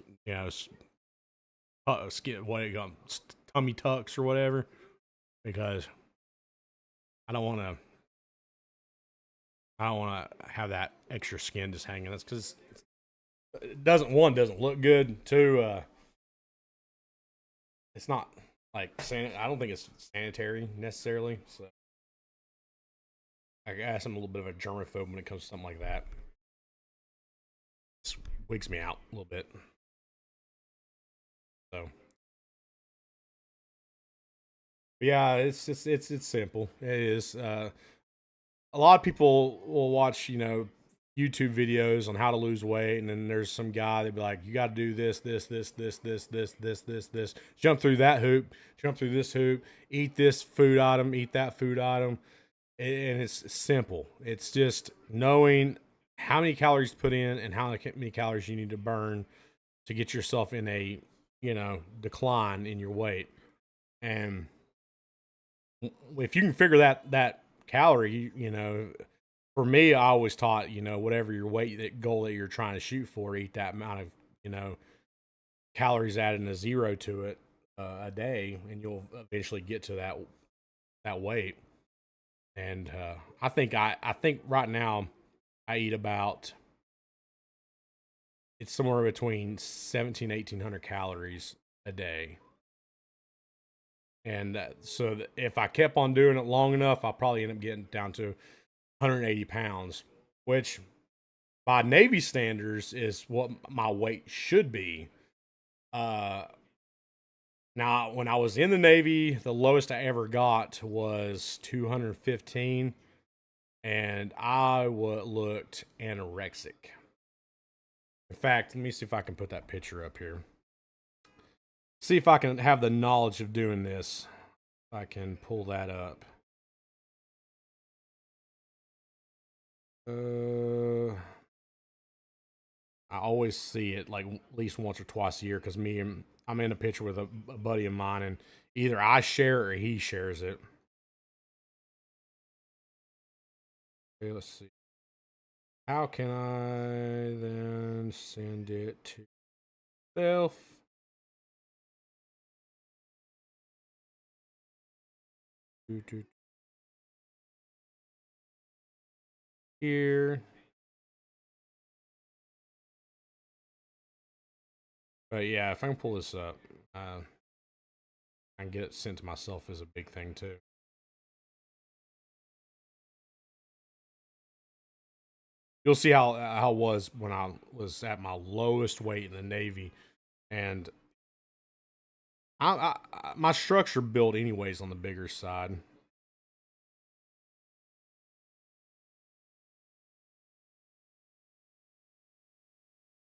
skin, what do you call them, tummy tucks or whatever, because I don't want to have that extra skin just hanging. That's because it doesn't look good. Two, it's not like I don't think it's sanitary necessarily. So I guess I'm a little bit of a germaphobe when it comes to something like that. It wigs me out a little bit. So yeah, it's simple. It is. A lot of people will watch, YouTube videos on how to lose weight, and then there's some guy that'd be like, "You got to do this, this, this, this, this, this, this, this, this. Jump through that hoop, jump through this hoop, eat this food item, eat that food item," and it's simple. It's just knowing how many calories to put in and how many calories you need to burn to get yourself in a decline in your weight. And if you can figure that calorie, for me, I always taught, whatever your weight goal that you're trying to shoot for, eat that amount of, calories adding a zero to it a day, and you'll eventually get to that weight. And I think right now I eat about, it's somewhere between 1,700 to 1,800 calories a day. And so if I kept on doing it long enough, I'll probably end up getting down to 180 pounds, which by Navy standards is what my weight should be. Now, when I was in the Navy, the lowest I ever got was 215, and I looked anorexic. In fact, let me see if I can put that picture up here. See if I can have the knowledge of doing this. I can pull that up. I always see it like at least once or twice a year because I'm in a picture with a buddy of mine, and either I share it or he shares it. Okay, let's see. How can I then send it to self? Here. But yeah, if I can pull this up, I can get it sent to myself is a big thing too. You'll see how it was when I was at my lowest weight in the Navy, and my structure built anyways on the bigger side.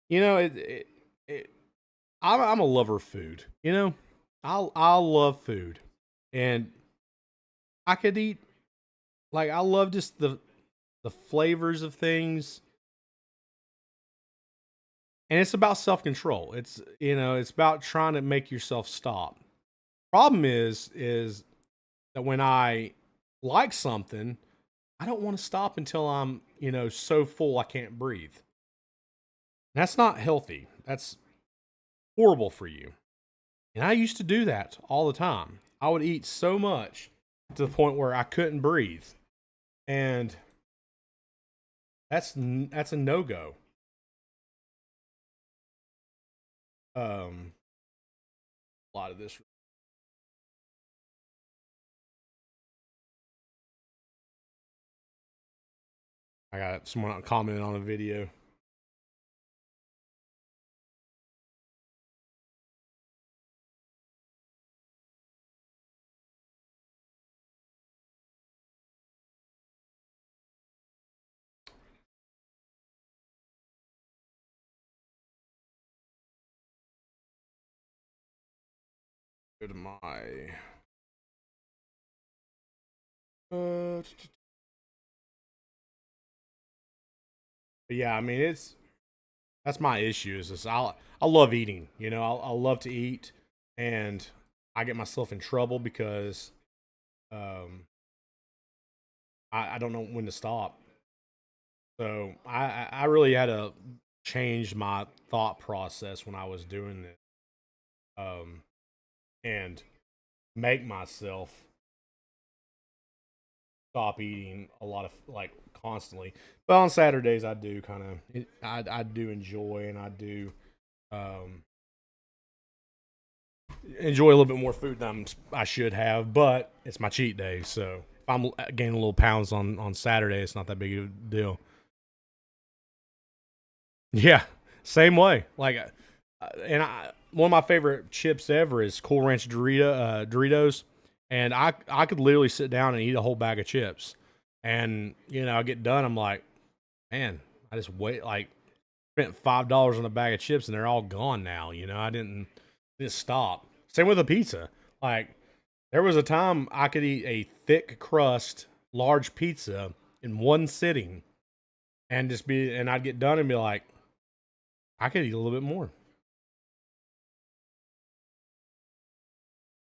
It I'm a lover of food. I love food, and I could eat, like, I love just the flavors of things, and it's about self control. It's about trying to make yourself stop. Problem is that when I like something, I don't want to stop until I'm so full I can't breathe. That's not healthy. That's horrible for you. And I used to do that all the time. I would eat so much to the point where I couldn't breathe. And that's a no-go. A lot of this. I got someone commenting on a video. Go to my but yeah, I mean that's my issue is I love eating. I love to eat, and I get myself in trouble because um I don't know when to stop. So I really had to change my thought process when I was doing this, um, and make myself stop eating a lot of, like, constantly. But on Saturdays, I do kind of I do enjoy, and I do um, enjoy a little bit more food than I should have. But it's my cheat day, so if I'm gaining a little pounds on Saturday, it's not that big of a deal. Yeah, same way. Like, and one of my favorite chips ever is Cool Ranch Doritos, and I could literally sit down and eat a whole bag of chips, and I get done, I'm like, man, I just spent $5 on a bag of chips and they're all gone now. I didn't stop. Same with a pizza. Like there was a time I could eat a thick crust, large pizza in one sitting, and I'd get done and be like, I could eat a little bit more.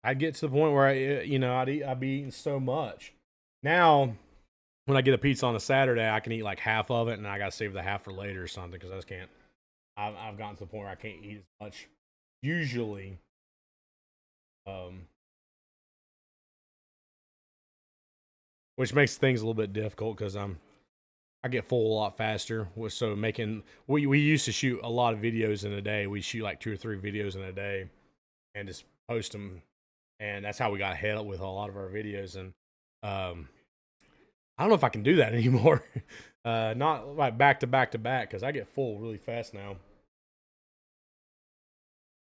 I'd get to the point where I'd be eating so much. Now, when I get a pizza on a Saturday, I can eat like half of it, and I gotta save the half for later or something because I just can't. I've gotten to the point where I can't eat as much. Usually, um, which makes things a little bit difficult because I get full a lot faster. So we used to shoot a lot of videos in a day. We shoot like 2 or 3 videos in a day, and just post them, and that's how we got ahead with a lot of our videos. And I don't know if I can do that anymore. Not like back to back to back because I get full really fast now.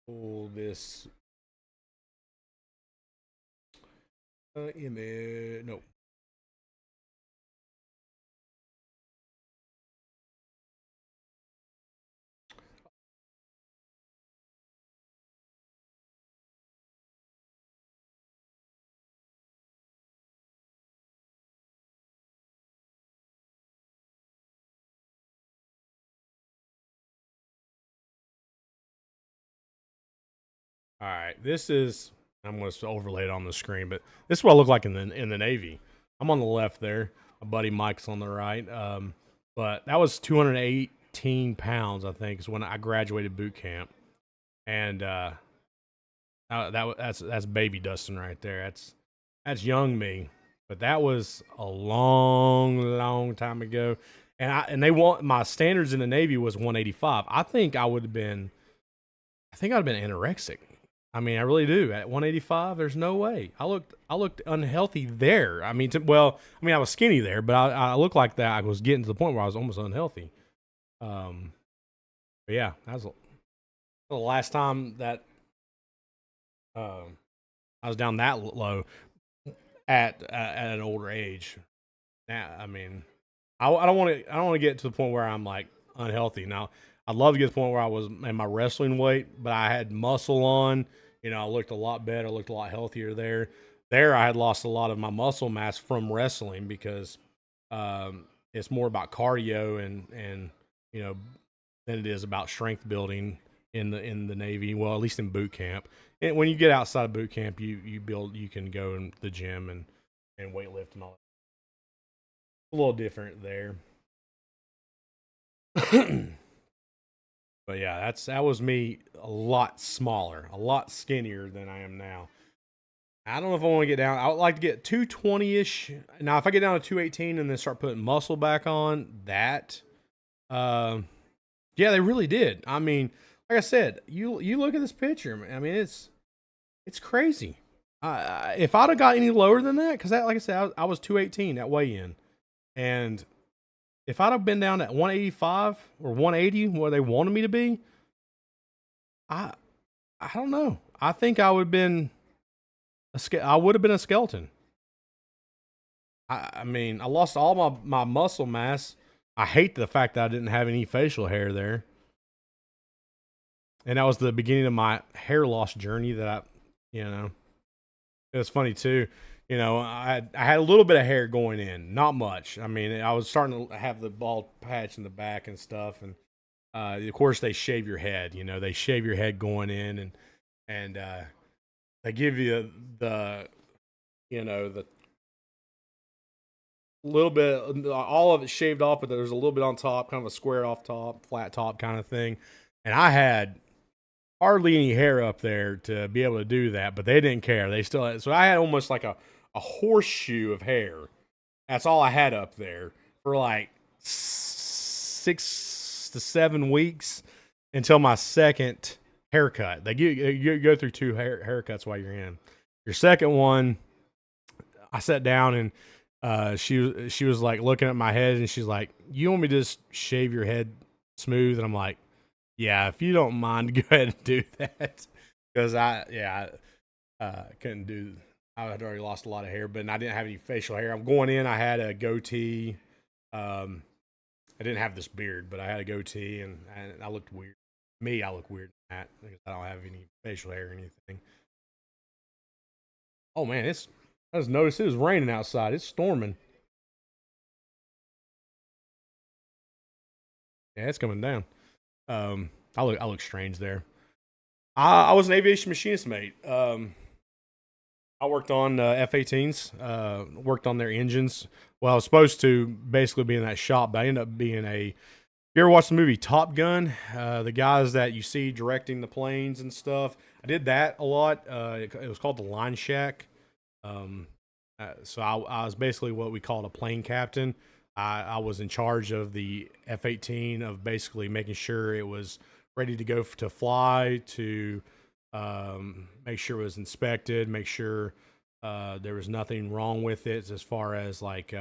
Pull this image. No. All right, I'm going to overlay it on the screen, but this is what I look like in the Navy. I'm on the left there. My buddy Mike's on the right. But that was 218 pounds, I think, is when I graduated boot camp, and that's baby Dustin right there. That's young me, but that was a long time ago. And they want my standards in the Navy was 185. I think I'd have been anorexic. I mean, I really do. At 185, there's no way. I looked unhealthy there. I mean, I was skinny there, but I looked like that. I was getting to the point where I was almost unhealthy. But yeah, that was the last time that I was down that low at an older age. Now, I mean, I don't want to get to the point where I'm like unhealthy. Now, I'd love to get to the point where I was in my wrestling weight, but I had muscle on. I looked a lot better, looked a lot healthier there. There, I had lost a lot of my muscle mass from wrestling because it's more about cardio and than it is about strength building in the Navy. Well, at least in boot camp. And when you get outside of boot camp, you can go in the gym and weight lift and all that. A little different there. But yeah, that was me a lot smaller, a lot skinnier than I am now. I don't know if I want to get down. I would like to get 220-ish. Now, if I get down to 218 and then start putting muscle back on, yeah, they really did. I mean, like I said, you look at this picture. I mean, it's crazy. If I'd have got any lower than that, because like I said, I was 218 at weigh-in, and if I'd have been down at 185 or 180 where they wanted me to be, I don't know. I think I would have been a skeleton. I mean, I lost all my muscle mass. I hate the fact that I didn't have any facial hair there. And that was the beginning of my hair loss journey it was funny too. I had a little bit of hair going in, not much. I mean, I was starting to have the bald patch in the back and stuff. And of course, they shave your head. They shave your head going in, and they give you the little bit, all of it shaved off, but there's a little bit on top, kind of a square off top, flat top kind of thing. And I had hardly any hair up there to be able to do that, but they didn't care. They still had, so I had almost like a horseshoe of hair. That's all I had up there for like 6 to 7 weeks until my second haircut. You go through 2 haircuts while you're in. Your second one, I sat down and she was like looking at my head and she's like, "You want me to just shave your head smooth?" And I'm like, Yeah, if you don't mind, go ahead and do that. Because couldn't do. I had already lost a lot of hair, but I didn't have any facial hair. I'm going in. I had a goatee. Um, I didn't have this beard, but I had a goatee, and I looked weird. I look weird in that because I don't have any facial hair or anything. Oh man, I just noticed it was raining outside. It's storming. Yeah, it's coming down. I look strange there. I was an aviation machinist, mate. I worked on F-18s. Worked on their engines. Well, I was supposed to basically be in that shop, but I ended up being a. You ever watched the movie Top Gun? The guys that you see directing the planes and stuff. I did that a lot. It was called the Line Shack. Um, I was basically what we called a plane captain. I was in charge of the F-18 of basically making sure it was ready to go to fly, to make sure it was inspected, make sure there was nothing wrong with it as far as like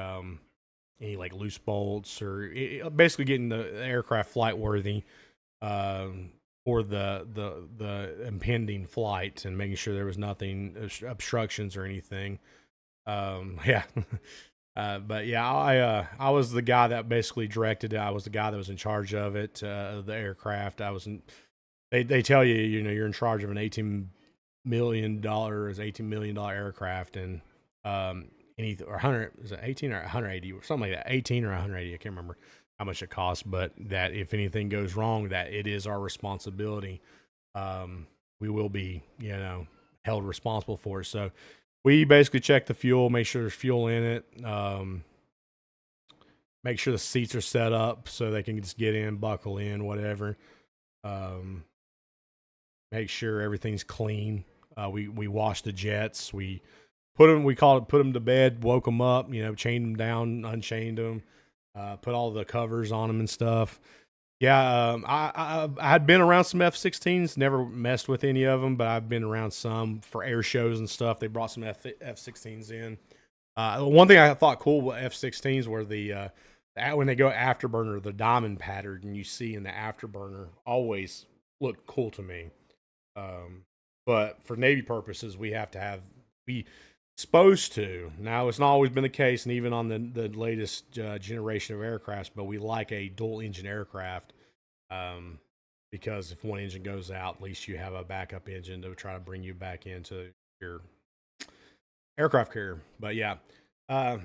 any like loose bolts or basically getting the aircraft flight worthy for the impending flight and making sure there was nothing obstructions or anything. Yeah. But yeah, I was the guy that basically directed it. I was the guy that was in charge of it, the aircraft. I was in, they tell you, you're in charge of an $18 million aircraft, and any or 100 is it 18 or 180 or something like that, 18 or 180. I can't remember how much it costs, but that if anything goes wrong, that it is our responsibility. We will be, held responsible for it. So we basically check the fuel, make sure there's fuel in it, make sure the seats are set up so they can just get in, buckle in, whatever. Um, Make sure everything's clean. We wash the jets. Put them to bed, woke them up, chained them down, unchained them, put all the covers on them and stuff. Yeah, I had been around some F-16s, never messed with any of them, but I've been around some for air shows and stuff. They brought some F-16s in. One thing I thought cool with F-16s were when they go afterburner, the diamond pattern you see in the afterburner always looked cool to me. But for Navy purposes, we supposed to. Now it's not always been the case, and even on the latest generation of aircrafts, but we like a dual engine aircraft, because if one engine goes out, at least you have a backup engine to try to bring you back into your aircraft carrier. But yeah, uh,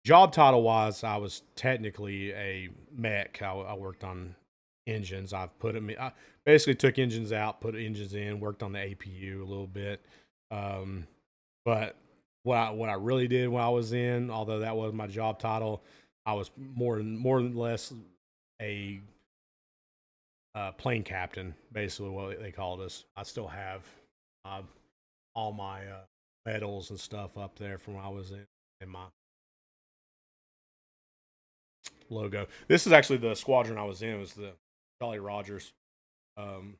job title wise, I was technically a mech. I worked on engines. I basically took engines out, put engines in, worked on the APU a little bit. Um, but what I really did when I was in, although that was my job title, I was more than less a plane captain, basically what they called us. I still have uh, all my medals and stuff up there from when I was in my logo. This is actually the squadron I was in. It was the Jolly Rogers. Um,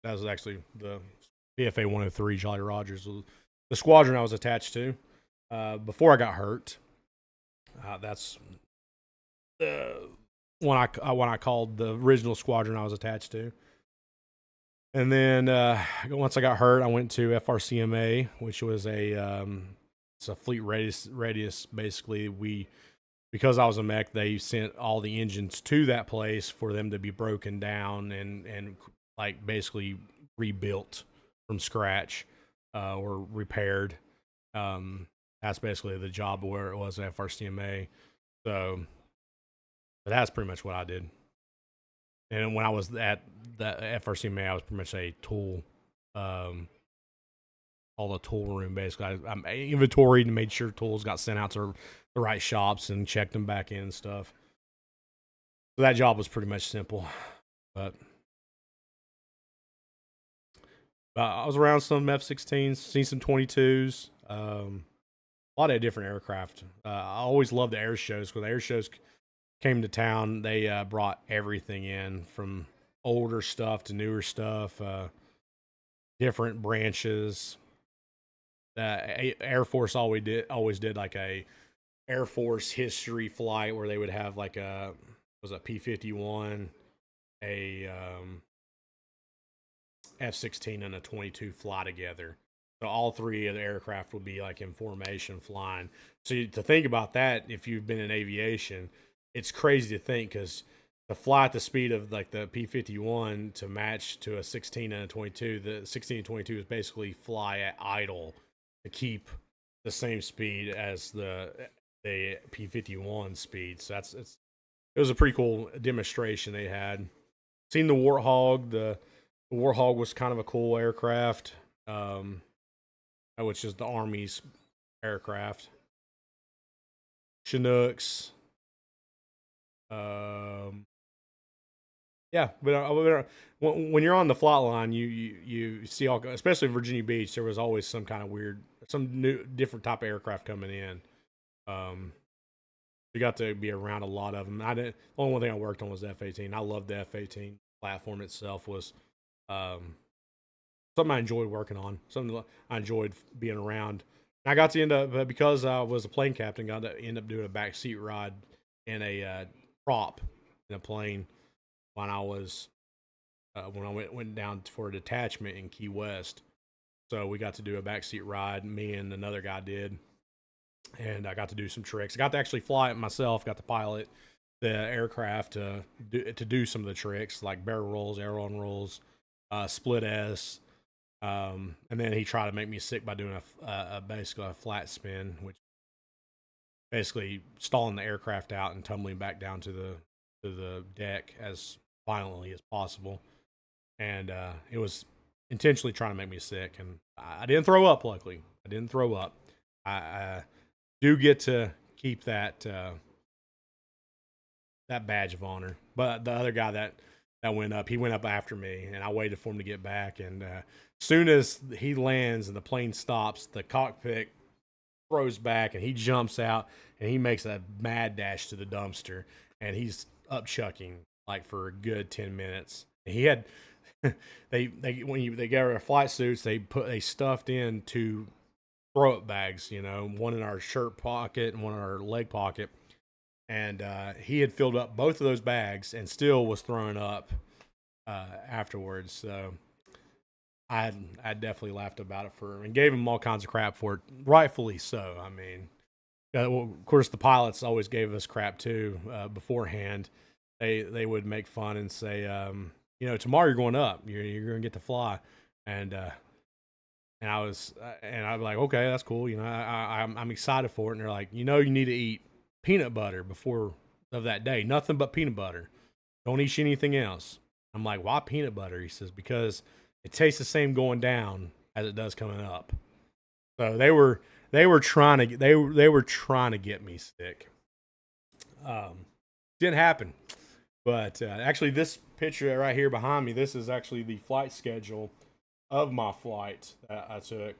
that was actually the BFA 103 Jolly Rogers. The squadron I was attached to before I got hurt. That's when I called the original squadron I was attached to. And then once I got hurt, I went to FRCMA, which was it's a fleet radius. Basically, because I was a mech, they sent all the engines to that place for them to be broken down and like basically rebuilt from scratch or repaired. That's basically the job where it was at FRCMA. So that's pretty much what I did. And when I was at the FRCMA, I was pretty much a tool, all the tool room basically. I inventoried and made sure tools got sent out to the right shops and checked them back in and stuff. So that job was pretty much simple, but I was around some F-16s, seen some 22s, a lot of different aircraft. I always loved the air shows because the air shows came to town. They brought everything in from older stuff to newer stuff, different branches. Air Force always did like a Air Force history flight where they would have like a P-51 a F-16 and a 22 fly together. So all three of the aircraft would be like in formation flying. So to think about that, if you've been in aviation, it's crazy to think because to fly at the speed of like the P-51 to match to a 16 and a 22, the 16 and 22 is basically fly at idle to keep the same speed as the P-51 speed. So it was a pretty cool demonstration they had. Seen the Warthog. The Warthog was kind of a cool aircraft, which is the Army's aircraft. Chinooks. Yeah, but when you're on the flight line, you see all, especially Virginia Beach, there was always some kind of weird, some new, different type of aircraft coming in. You got to be around a lot of them. The only one thing I worked on was the F-18. I loved the F-18 platform itself. Was something I enjoyed working on. Something I enjoyed being around. And I got to end up, because I was a plane captain, got to end up doing a backseat ride in a prop in a plane when I was when I went down for a detachment in Key West. So we got to do a backseat ride. Me and another guy did, and I got to do some tricks. I got to actually fly it myself. Got to pilot the aircraft to do some of the tricks like barrel rolls, aileron rolls, split S, and then he tried to make me sick by doing basically a flat spin, which basically stalling the aircraft out and tumbling back down to the deck as violently as possible. And it was intentionally trying to make me sick, and I didn't throw up. Luckily, I didn't throw up. I do get to keep that that badge of honor. But the other guy that went up, he went up after me, and I waited for him to get back. And as soon as he lands and the plane stops, the cockpit throws back, and he jumps out, and he makes a mad dash to the dumpster, and he's up chucking like for a good 10 minutes. He had they got our flight suits, they stuffed in 2 throw up bags, one in our shirt pocket and one in our leg pocket. And he had filled up both of those bags and still was throwing up afterwards. So I definitely laughed about it and gave him all kinds of crap for it, rightfully so. I mean, well, of course, the pilots always gave us crap too beforehand. They would make fun and say, tomorrow you're going up, you're going to get to fly, and I'd be like, okay, that's cool. I'm excited for it. And they're like, you need to eat peanut butter before of that day. Nothing but peanut butter. Don't eat anything else. I'm like, why peanut butter? He says, because it tastes the same going down as it does coming up. So they were trying to get me sick. Didn't happen. But actually, this picture right here behind me, this is actually the flight schedule of my flight that I took.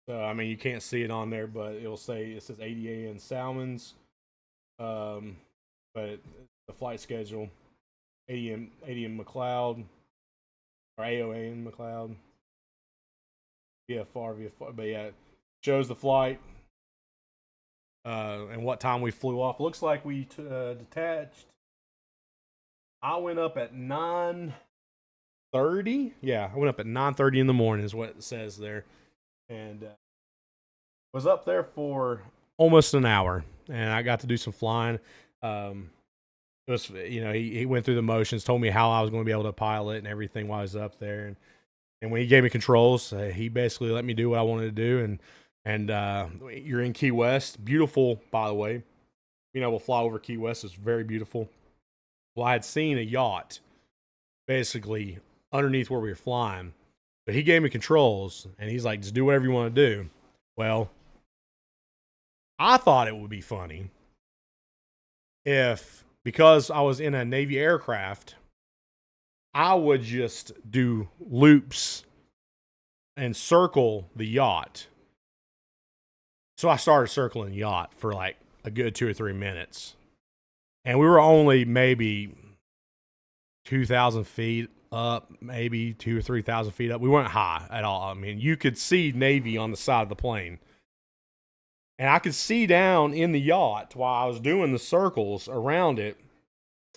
So, I mean, you can't see it on there, but it says ADA in Salmons. But the flight schedule, 80 in McLeod, or AOA in McLeod. VFR, but yeah, it shows the flight and what time we flew off. Looks like we detached. I went up at 9:30. Yeah, I went up at 9:30 in the morning is what it says there. And was up there for almost an hour. And I got to do some flying. It was, he went through the motions, told me how I was going to be able to pilot and everything while I was up there. And when he gave me controls, he basically let me do what I wanted to do. And you're in Key West. Beautiful, by the way. We'll fly over Key West. It's very beautiful. Well, I had seen a yacht basically underneath where we were flying, but he gave me controls and he's like, just do whatever you want to do. Well, I thought it would be funny if, because I was in a Navy aircraft, I would just do loops and circle the yacht. So I started circling the yacht for like a good 2 or 3 minutes. And we were only maybe 2,000 feet up, maybe 2,000 or 3,000 feet up. We weren't high at all. I mean, you could see Navy on the side of the plane. And I could see down in the yacht while I was doing the circles around it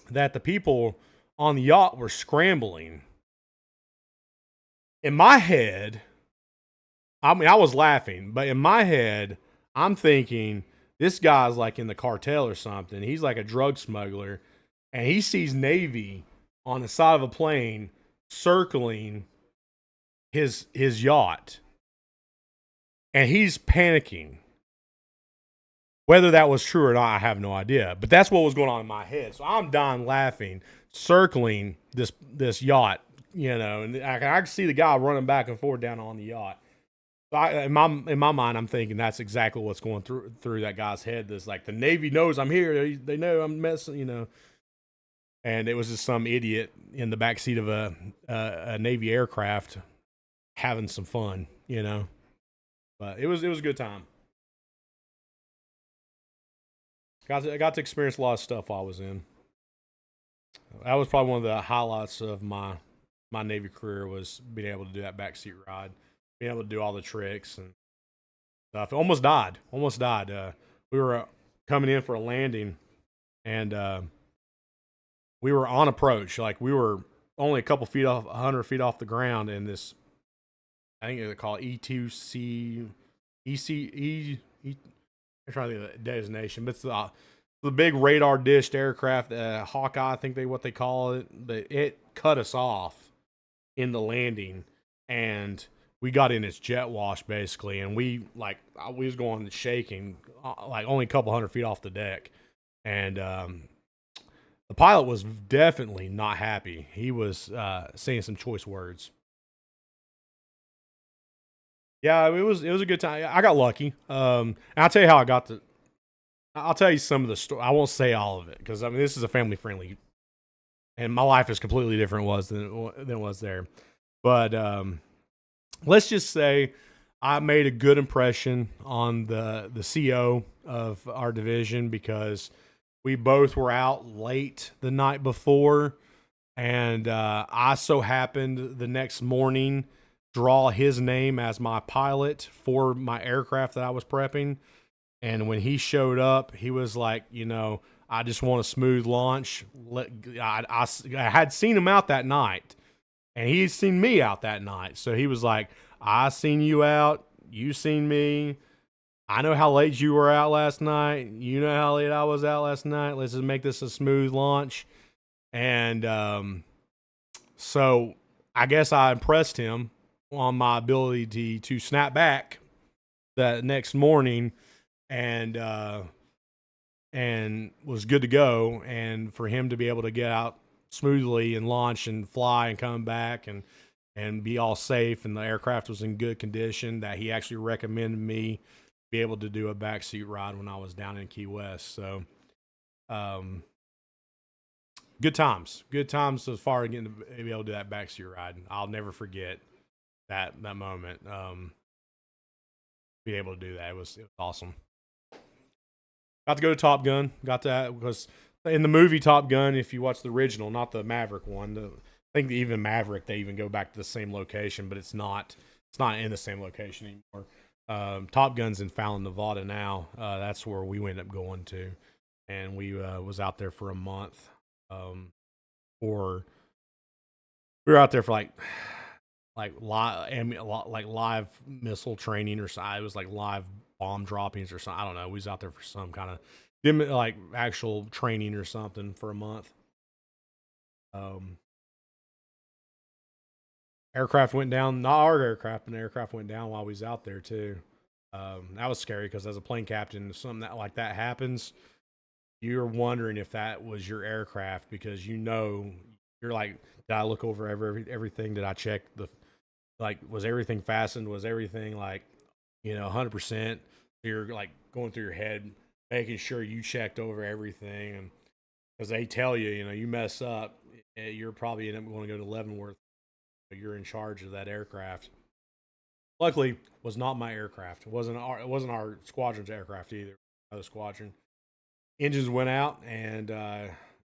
that the people on the yacht were scrambling. In my head, I mean, I was laughing, but in my head, I'm thinking this guy's like in the cartel or something. He's like a drug smuggler, and he sees Navy on the side of a plane circling his yacht, and he's panicking. Whether that was true or not, I have no idea. But that's what was going on in my head. So I'm dying laughing, circling this yacht, and I can see the guy running back and forth down on the yacht. So in my mind, I'm thinking that's exactly what's going through that guy's head. This like the Navy knows I'm here. They know I'm messing. And it was just some idiot in the backseat of a Navy aircraft having some fun. But it was a good time. I got to experience a lot of stuff while I was in. That was probably one of the highlights of my Navy career was being able to do that backseat ride, being able to do all the tricks and stuff. Almost died. Almost died. We were coming in for a landing, and we were on approach. Like we were only a couple feet off, 100 feet off the ground, and this, I think they call it E2C, I'm trying to think of the designation, but it's the big radar dished aircraft, Hawkeye, I think what they call it. But it cut us off in the landing, and we got in its jet wash basically, and we was going shaking, like only a couple 100 feet off the deck, and the pilot was definitely not happy. He was saying some choice words. Yeah, it was a good time. I got lucky. And I'll tell you how I got to. I'll tell you some of the story. I won't say all of it because I mean this is a family friendly, and my life is completely different than it was there. But let's just say I made a good impression on the CO of our division because we both were out late the night before, and I so happened the next morning draw his name as my pilot for my aircraft that I was prepping. And when he showed up, he was like, I just want a smooth launch. I had seen him out that night, and he'd seen me out that night. So he was like, I seen you out. You seen me. I know how late you were out last night. You know how late I was out last night. Let's just make this a smooth launch. And so I guess I impressed him on my ability to snap back that next morning and was good to go, and for him to be able to get out smoothly and launch and fly and come back and be all safe, and the aircraft was in good condition, that he actually recommended me be able to do a backseat ride when I was down in Key West. So good times as far as getting to be able to do that backseat ride. I'll never forget that moment. Be able to do that, it was awesome. Got to go to Top Gun. Got that because in the movie Top Gun, if you watch the original, not the Maverick one, I think even Maverick they even go back to the same location, but it's not in the same location anymore. Top Gun's in Fallon, Nevada now. That's where we ended up going to, and we was out there for a month. We were out there for live missile training or something. It was like live bomb droppings or something. I don't know. We was out there for some kind of actual training or something for a month. Aircraft went down. Not our aircraft, but an aircraft went down while we was out there too. That was scary because as a plane captain, if something like that happens, you're wondering if that was your aircraft because you're like, did I look over everything? Did I check was everything fastened? Was everything 100%? You're like going through your head, making sure you checked over everything. And because they tell you, you mess up, you're probably end up going to go to Leavenworth. But you're in charge of that aircraft. Luckily, was not my aircraft. It wasn't our squadron's aircraft either. Another squadron. Engines went out, and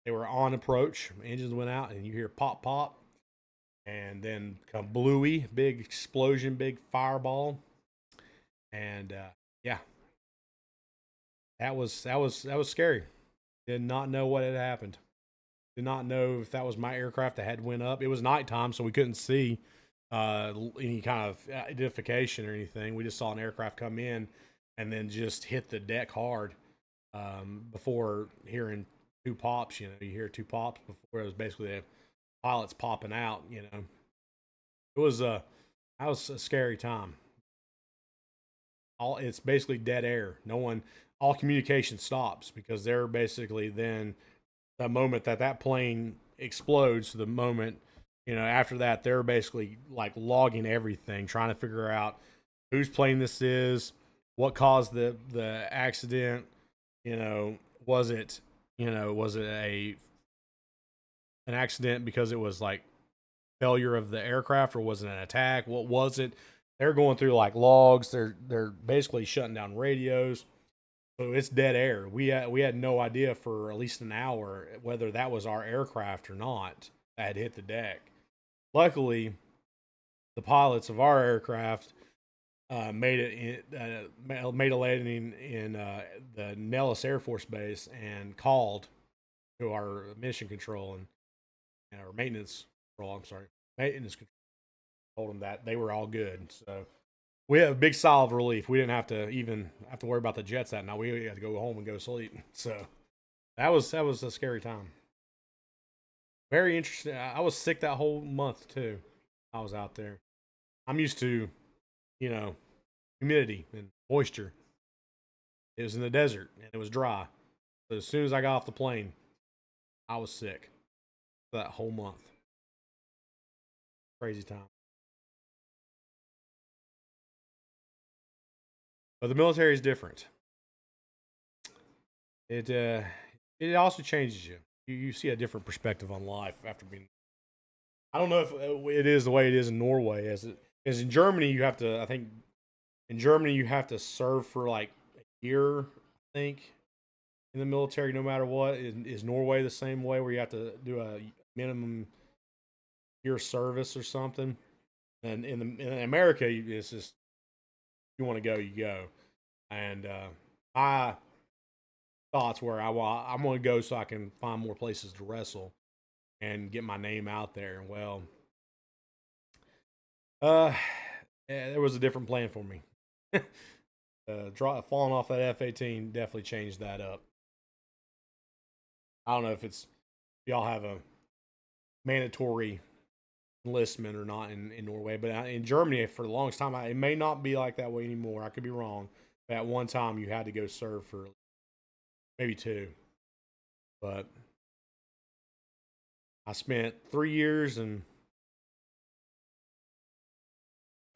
they were on approach. Engines went out, and you hear pop, pop, and then come bluey, big explosion, big fireball, and yeah, that was scary. Did not know what had happened. Did not know if that was my aircraft that had went up. It was nighttime, so we couldn't see any kind of identification or anything. We just saw an aircraft come in and then just hit the deck hard before hearing two pops. You hear two pops before it was basically the pilots popping out. It was that was a scary time. It's basically dead air. All communication stops because they're basically then the moment that plane explodes to the moment, after that, they're basically like logging everything, trying to figure out whose plane this is, what caused the accident. Was it an accident because it was like failure of the aircraft, or was it an attack? What was it? They're going through like logs. They're basically shutting down radios. So it's dead air. We had no idea for at least an hour whether that was our aircraft or not that had hit the deck. Luckily, the pilots of our aircraft made a landing in the Nellis Air Force Base and called to our mission control and our maintenance control. I'm sorry, maintenance control. Told them that they were all good. So we had a big sigh of relief. We didn't have to worry about the jets that night. We had to go home and go sleep. So that was a scary time. Very interesting. I was sick that whole month too. I was out there. I'm used to, humidity and moisture. It was in the desert and it was dry. So as soon as I got off the plane, I was sick for that whole month. Crazy time. But the military is different. It also changes you. You see a different perspective on life after being. I don't know if it is the way it is in Norway, as in Germany. You have to. I think in Germany you have to serve for like a year. I think in the military, no matter what. Is Norway the same way, where you have to do a minimum year service or something? And in America, it's just you want to go, you go. And my thoughts were I'm going to go so I can find more places to wrestle and get my name out there. Well, there was a different plan for me. Falling off that F-18 definitely changed that up. I don't know if y'all have a mandatory enlistment or not in Norway, but in Germany for the longest time, it may not be like that way anymore. I could be wrong. But at one time, you had to go serve for maybe 2. But I spent 3 years and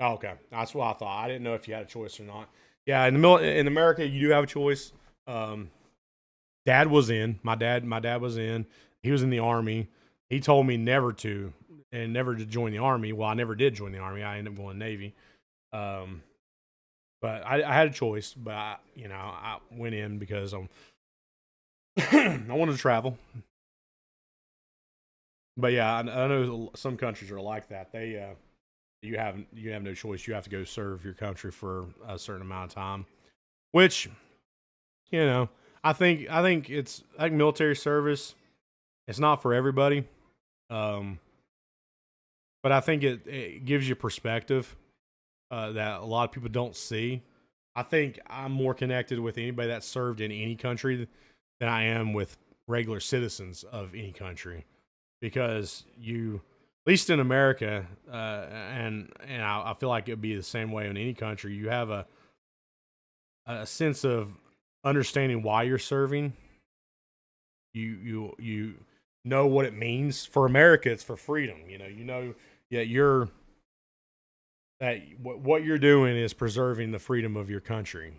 okay, that's what I thought. I didn't know if you had a choice or not. Yeah, in America, you do have a choice. Dad was in. My dad was in. He was in the Army. He told me never to join the Army. Well, I never did join the Army. I ended up going Navy. But I had a choice. But I went in because I wanted to travel. But yeah, I know some countries are like that. You have no choice. You have to go serve your country for a certain amount of time, which I think military service. It's not for everybody, but I think it gives you perspective that a lot of people don't see. I think I'm more connected with anybody that served in any country than I am with regular citizens of any country, because at least in America, and I feel like it'd be the same way in any country. You have a sense of understanding why you're serving. You know what it means. For America, it's for freedom. What you're doing is preserving the freedom of your country.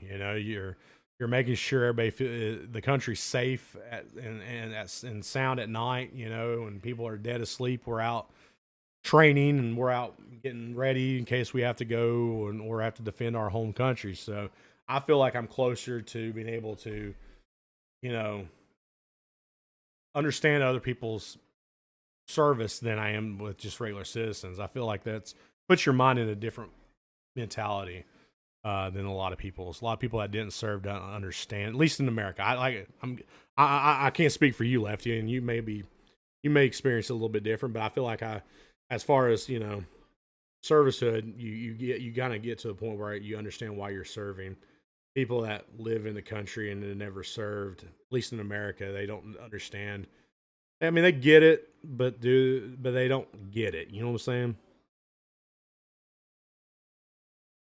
You're making sure the country's safe and sound at night. When people are dead asleep, we're out training and we're out getting ready in case we have to go or have to defend our home country. So I feel like I'm closer to being able to, understand other people's service than I am with just regular citizens. I feel like that's puts your mind in a different mentality than a lot of people's. A lot of people that didn't serve don't understand. At least in America, I can't speak for you, Lefty, and you may be you may experience it a little bit different, but I feel like as far as servicehood, you kind of get to a point where you understand why you're serving. People that live in the country and have never served, at least in America, they don't understand. I mean, they get it, but they don't get it. You know what I'm saying?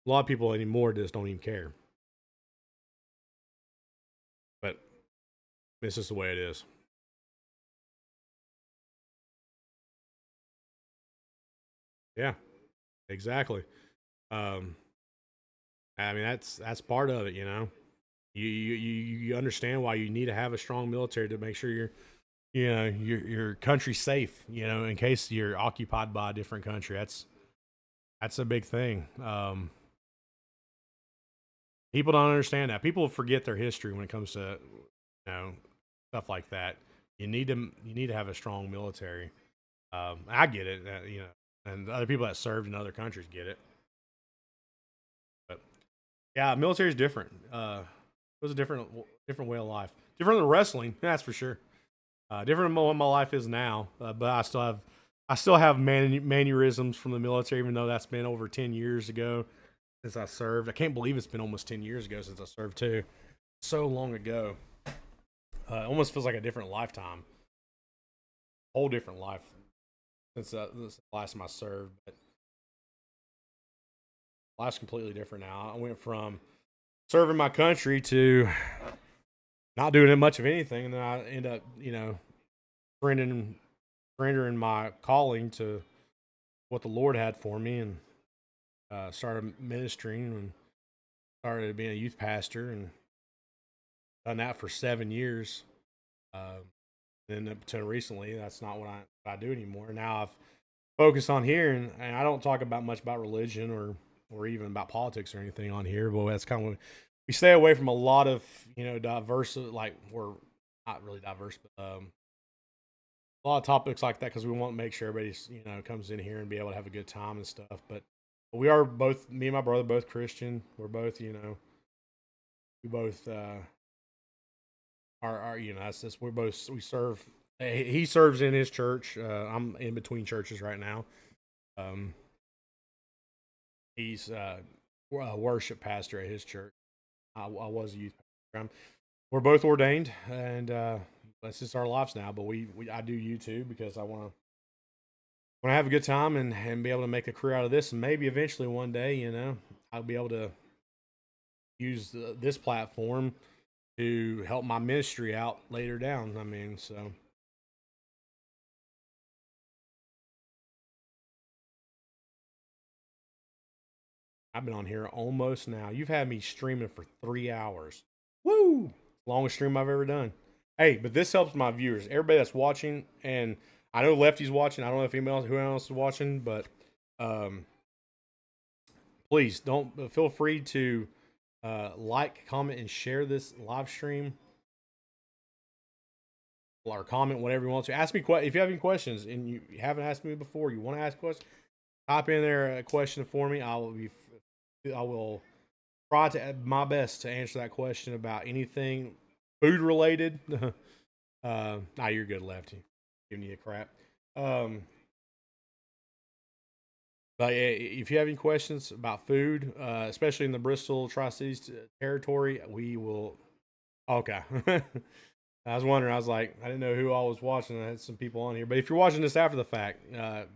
A lot of people anymore just don't even care. But it's just the way it is. Yeah, exactly. Um, I mean, that's part of it. You understand why you need to have a strong military to make sure your country's safe. In case you're occupied by a different country. That's a big thing. People don't understand that. People forget their history when it comes to know stuff like that. You need to have a strong military. I get it, and other people that served in other countries get it. But yeah, military is different. It was a different way of life. Different than wrestling, that's for sure. Different than what my life is now. But I still have mannerisms from the military, even though that's been over 10 years ago since I served. I can't believe it's been almost 10 years ago since I served too. So long ago. It almost feels like a different lifetime, whole different life since this last time I served. But life's completely different now. I went from serving my country to not doing much of anything, and then I end up, surrendering, surrendering my calling to what the Lord had for me, and started ministering and started being a youth pastor, and done that for 7 years. Uh, then up until recently, that's not what I do anymore. Now I've focused on here, and I don't talk about much about religion or even about politics or anything on here. But that's kind of we stay away from a lot of diverse, like we're not really diverse, but a lot of topics like that because we want to make sure everybody's comes in here and be able to have a good time and stuff. But we are both, me and my brother, both Christian. We're both we both are that's this. We serve. He serves in his church. I'm in between churches right now. Um, he's a worship pastor at his church. I was a youth pastor. We're both ordained, and that's just our lives now. But I do YouTube because I want to have a good time and be able to make a career out of this, and maybe eventually one day, I'll be able to use this platform to help my ministry out later down. I mean, so I've been on here almost now. You've had me streaming for 3 hours. Woo! Longest stream I've ever done. Hey, but this helps my viewers. Everybody that's watching, and I know Lefty's watching. I don't know if who else is watching, but um, please don't feel free to like, comment, and share this live stream or comment whatever you want to. Ask me if you have any questions and you haven't asked me before. You want to ask questions? Type in there a question for me. I will try to my best to answer that question about anything food related. You're good, Lefty. Giving you a crap. But if you have any questions about food, especially in the Bristol Tri-Cities territory, we will. Okay. I was wondering. I was like, I didn't know who all was watching. I had some people on here. But if you're watching this after the fact,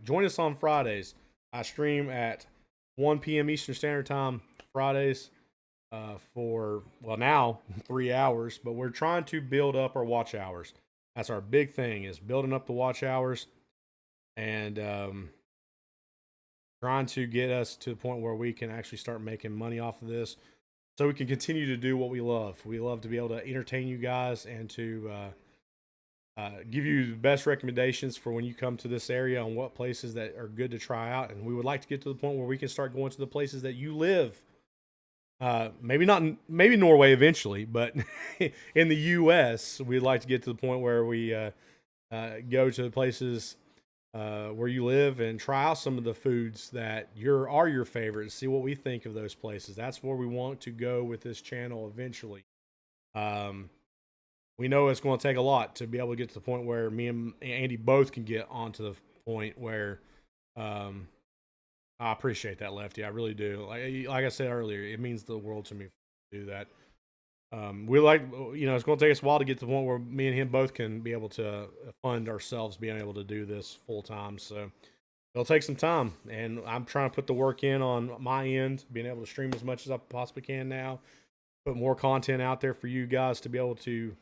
join us on Fridays. I stream at 1 p.m. Eastern Standard Time Fridays for, well, now 3 hours. But we're trying to build up our watch hours. That's our big thing, is building up the watch hours and trying to get us to the point where we can actually start making money off of this so we can continue to do what we love. We love to be able to entertain you guys and to give you the best recommendations for when you come to this area on what places that are good to try out. And we would like to get to the point where we can start going to the places that you live. Maybe Norway eventually, but in the U.S., we'd like to get to the point where we go to the places where you live and try out some of the foods that are your favorites. See what we think of those places. That's where we want to go with this channel eventually. Um, we know it's going to take a lot to be able to get to the point where me and Andy both can get onto the point where um, I appreciate that, Lefty. I really do. Like I said earlier, it means the world to me to do that. We like, it's going to take us a while to get to the point where me and him both can be able to fund ourselves being able to do this full time. So it'll take some time, and I'm trying to put the work in on my end, being able to stream as much as I possibly can now, put more content out there for you guys to be able to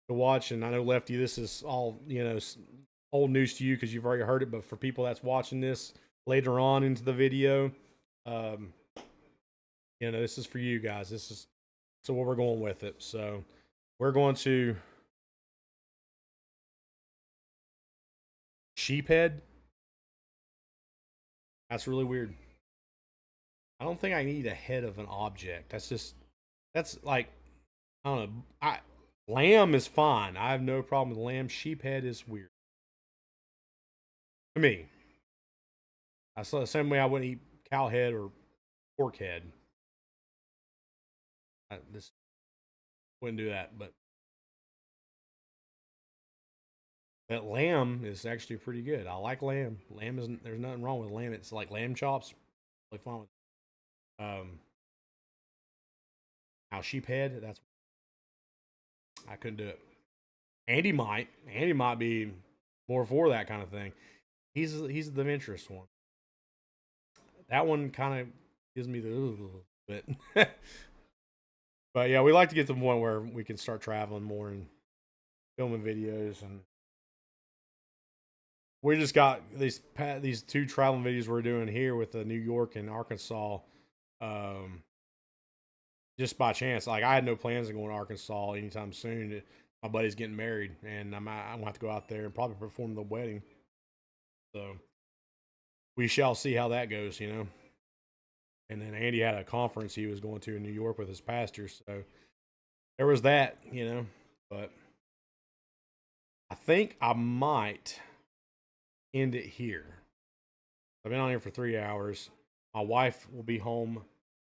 watch. And I know, Lefty, this is all old news to you because you've already heard it, but for people that's watching this later on into the video, um, this is for you guys. This is so where we're going with it. So we're going to sheephead. That's really weird. I don't think I need a head of an object. That's like, I don't know. Lamb is fine. I have no problem with lamb. Sheephead is weird to me. That's the same way I wouldn't eat cow head or pork head. This wouldn't do that, but lamb is actually pretty good. I like lamb. Lamb isn't. There's nothing wrong with lamb. It's like lamb chops. Really fun with. Now sheephead. That's I couldn't do it. Andy might. Andy might be more for that kind of thing. He's the interest one. That one kind of gives me the bit. But yeah, we like to get to the point where we can start traveling more and filming videos, and we just got these two traveling videos we're doing here with New York and Arkansas, just by chance. Like, I had no plans of going to Arkansas anytime soon. My buddy's getting married, and I'm gonna have to go out there and probably perform the wedding. So we shall see how that goes, And then Andy had a conference he was going to in New York with his pastors, so there was that, But I think I might end it here. I've been on here for 3 hours. My wife will be home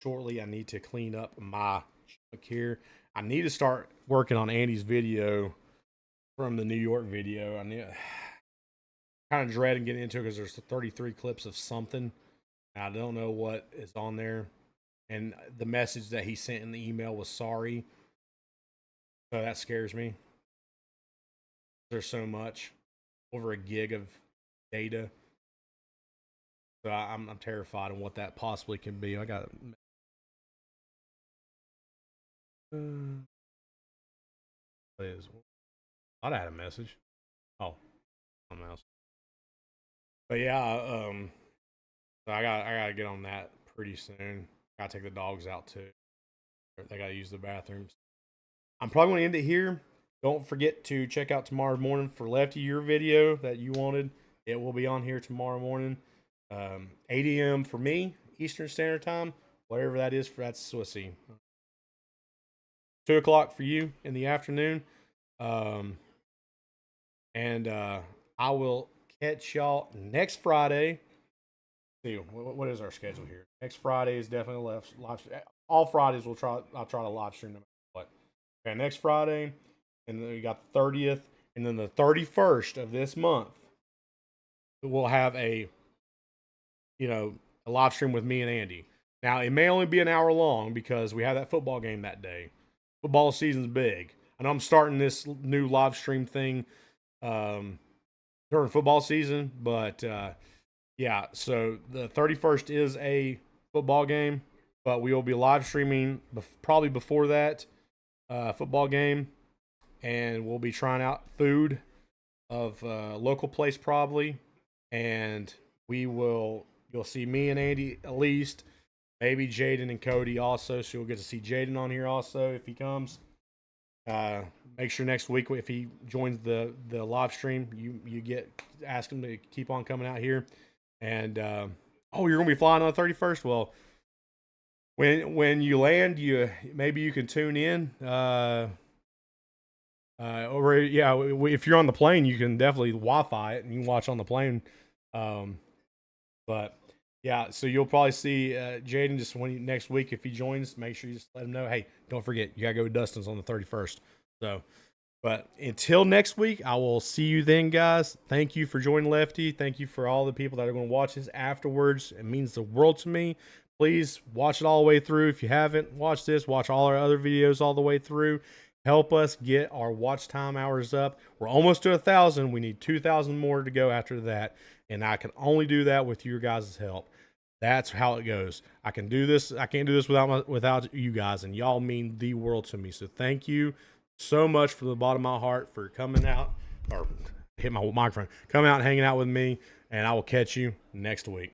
shortly. I need to clean up my junk here. I need to start working on Andy's video from the New York video. I need kind of dreading getting into it because there's 33 clips of something. I don't know what is on there. And the message that he sent in the email was sorry. So that scares me. There's so much. Over a gig of data. So I'm terrified of what that possibly can be. I got what is? I had a message. Oh, something else. But yeah, so I gotta get on that pretty soon. Gotta take the dogs out too. They gotta use the bathrooms. I'm probably gonna end it here. Don't forget to check out tomorrow morning for Lefty, your video that you wanted. It will be on here tomorrow morning. 8 a.m. for me, Eastern Standard Time. Whatever that is, that's Swissy. 2 o'clock for you in the afternoon. And I will catch y'all next Friday. See, what is our schedule here? Next Friday is definitely live. All Fridays I'll try to live stream no matter what. Okay, next Friday, and then we got the 30th, and then the 31st of this month, we'll have a live stream with me and Andy. Now, it may only be an hour long because we have that football game that day. Football season's big. I know I'm starting this new live stream thing during football season, but yeah, so the 31st is a football game, but we will be live streaming probably before that football game, and we'll be trying out food of local place probably, and you'll see me and Andy at least, maybe Jaden and Cody also, so you'll get to see Jaden on here also if he comes. Make sure next week if he joins the live stream, you ask him to keep on coming out here. And you're gonna be flying on the 31st. Well, when you land, maybe you can tune in. Or yeah, if you're on the plane, you can definitely Wi-Fi it and you can watch on the plane. But yeah, so you'll probably see Jaden just next week if he joins. Make sure you just let him know. Hey, don't forget, you gotta go to Dustin's on the 31st. So, But until next week, I will see you then, guys. Thank you for joining Lefty. Thank you for all the people that are going to watch this afterwards. It means the world to me. Please watch it all the way through. If you haven't watched this, watch all our other videos all the way through. Help us get our watch time hours up. We're almost to 1,000. We need 2,000 more to go after that. And I can only do that with your guys' help. That's how it goes. I can do this. I can't do this without you guys, and y'all mean the world to me. So thank you so much from the bottom of my heart for coming out, or hit my microphone, coming out and hanging out with me, and I will catch you next week.